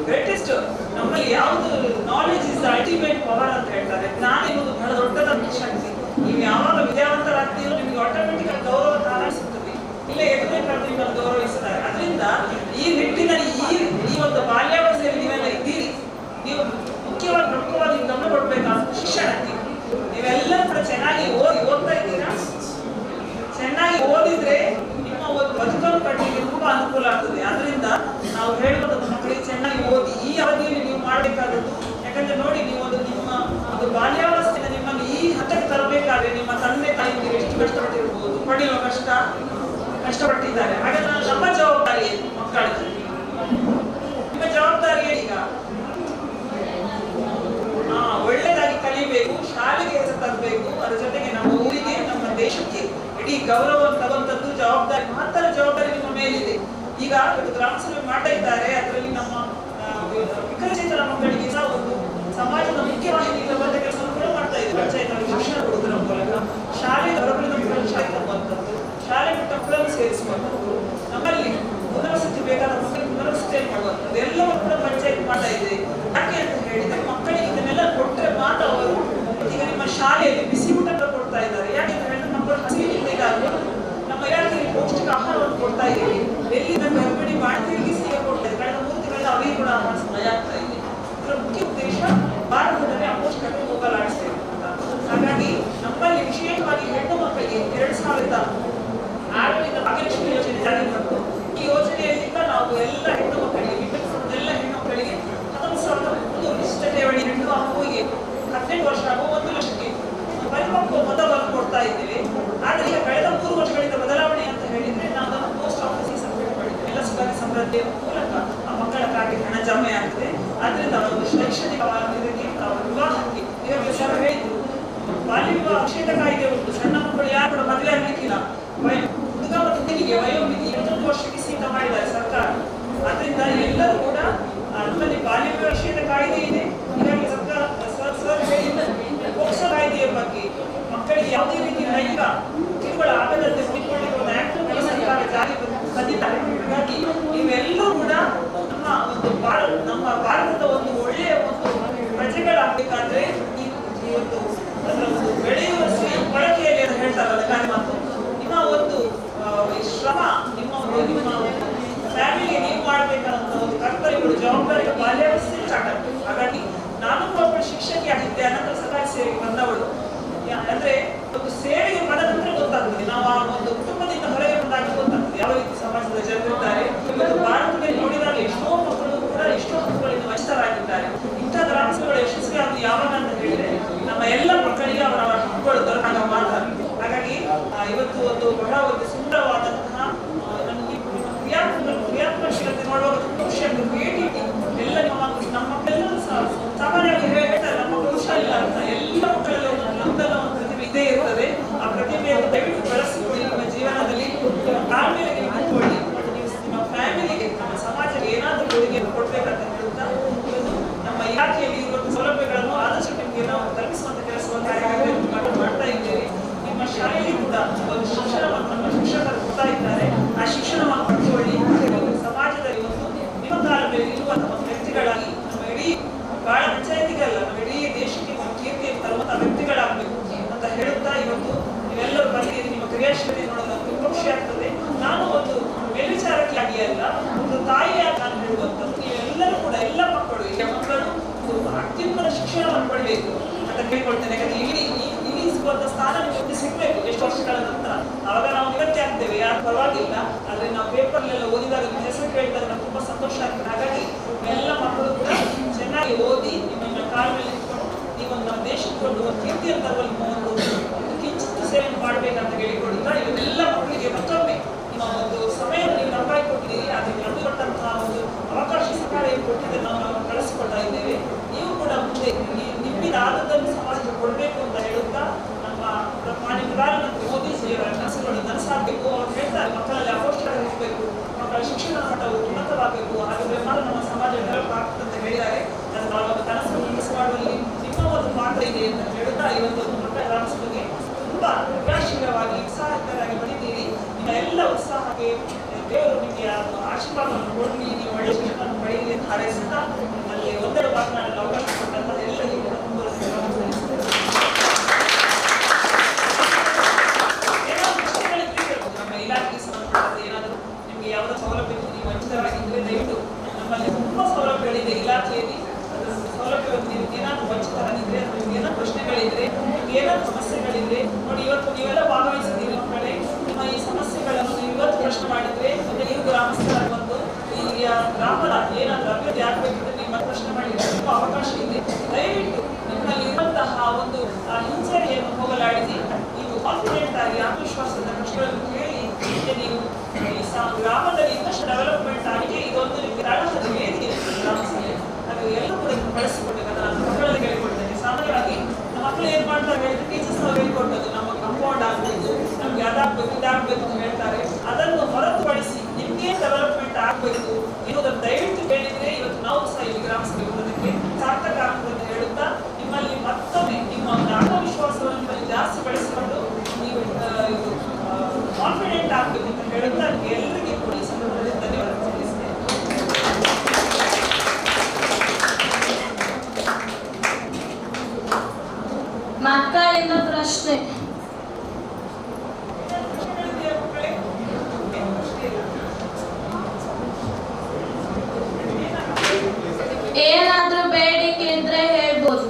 ಗ್ರೇಟೆಸ್ಟ್ ನಮ್ಮಲ್ಲಿ ಯಾವುದು ನಾಲೆಜ್ ಇಸ್ ಅಲ್ಟಿಮೇಟ್ ಪವರ್ ಅಂತ ಹೇಳ್ತಾರೆ. ಜ್ಞಾನ ಎನ್ನುವುದು ಬಹಳ ದೊಡ್ಡದಾದ ಶಕ್ತಿ. ನೀವು ಯಾವಾಗ ವಿದ್ಯಾವಂತರಾಗ್ತೀರೋ ನಿಮಗೆ ಆಟೋಮೆಟಿಕ್ ಗೌರವ ತಾರಿಸುತ್ತದೆ. ಇಲ್ಲ ಎದುರೇಕಾದ್ರೂ ನಿಮ್ಮನ್ನು ಗೌರವಿಸುತ್ತಾರೆ. ಅದರಿಂದ ಈ ನಿಟ್ಟಿನಲ್ಲಿ ಈ ಒಂದು ಬಾಲ್ಯಾವಸ್ಥೆಯಲ್ಲಿ ನೀವೆಲ್ಲ ಇದ್ದೀರಿ. ನೀವು ಮುಖ್ಯವಾಗಿ ಪ್ರಮುಖವಾಗಿ ಗಮನ ಕೊಡಬೇಕಾದ ಶಿಕ್ಷಣಕ್ಕೆ. ನೀವೆಲ್ಲರೂ ಕೂಡ ಚೆನ್ನಾಗಿ ಓದ್ತಾ ಇದ್ದೀರಾ. ಚೆನ್ನಾಗಿ ಓದಿದ್ರೆ ನಿಮ್ಮ ಒಂದು ಬದುಕನ್ನು ಕಟ್ಟಲಿಕ್ಕೆ ತುಂಬಾ ಅನುಕೂಲ ಆಗ್ತದೆ. ಆದ್ರಿಂದ ನಾವು ಹೇಳುವಂಥದ್ದು, ಮಕ್ಕಳಿಗೆ ಚೆನ್ನಾಗಿ ಓದಿ. ಈ ಅವಧಿಯಲ್ಲಿ ನೀವು ಮಾಡಬೇಕಾದದ್ದು, ಯಾಕಂದ್ರೆ ನೋಡಿ, ನೀವು ನಿಮ್ಮ ಒಂದು ಬಾಲ್ಯಾವಸ್ಥೆಯಿಂದ ನಿಮ್ಮನ್ನು ಈ ಹಂತಕ್ಕೆ ತರಬೇಕಾದ್ರೆ ನಿಮ್ಮ ತಂದೆ ತಾಯಿಗೆ ಎಷ್ಟು ಕಷ್ಟಪಟ್ಟಿರ್ಬೋದು, ಪಡೆಯುವ ಕಷ್ಟಪಟ್ಟಿದ್ದಾರೆ. ಹಾಗಾದ್ರೆ ನಮ್ಮ ಜವಾಬ್ದಾರಿ ಏನು ಮಕ್ಕಳಿಗೆ? ನಿಮ್ಮ ಜವಾಬ್ದಾರಿ ಈಗ ಒಳ್ಳೆದಾಗಿ ಕಲಿಬೇಕು, ಶಾಲೆಗೆ ಹೆಸರು ತರಬೇಕು, ಅದರ ಜೊತೆಗೆ ನಮ್ಮ ಊರಿಗೆ, ನಮ್ಮ ದೇಶಕ್ಕೆ ಇಡೀ ಗೌರವ ತರುವಂತದ್ದು ಜವಾಬ್ದಾರಿ, ಮಹತ್ತರ ಜವಾಬ್ದಾರಿ ನಿಮ್ಮ ಮೇಲಿದೆ. ಈಗ ಗ್ರಾಮ ಸಭೆ ಮಾಡ್ತಾ ಇದ್ದಾರೆ, ಅದರಲ್ಲಿ ನಮ್ಮ ವಿಕಲಚೇತನ ಮಕ್ಕಳಿಗೆ ಸಹ ಒಂದು ಸಮಾಜದ ಮುಖ್ಯವಾಹಿನಿಗಳ ಬಂದ ಕೆಲಸವನ್ನು ಮಾಡ್ತಾ ಇದ್ದಾರೆ. ಪಂಚಾಯತ್ ಶಿಕ್ಷಣ ಕೊಡುವುದರ ಮೂಲಕ ಶಾಲೆಗೆ ಹೊರಬಳಿದ ಮಕ್ಕಳನ್ನು ಶಾಲೆ ತರುವಂಥದ್ದು, ಶಾಲೆ ಬಿಟ್ಟ ಮಕ್ಕಳನ್ನು ಸೇರಿಸುವಂಥದ್ದು, ನಮ್ಮಲ್ಲಿ ಪುನರ್ವಸತಿ ಬೇಕಾದ ಮಕ್ಕಳಿಗೆ ಪುನರ್ವಸತಿ ಮಾಡುವಂಥದ್ದು ಎಲ್ಲವೂ ಕೂಡ ಪಂಚಾಯತ್ ಮಾಡ್ತಾ ಇದೆ. ಯಾಕೆ ಅಂತ ಹೇಳಿದ್ರೆ, ಮಕ್ಕಳಿಗೆ ಇದನ್ನೆಲ್ಲ ಕೊಟ್ಟರೆ ಮಾತ್ರ ಅವರು ಈಗ ನಿಮ್ಮ ಶಾಲೆಯಲ್ಲಿ ಬಿಸಿ ಊಟ ಕೊಡ್ತಾ ಇದ್ದಾರೆ. ಯಾಕೆ ಅಂತ ಹೇಳಿದ್ರೆ, ಮಕ್ಕಳು ಹಸಿವಿನಿಂದ ನಮ್ಮ ಇಲಾಖೆಯಲ್ಲಿ ಪೌಷ್ಟಿಕ ಆಹಾರವನ್ನು ಕೊಡ್ತಾ ಇದ್ದೀವಿ. ಎಲ್ಲಿಂದ ಗರ್ಭಿಣಿ ಬಾಣತಿಗೆ ಸಿಗ ಕೊಡ್ತಾ ಇದೆ. ಕಳೆದ 3 ತಿಂಗಳಿಂದ ಅವರಿಗೆ ಕೂಡ ಆಹಾರ ಸಮಯ ಆಗ್ತಾ ಇದೆ. ಇದರ ಮುಖ್ಯ ಉದ್ದೇಶ ಭಾರತದಲ್ಲಿ ಅಪೌಷ್ಟಿಕತೆ ಹೋಗಲಾಡಿಸ್ತೇವೆ ಅಂತ. ಹಾಗಾಗಿ ನಮ್ಮಲ್ಲಿ ವಿಶೇಷವಾಗಿ ಹೆಣ್ಣು ಮಕ್ಕಳಿಗೆ 2006ರಿಂದ ಭಾಗ್ಯಲಕ್ಷ್ಮಿ ಯೋಜನೆ ಜಾರಿ ಬಂತು. ಈ ಯೋಜನೆಯಿಂದ ನಾವು ಎಲ್ಲ ಹೆಣ್ಣು ಮಕ್ಕಳಿಗೆ, ಎಲ್ಲ ಹೆಣ್ಣು ಮಕ್ಕಳಿಗೆ 19,000 ನಿಶ್ಚಿತ ಠೇವಣಿ ಹೆಣ್ಣು ಮಗುವಿಗೆ 18 ವರ್ಷ ಹಾಗೂ 1 ಲಕ್ಷಕ್ಕೆ ಪರಿಪಕ್ವ ಮೊತ್ತವನ್ನು ಕೊಡ್ತಾ ಇದ್ದೇವೆ. ಆದರೆ ಈಗ ಕಳೆದ 3 ವರ್ಷಗಳಿಂದ ಬದಲಾವಣೆ ಅಂತ ಹೇಳಿದ್ರೆ, ನಾವು ಅದನ್ನು ಪೋಸ್ಟ್ ಆಫೀಸಿಗೆ ಸಬ್ಮಿಟ್ ಮಾಡಿದ್ದೇವೆ. ಎಲ್ಲ ಸುಧಾರಿತ ಸಮೃದ್ಧಿಯ ಮೂಲಕ ಆ ಮಕ್ಕಳ ಖಾತೆಗೆ ಹಣ ಜಮೆ ಆಗ್ತದೆ. ಆದ್ರಿಂದ ಒಂದು ಶೈಕ್ಷಣಿಕ ವಿವಾಹಕ್ಕೆ ಈಗಾಗಲೇ ಸರ್ ಹೇಳಿದ್ರು, ಬಾಲ್ಯ ವಿವಾಹ ನಿಷೇಧ ಕಾಯ್ದೆ ಉಂಟು. ಸಣ್ಣ ಮಕ್ಕಳು ಯಾರು ಕೂಡ ಮದುವೆ ಆಗಲಿಕ್ಕಿಲ್ಲ. ಹುಡುಗ ಮತ್ತು ಹುಡುಗಿಗೆ ವಯೋಮಿತಿ 21 ವರ್ಷಕ್ಕೆ ಸೀಮಿತ ಮಾಡಿದ್ದಾರೆ ಸರ್ಕಾರ. ಆದ್ರಿಂದ ಎಲ್ಲರೂ ಕೂಡ ನಮ್ಮಲ್ಲಿ ಬಾಲ್ಯ ವಿವಾಹ ನಿಷೇಧ ಕಾಯ್ದೆ ಇದೆ. ಈಗಾಗಲೇ ಸರ್ಕಾರ ಸರ್ ಹೇಳಿದ್ದಾರೆ, ಪೋಕ್ಸೋ ಕಾಯ್ದೆಯ ಬಗ್ಗೆ ಮಕ್ಕಳಿಗೆ ಯಾವುದೇ ರೀತಿ ಲೈಂಗಿಕ ಕಿರುಕುಳ ಆಗದಂತೆ ನೋಡಿಕೊಳ್ಳಿಕ್ಕೆ ಒಂದು ಆಕ್ಟ್ ಸರ್ಕಾರ ಜಾರಿ ತಂದಿದ್ದಾರೆ. ಹಾಗಾಗಿ ನೀವೆಲ್ಲರೂ ಕೂಡ ನಮ್ಮ ಭಾರತದ ಒಂದು ಒಳ್ಳೆಯ ಒಂದು ಪ್ರಜೆಗಳಾಗಬೇಕಾದ್ರೆ ಈ ಒಂದು ಅದರ ಒಂದು ಬೆಳೆಯುವ ಬಳಕೆಯಲ್ಲಿ ಹೇಳ್ತಾರಲ್ಲ ಗಾಳಿ ಮಾತು, ಇವತ್ತು ಒಂದು ಬಹಳ ಒಂದು ಸುಂದರವಾದಂತಹ ನಮಗೆ ಕ್ರಿಯಾತ್ಮಕತೆ ನೋಡುವಾಗ ತುಂಬ ಖುಷಿ ಆಗ್ತದೆ. ಕ್ರಿಯೇಟಿವಿಟಿ ಎಲ್ಲ ನಮ್ಮ ಮಕ್ಕಳೆಲ್ಲರೂ ಸಹ ಸಾಮಾನ್ಯವಾಗಿ ಹೇಳ್ತಾರೆ ನಮ್ಮ ಮಕ್ಕಳು ಹುಷಾರಿಲ್ಲ ಅಂತ. ಎಲ್ಲ ಮಕ್ಕಳಲ್ಲಿ ನಮ್ದೆಲ್ಲ ಒಂದು ಪ್ರತಿಭೆ ಇದೇ ಇರ್ತದೆ. ಆ ಪ್ರತಿಭೆಯನ್ನು ದಯವಿಟ್ಟು ಬೆಳೆಸಿಕೊಳ್ಳಿ ನಿಮ್ಮ ಜೀವನದಲ್ಲಿ. ಕಾಲ ಮೇಲೆ ನೀವು ನಿಂತ್ಕೊಳ್ಳಿ ಮತ್ತು ನೀವು ನಿಮ್ಮ ಫ್ಯಾಮಿಲಿಗೆ ನಮ್ಮ ಸಮಾಜಕ್ಕೆ ಏನಾದರೂ ಕೊಡುಗೆಯನ್ನು ಕೊಡ್ಬೇಕಂತ ಹೇಳುತ್ತಾ ನಮ್ಮ ಇಲಾಖೆಯಲ್ಲಿ ಇರುವ ಸೌಲಭ್ಯಗಳನ್ನು ಆದಷ್ಟು ನಿಮಗೆ ನಾವು ತಲುಪಿಸುವಂತ ಕೆಲಸವನ್ನು ಕಾರ್ಯಕ್ರಮವನ್ನು ಮಾಡ್ತಾ ಇದ್ದೇವೆ. ನಿಮ್ಮ ಶಾಲೆಯಲ್ಲಿ ಕೂಡ ಒಂದು ಶಿಕ್ಷಣವನ್ನು ನಮ್ಮ ಶಿಕ್ಷಕರು ಕೊಡ್ತಾ ಇದ್ದಾರೆ. ಆ ಶಿಕ್ಷಣವನ್ನು ಪಡೆದುಕೊಳ್ಳಿ. ಒಂದು ಸಮಾಜದಲ್ಲಿ ಒಂದು ನಿಮ್ಮ ಕಾಲ ಮೇಲೆ ಇರುವಂತಹ ವ್ಯಕ್ತಿಗಳಾಗಿ ನಮ್ಮ ಇಡೀ ಬಹಳ ಪಂಚಾಯತಿಗಲ್ಲ ನಮ್ಮ ಇಡೀ ದೇಶಕ್ಕೆ ಒಂದು ಕೀರ್ತಿಯನ್ನು ತರುವಂತಹ ವ್ಯಕ್ತಿಗಳಾಗಬೇಕು ಅಂತ ಹೇಳುತ್ತಾ ಇವತ್ತು ನೀವೆಲ್ಲರೂ ಬಂದಿದ್ದೀರಿ. ನಿಮ್ಮ ಕ್ರಿಯಾಶೀಲತೆ ನೋಡೋದು ತುಂಬ ಖುಷಿ ಆಗ್ತದೆ. ನಾನು ಒಂದು ಮೇಲ್ವಿಚಾರಕ್ಕಾಗಿ ಅಲ್ಲ, ಒಂದು ತಾಯಿಯಾಗಿ ನಾನು ಹೇಳುವಂಥದ್ದು ನೀವೆಲ್ಲರೂ ಕೂಡ ಎಲ್ಲ ಮಕ್ಕಳು ಈಗ ಮಕ್ಕಳು ಅತ್ಯುನ್ನತ ಶಿಕ್ಷಣವನ್ನು ಪಡೆಯಬೇಕು ಅಂತ ಕೇಳ್ಕೊಳ್ತೇನೆ. ಯಾಕಂದ್ರೆ ಇಲ್ಲಿ ಸಿಗುವಂತ ಸ್ಥಾನ ನಿಮಗೆ ಸಿಗ್ಬೇಕು ಎಷ್ಟು ವರ್ಷಗಳ ನಂತರ. ಆವಾಗ ನಾವು ನಿವೃತ್ತಿ ಆಗ್ತೇವೆ, ಯಾರು ಪರವಾಗಿಲ್ಲ. ಆದ್ರೆ ನಾವು ಪೇಪರ್ಲೆಲ್ಲ ಓದಿದಾಗ ನಿಮ್ಮ ಹೆಸರು ಕೇಳಿದಾಗ ನಮ್ಗೆ ತುಂಬಾ ಸಂತೋಷ ಆಗ್ತದೆ. ಹಾಗಾಗಿ ಎಲ್ಲ ಮಕ್ಕಳು ಕೂಡ ಚೆನ್ನಾಗಿ ಓದಿ ನಿಮ್ಮ ಕಾಲ ಮೇಲೆ ಇಟ್ಕೊಂಡು ನೀವೊಂದು ನಮ್ಮ ದೇಶಕ್ಕೆ ಒಂದು ಕೀರ್ತಿಯನ್ನು ತರುವಲ್ಲಿ ಒಂದು ಕಿಂಚಿತ್ ಸೇವೆಯನ್ನು ಮಾಡಬೇಕಂತ ಹೇಳಿಕೊಡುತ್ತಾ ಇವನ್ನೆಲ್ಲ ಮಕ್ಕಳಿಗೆ ಮತ್ತೊಮ್ಮೆ ನಿಮ್ಮ ಒಂದು ಸಮಯವನ್ನು ನೀವು ನಮ್ಗಾಗಿ ಕೊಟ್ಟಿದ್ದೀರಿ. ಅದಕ್ಕೆ ನಮಗೆ ಕೊಟ್ಟಂತಹ ಒಂದು ಅವಕಾಶ ಸಕಾಲ ಕೊಟ್ಟಿದ್ದರೆ ನಾವು ಕಳಿಸಿಕೊಳ್ತಾ ಇದ್ದೇವೆ. ನೀವು ಕೂಡ ಮುಂದೆ ನಿಮ್ಮಿಂದ ಆದದ್ದನ್ನು ಸಮಾಜಕ್ಕೆ ಕೊಡಬೇಕು ಅಂತ ಹೇಳುತ್ತಾ ನಮ್ಮ ಮಾನ್ಯ ಪ್ರಧಾನಮಂತ್ರಿ ಮೋದಿಜಿಯವರ ಕನಸುಗಳು ನನಸಾಗಬೇಕು. ಅವರು ಹೇಳ್ತಾರೆ ಮಕ್ಕಳಲ್ಲಿ ಅಪೌಷ್ಟಿಕತೆ ಹೋಗಬೇಕು, ಮಕ್ಕಳ ಶಿಕ್ಷಣ ಮಟ್ಟವು ಉನ್ನತವಾಗಬೇಕು, ಹಾಗಾದ್ರೆ ಮಾತ್ರ ನಮ್ಮ ಸಮಾಜ ಡೆವಲಪ್ ಆಗ್ತದೆ ಅಂತ ಹೇಳಿದ್ದಾರೆ. ಅದನ್ನು ನಾವು ಕನಸನ್ನು ನನಸು ಮಾಡುವಲ್ಲಿ ನಿಮ್ಮ ಒಂದು ಪಾತ್ರ ಇದೆ ಅಂತ ಹೇಳುತ್ತಾ ಇವತ್ತು ಮಕ್ಕಳ ಗ್ರಾಮಸಭೆಗೆ ತುಂಬಾ ಕ್ರಿಯಾಶೀಲವಾಗಿ ಉತ್ಸಾಹಕರಾಗಿ ಬಂದಿದ್ದೀರಿ. ನಿಮ್ಮ ಎಲ್ಲ ಉತ್ಸಾಹಕ್ಕೆ ದೇವರು ನಿಮಗೆ ಆಶೀರ್ವಾದವನ್ನು ಕೊಡಲಿ. ನೀವು ಒಳ್ಳೆ ಶಿಕ್ಷಣವನ್ನು ಪಡೆಯಲಿ ಅಂತ ಹಾರೈಸುತ್ತಾ ಅಲ್ಲಿ ಒಂದೆರಡು ಮಾತನಾಡಲು ಅವಕಾಶ ಕೊಟ್ಟಂತಹ ಎಲ್ಲರಿಗೂ ಕೂಡ ತುಂಬ ನಮ್ಮ ಇಲಾಖೆಗೆ ಸಂಬಂಧಪಟ್ಟಂತೆ ಏನಾದರೂ ನಿಮಗೆ ಯಾವುದೋ ಸೌಲಭ್ಯಕ್ಕೆ ನೀವು ವಂಚಿತರಾಗಿದ್ದರೆ ದಯವಿಟ್ಟು ನಮ್ಮಲ್ಲಿ ತುಂಬ ಸೌಲಭ್ಯಗಳಿದೆ ಇಲಾಖೆಯಲ್ಲಿ. ಸೌಲಭ್ಯವನ್ನು ನೀವು ಏನಾದರೂ ವಂಚಿತರಾಗಿದ್ರೆ ಅಥವಾ ನಿಮ್ಗೆ ಏನಾದ್ರು ಪ್ರಶ್ನೆಗಳಿದ್ರೆ ನಿಮ್ಗೆ ಏನಾದ್ರು ಸಮಸ್ಯೆಗಳಿದ್ರೆ ನೋಡಿ ಇವತ್ತು ನೀವೆಲ್ಲ ಭಾಗವಹಿಸಿದ್ದೀರಿ ಮಕ್ಕಳೇ. ನಿಮ್ಮ ಈ ಸಮಸ್ಯೆಗಳನ್ನು ನೀವು ಇವತ್ತು ಪ್ರಶ್ನೆ ಮಾಡಿದ್ರೆ ಮತ್ತೆ ನೀವು ಗ್ರಾಮಸ್ಥರಾಗಿ ಬಂದು ಈ ಗ್ರಾಮದ ಏನಾದರೂ ಅಭಿವೃದ್ಧಿ ಆಗಬೇಕಿದ್ರೆ ನಿಮ್ಮ ಪ್ರಶ್ನೆ ಮಾಡಿದ್ರೆ ತುಂಬ ಅವಕಾಶ ಇದೆ. ದಯವಿಟ್ಟು ನಿಮ್ಮಲ್ಲಿ ಇರುವಂತಹ ಒಂದು ಹಿಂಜರಿಯನ್ನು ಹೋಗಲಾಡಿಸಿ ನೀವು ಕಾನ್ಫಿಡೆಂಟ್ ಆಗಿ ಆತ್ಮವಿಶ್ವಾಸದ ಪ್ರಶ್ನೆಗಳನ್ನು ಕೇಳಿ ನೀವು ಈ ಗ್ರಾಮದಲ್ಲಿ ಇನ್ನಷ್ಟು ಡೆವಲಪ್ಮೆಂಟ್ ಆಗಿ ಇದೊಂದು ನಿಮಗೆ ರಾಷ್ಟ್ರದ ವೇದಿಕೆ ಗ್ರಾಮಸಭೆ. ಅದು ಎಲ್ಲರೂ ಕೂಡ ಬಳಸಿಕೊಡ್ಬೇಕು. ನಾನು ಮಕ್ಕಳಲ್ಲಿ ಹೇಳಿಕೊಡ್ತೇನೆ. ಸಾಮಾನ್ಯವಾಗಿ ನಮ್ಮ ಮಕ್ಕಳು ಏನ್ ಮಾಡ್ತಾರೆ ಹೇಳಿದ್ರೆ ಟೀಚರ್ಸ್ ನಾವು ಹೇಳಿಕೊಟ್ಟದ್ದು ನಮ್ಮ ಕಂಪೌಂಡ್ ಆಗ್ಬೇಕು, ನಮ್ಗೆ ಅದಾಗಬೇಕು ಇದಾಗಬೇಕು ಅಂತ ಹೇಳ್ತಾರೆ. ಅದನ್ನು ಹೊರತುಪಡಿಸಿ ನಿಮ್ಗೆ ಡೆವಲಪ್ಮೆಂಟ್ ಆಗಬೇಕು ಎನ್ನುವುದನ್ನು ದಯವಿಟ್ಟು ಹೇಳಿದ್ರೆ ಇವತ್ತು ನಾವು ಸಹ ಇಲ್ಲಿ ಗ್ರಾಮಸಭೆ ಬರೋದಕ್ಕೆ ಸಾರ್ಥಕ ಆಗ್ತದೆ ಅಂತ ಹೇಳುತ್ತಾ ನಿಮ್ಮಲ್ಲಿ ಮತ್ತೊಮ್ಮೆ ನಿಮ್ಮ ಒಂದು ಆತ್ಮವಿಶ್ವಾಸವನ್ನು ಜಾಸ್ತಿ ಬೆಳೆಸಿಕೊಂಡು ನೀವು ಕಾನ್ಫಿಡೆಂಟ್ ಆಗಬೇಕು ಅಂತ ಹೇಳುತ್ತಾ ಎಲ್ಲರಿಗೆ ಕೂಡ ಈ ಸಂದರ್ಭದಲ್ಲಿ ಧನ್ಯವಾದ ಸಲ್ಲಿಸ್ತೇನೆ. ಮಕ್ಕಳಿಂದ ಪ್ರಶ್ನೆ. ಏನಾದ್ರೂ ಬೇಡಿಕೆ ಇದ್ರೆ ಹೇಳ್ಬೋದು.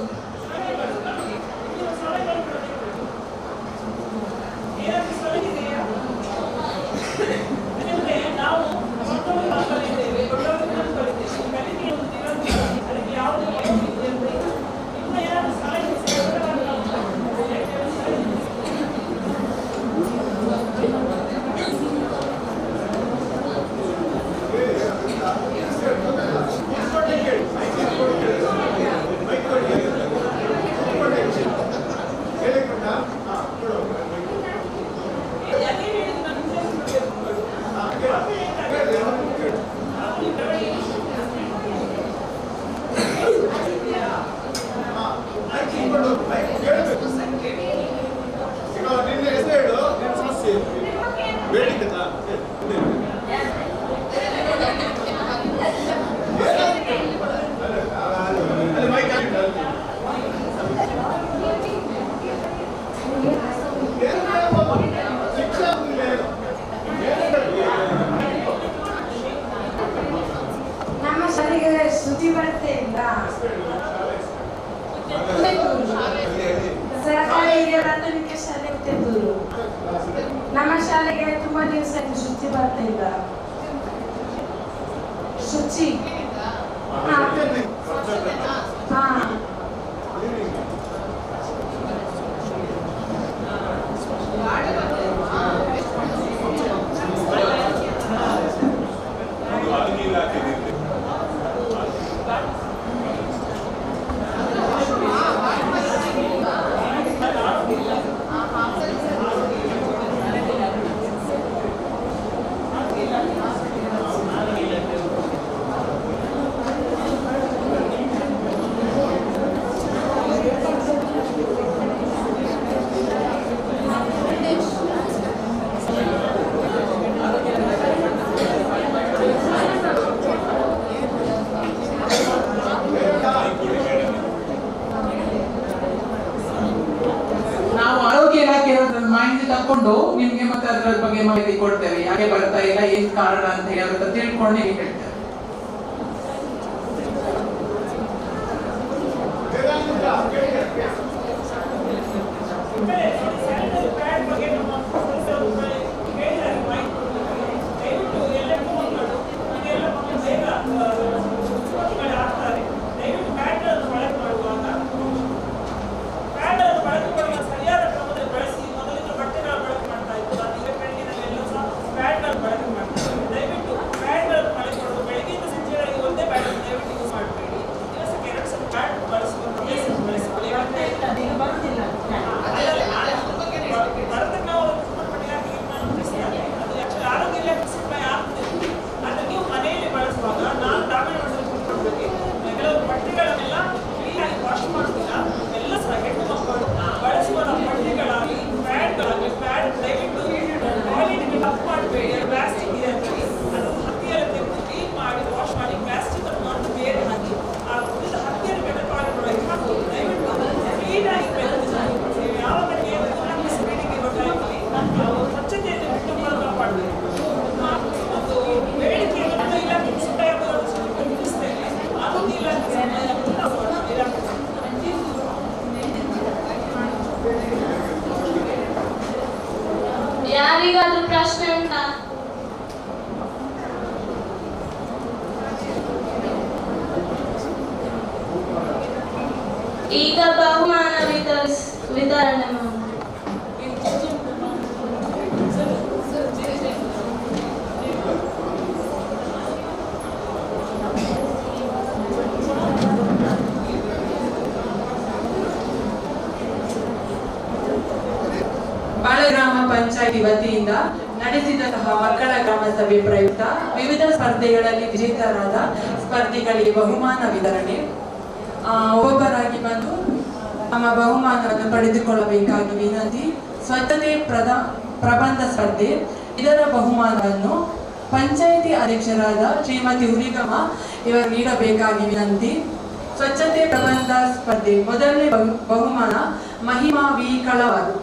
ನಮ್ಮ ಶಾಲೆಗೆ ಸುದ್ದಿ ಬರ್ತೆಯಿಂದ ಸರ್ಕಾರಿ ಹಿರಿಯ ಪ್ರಾಥಮಿಕ ಶಾಲೆ ಹುಟ್ಟೆದೂರು. ನಮ್ಮ ಶಾಲೆಗೆ ತುಂಬಾ ದಿವಸ ಆಯ್ತು ಶುಚಿ ಬರ್ತಾ ಇಲ್ಲ. ಶುಚಿ ನಿಮ್ಗೆ ಮತ್ತೆ ಅದ್ರ ಬಗ್ಗೆ ಮಾಹಿತಿ ಕೊಡ್ತೇವೆ, ಯಾಕೆ ಬರ್ತಾ ಇಲ್ಲ, ಏನ್ ಕಾರಣ ಅಂತ ಹೇಳಿ ಅವ್ರ ತಿಳ್ಕೊಂಡು ನಿಮಗೆ ಹೇಳ್ತೇವೆ. ಯಾರಿಗಾದ್ರೂ ಪ್ರಶ್ನೆ ಉಂಟಾ? ಈಗ ಬಹುಮಾನ ವಿತರಣೆ ಮಾಡಿ. ಗ್ರಾಮ ಪಂಚಾಯಿತಿ ವತಿಯಿಂದ ನಡೆಸಿದಂತಹ ಮಕ್ಕಳ ಗ್ರಾಮ ಸಭೆ ಪ್ರಯುಕ್ತ ವಿವಿಧ ಸ್ಪರ್ಧೆಗಳಲ್ಲಿ ವಿಜೇತರಾದ ಸ್ಪರ್ಧಿಗಳಿಗೆ ಬಹುಮಾನ ವಿತರಣೆ. ಒಬ್ಬೊಬ್ಬರಾಗಿ ಬಂದು ತಮ್ಮ ಬಹುಮಾನವನ್ನು ಪಡೆದುಕೊಳ್ಳಬೇಕಾಗಿ ವಿನಂತಿ. ಸ್ವಚ್ಛತೆ ಪ್ರಬಂಧ ಸ್ಪರ್ಧೆ, ಇದರ ಬಹುಮಾನವನ್ನು ಪಂಚಾಯಿತಿ ಅಧ್ಯಕ್ಷರಾದ ಶ್ರೀಮತಿ ಹುಲಿಗಮ್ಮ ಇವರು ನೀಡಬೇಕಾಗಿ ವಿನಂತಿ. ಸ್ವಚ್ಛತೆ ಪ್ರಬಂಧ ಸ್ಪರ್ಧೆ ಮೊದಲನೇ ಬಹುಮಾನ ಮಹಿಮಾ ವಿ ಕಳವಾರು.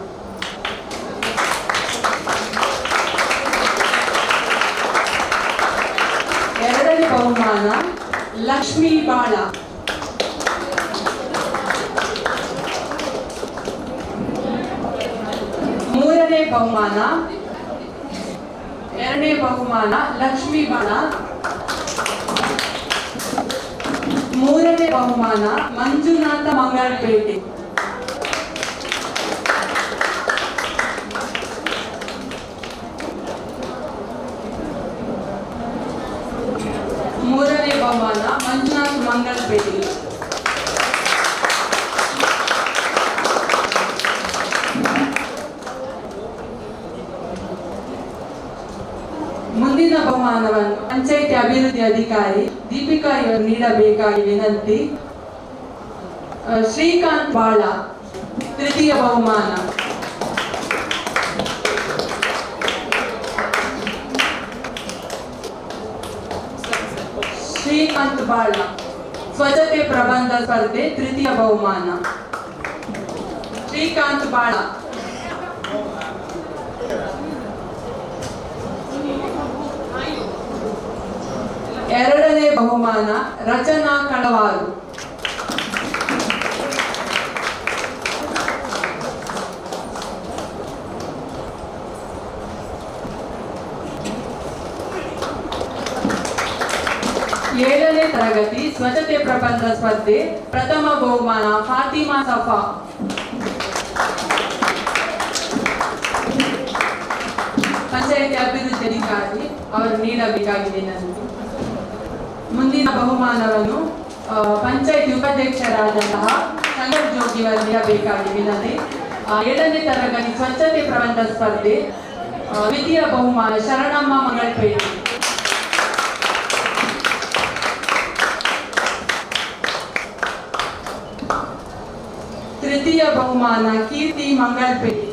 ಎರಡನೇ ಬಹುಮಾನ ಲಕ್ಷ್ಮೀ ಬಾಳ. ಮೂರನೇ ಬಹುಮಾನ ಎರಡನೇ ಬಹುಮಾನ ಲಕ್ಷ್ಮೀ ಬಾಳ. ಮೂರನೇ ಬಹುಮಾನ ಮಂಜುನಾಥ ಮಂಗಳಪೇಟೆ. ಮೂರನೇ ಬಹುಮಾನ ಮಂಜುನಾಥ್ ಮಂಗಳಪೇಟೆ. ಮುಂದಿನ ಬಹುಮಾನವನ್ನು ಪಂಚಾಯಿತಿ ಅಭಿವೃದ್ಧಿ ಅಧಿಕಾರಿ ದೀಪಿಕಾ ಇವರು ನೀಡಬೇಕಾಗಿ ವಿನಂತಿ. ಶ್ರೀಕಾಂತ್ ಬಾಳ ತೃತೀಯ ಬಹುಮಾನ. ಶ್ರೀಕಾಂತ್ ಬಾಳ ಸ್ವಚ್ಛತೆ ಪ್ರಬಂಧ ಸ್ಪರ್ಧೆ ತೃತೀಯ ಬಹುಮಾನ. ಶ್ರೀಕಾಂತ್ ಬಾಳ. ಎರಡನೇ ಬಹುಮಾನ ರಚನಾ ಕಳವಾರು. ಏಳನೇ ತರಗತಿ ಸ್ವಚ್ಛತೆ ಪ್ರಬಂಧ ಸ್ಪರ್ಧೆ ಪ್ರಥಮ ಬಹುಮಾನ ಫಾತಿಮಾ ಸಫಾ. ಪಂಚಾಯಿತಿ ಅಭಿವೃದ್ಧಿ ಅಧಿಕಾರಿ ಅವರು ನೀಡಬೇಕಾಗಿ ವಿನಂತಿ. ಮುಂದಿನ ಬಹುಮಾನವನ್ನು ಪಂಚಾಯಿತಿ ಉಪಾಧ್ಯಕ್ಷರಾದಂತಹ ಸಂಗರ್ ಜೋಗಿ ಅವರು ನೀಡಬೇಕಾಗಿ ವಿನಂತಿ. ಏಳನೇ ತರಗತಿ ಸ್ವಚ್ಛತೆ ಪ್ರಬಂಧ ಸ್ಪರ್ಧೆ ದ್ವಿತೀಯ ಬಹುಮಾನ ಶರಣಮ್ಮ ಮಂಗಳಪೇಟೆ. ತೃತೀಯ ಬಹುಮಾನ ಕೀರ್ತಿ ಮಂಗಳಪೇಟೆ.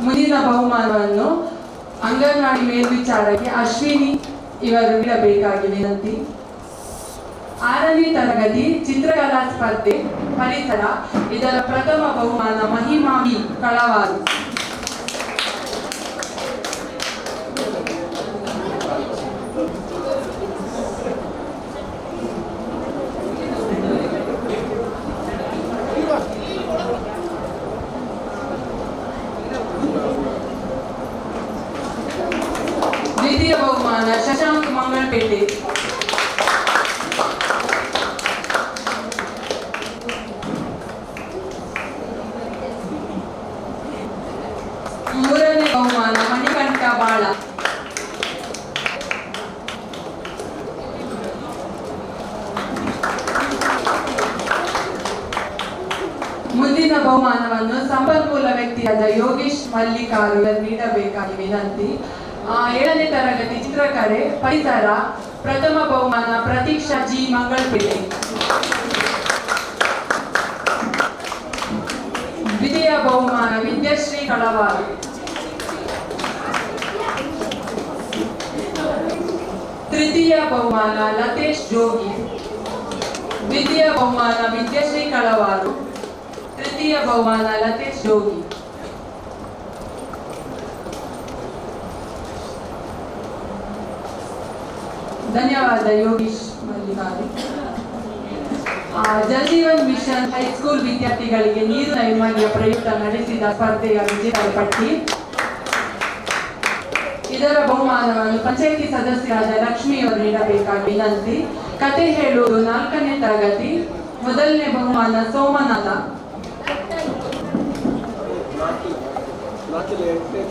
ಮುಂದಿನ ಬಹುಮಾನವನ್ನು ಅಂಗನವಾಡಿ ಮೇಲ್ವಿಚಾರಕಿ ಅಶ್ವಿನಿ ಇವರು ನೀಡಬೇಕಾಗಿ ವಿನಂತಿ. 6ನೇ ತರಗತಿ ಚಿತ್ರಕಲಾ ಸ್ಪರ್ಧೆ ಪರಿಸರ ಇದರ ಪ್ರಥಮ ಬಹುಮಾನ ಮಹಿಮಾ ವಿ ಕಳವಾರು. ದ್ವಿತೀಯ ಬಹುಮಾನ ಶಶಾಂಕ್ ಮಂಗಳಪೇಟೆ. ಮೂರನೇ ಬಹುಮಾನ ಮಣಿಕಂಠ ಬಾಳ. ಮುಂದಿನ ಬಹುಮಾನವನ್ನು ಸಂಪನ್ಮೂಲ ವ್ಯಕ್ತಿಯಾದ ಯೋಗೇಶ್ ಮಲ್ಲಿಕಾರ್ಜುನ್ ನೀಡಬೇಕಾಗಿ ವಿನಂತಿ. 7ನೇ ತರಗತಿ ಚಿತ್ರಕಲೆ ಪರಿಸರ ಪ್ರಥಮ ಬಹುಮಾನ ಪ್ರತೀಕ್ಷಾ ಜಿ ಮಂಗಳಪೇಟೆ. ದ್ವಿತೀಯ ಬಹುಮಾನ ವಿದ್ಯಾಶ್ರೀ ಕಳವಾರು. ತೃತೀಯ ಬಹುಮಾನ ಲತೇಶ್ ಜೋಗಿ. ದ್ವಿತೀಯ ಬಹುಮಾನ ವಿದ್ಯಾಶ್ರೀ ಕಳವಾರು. ತೃತೀಯ ಬಹುಮಾನ ಲತೇಶ್ ಜೋಗಿ. ಧನ್ಯವಾದ ಯೋಗೀಶ್ ಮಲ್ಲಿಕಾರ್ಜುನ್. ಜಲಜೀವನ್ ಮಿಷನ್ ಹೈಸ್ಕೂಲ್ ವಿದ್ಯಾರ್ಥಿಗಳಿಗೆ ನೀರು ನೈರ್ಮಲ್ಯ ಪ್ರಯುಕ್ತ ನಡೆಸಿದ ಸ್ಪರ್ಧೆಯ ವಿಜೇತರ ಪಟ್ಟಿ. ಇದರ ಬಹುಮಾನವನ್ನು ಪಂಚಾಯಿತಿ ಸದಸ್ಯರಾದ ಲಕ್ಷ್ಮಿಯವರು ನೀಡಬೇಕಾಗಿ ವಿನಂತಿ. ಕತೆ ಹೇಳುವುದು 4ನೇ ತರಗತಿ ಮೊದಲನೇ ಬಹುಮಾನ ಸೋಮನಾಥ.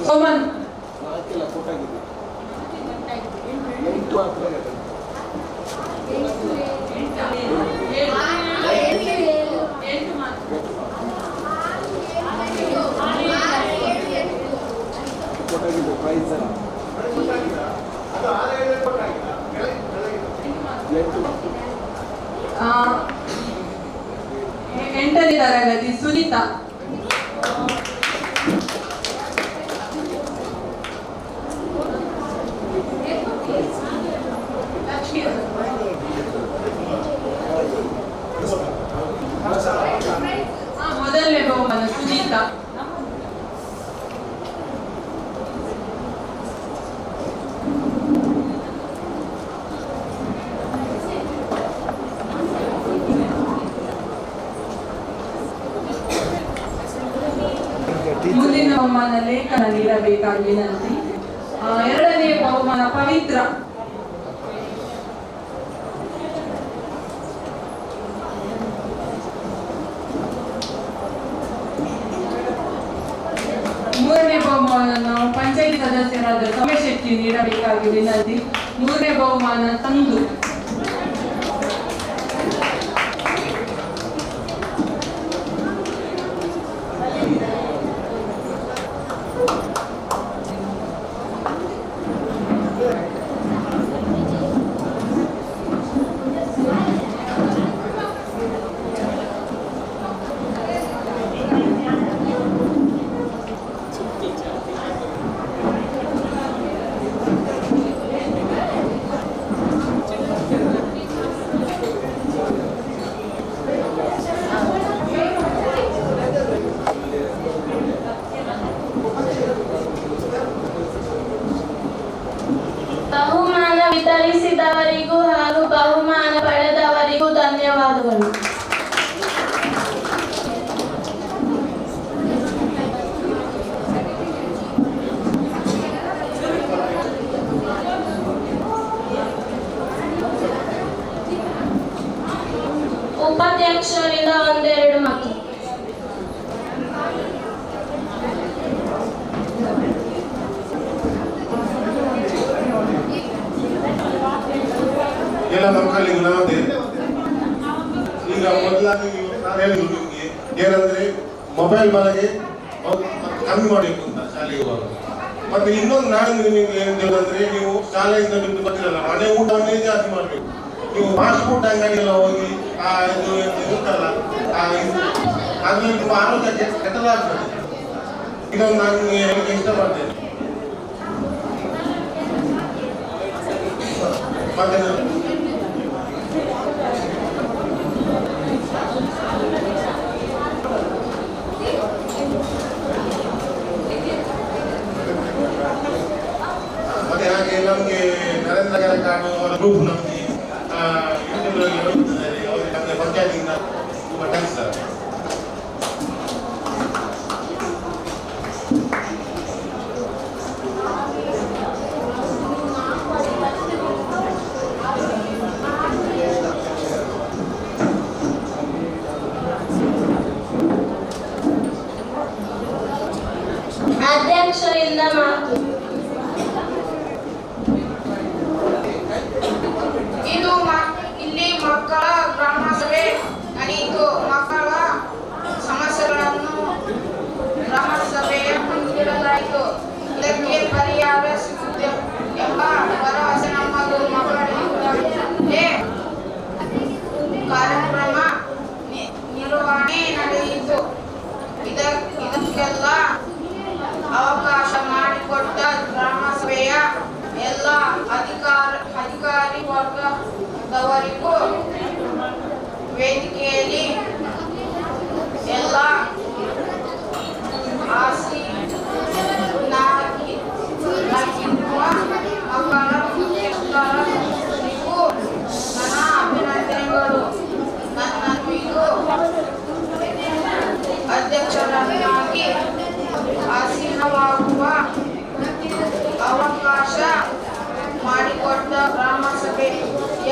ಸೋಮನ್ ಎಂಟನೇ ತರಗತಿ ಸುನೀತಾ. ಮೊದಲನೇ ಬಹುಮಾನ ಸುನೀತಾ. ಮುಂದಿನ ಬಹುಮಾನ ಲೇಖನ ನೀಡಬೇಕಾಗಿ ವಿನಂತಿ. 2ನೇ ಬಹುಮಾನ ಪವಿತ್ರ. ಮೂರನೇ ಬಹುಮಾನವನ್ನು ಪಂಚಾಯಿತಿ ಸದಸ್ಯರಾದ ರಮೇಶ್ ಶೆಟ್ಟಿ ನೀಡಬೇಕಾಗಿ ವಿನಂತಿ. 3ನೇ ಬಹುಮಾನ ತಂದು. ಬಹುಮಾನ ವಿತರಿಸಿದವರಿಗೂ ಹಾಗೂ ಬಹುಮಾನ ಪಡೆದವರಿಗೂ ಧನ್ಯವಾದಗಳು. ಉಪಾಧ್ಯಕ್ಷರಿಂದ ಒಂದೆರಡು ಮಾತು. ಎಲ್ಲ ಮಕ್ಕಳಿಗೂ ನಮಗೆ ಈಗ ಮೊದಲಾಗಿ ಹೇಳಿದ್ರು ನಿಮಗೆ ಏನಂದ್ರೆ ಮೊಬೈಲ್ ಬಳಕೆ ಕಮ್ಮಿ ಮಾಡಬೇಕು ಅಂತ ಶಾಲೆಗೆ ಹೋಗುವಾಗ. ಮತ್ತೆ ಇನ್ನೊಂದು ನಾನು ನಿಮಗೆ ಏನಂದ್ರೆ ನೀವು ಶಾಲೆಯಿಂದ ಬಿಟ್ಟು ಬರ್ತಿರಲ್ಲ ಮನೆ ಊಟವನ್ನೇ ಜಾಸ್ತಿ ಮಾಡಬೇಕು. ನೀವು ಫಾಸ್ಟ್ ಫುಡ್ ಅಂಗಡಿಗೆಲ್ಲ ಹೋಗಿ ಇದು ಇರ್ತಲ್ಲ ಅದ್ರಲ್ಲಿ ನಿಮ್ಮ ಆರೋಗ್ಯಕ್ಕೆ ಕೆಟ್ಟದಾಗ್ತದೆ. ಇದೊಂದು ನಾನು ಹೇಳಲಿಕ್ಕೆ ಇಷ್ಟಪಡ್ತೇನೆ. ಮತ್ತೆ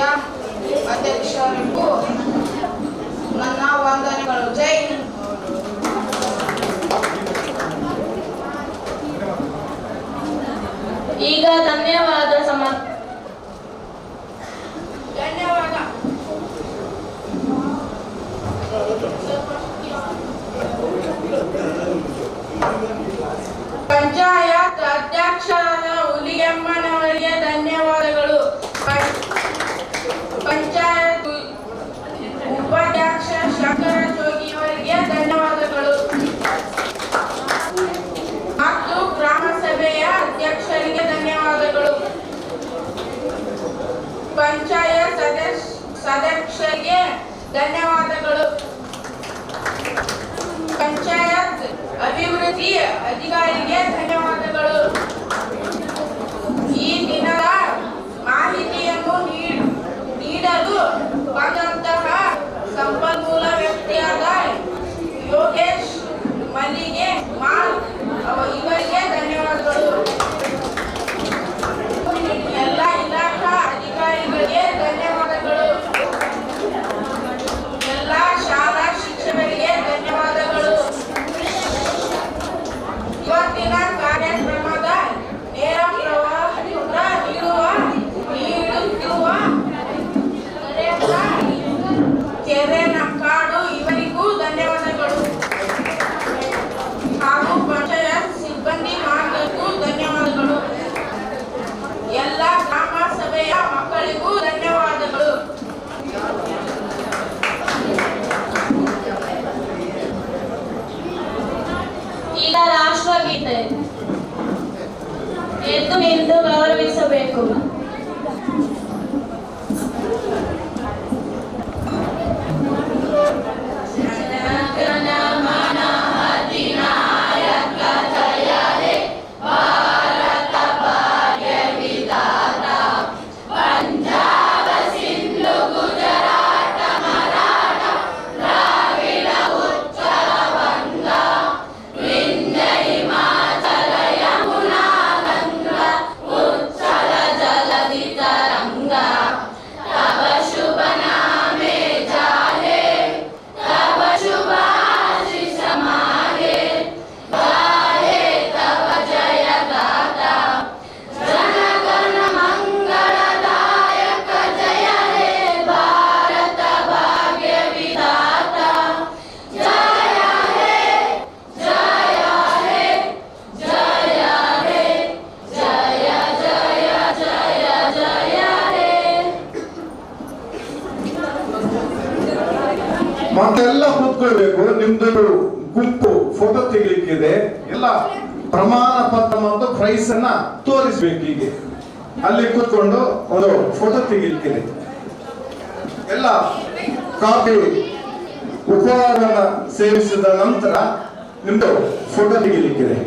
ಸಭೆಯ ಅಧ್ಯಕ್ಷರಿಗೂ ನನ್ನ ವಂದನೆಗಳು. ಜೈ ಹಿಂದ್. ಈಗ ಧನ್ಯವಾದ ಧನ್ಯವಾದ. ಪಂಚಾಯತ್ ಅಧ್ಯಕ್ಷರಾದ ಹುಲಿಗೆಮ್ಮನವರಿಗೆ ಧನ್ಯವಾದಗಳು. ಪಂಚಾಯತ್ ಉಪಾಧ್ಯಕ್ಷ ಶಂಕರ ಜೋಗಿಯವರಿಗೆ ಧನ್ಯವಾದಗಳು ಮತ್ತು ಗ್ರಾಮ ಸಭೆಯ ಅಧ್ಯಕ್ಷರಿಗೆ ಧನ್ಯವಾದಗಳು. ಪಂಚಾಯತ್ ಸದಸ್ಯರಿಗೆ ಧನ್ಯವಾದಗಳು. ಪಂಚಾಯತ್ ಅಭಿವೃದ್ಧಿ ಅಧಿಕಾರಿಗೆ ಧನ್ಯವಾದಗಳು. ಈ ದಿನದ ಮಾಹಿತಿಯನ್ನು ನೀಡಲು ಬಂದಂತಹ ಸಂಪನ್ಮೂಲ ವ್ಯಕ್ತಿಯಾದ ಯೋಗೇಶ್ ಮಲ್ಲಿಗೆ ಮಾಲ್ ಇವರಿಗೆ ಧನ್ಯವಾದಗಳು. ಎಲ್ಲ ಇಲಾಖಾ ಅಧಿಕಾರಿಗಳಿಗೆ ಧನ್ಯವಾದಗಳು. ಎಲ್ಲ ಶಾಲಾ ಶಿಕ್ಷಕರಿಗೆ ಧನ್ಯವಾದಗಳು. ಇವತ್ತಿನ ಕಾರ್ಯಕ್ರಮದ ನೇರ ಪ್ರವಾಹ ನೀಡುತ್ತಿರುವ ಕೆರೆ ನಕ್ಕಾಡು ಇವರಿಗೂ ಧನ್ಯವಾದಗಳು ಹಾಗೂ ಪಂಚಾಯತ್ ಸಿಬ್ಬಂದಿ ಮಾರ್ಗಕ್ಕೂ ಧನ್ಯವಾದಗಳು. ಎಲ್ಲ ಗ್ರಾಮ ಸಭೆಯ ಮಕ್ಕಳಿಗೂ ಧನ್ಯವಾದಗಳು. ಈಗ ರಾಷ್ಟ್ರಗೀತೆ ಎದ್ದು ನಿಂತು ಗೌರವಿಸಬೇಕು. ಮತ್ತೆಲ್ಲ ಕೂತ್ಕೊಳ್ಬೇಕು. ನಿಮ್ದು ಗುಂಪು ಫೋಟೋ ತೆಗಿಲಿಕ್ಕಿದೆ. ಎಲ್ಲ ಪ್ರಮಾಣ ಪತ್ರ ಮತ್ತು ಪ್ರೈಸ್ ಅನ್ನ ತೋರಿಸ್ಬೇಕು. ಹೀಗೆ ಅಲ್ಲಿ ಕೂತ್ಕೊಂಡು ಒಂದು ಫೋಟೋ ತೆಗಿಲಿಕ್ಕಿದೆ. ಎಲ್ಲ ಕಾಫಿ ಉಪಹಾರ ಸೇವಿಸಿದ ನಂತರ ನಿಮ್ದು ಫೋಟೋ ತೆಗಿಲಿಕ್ಕಿದೆ.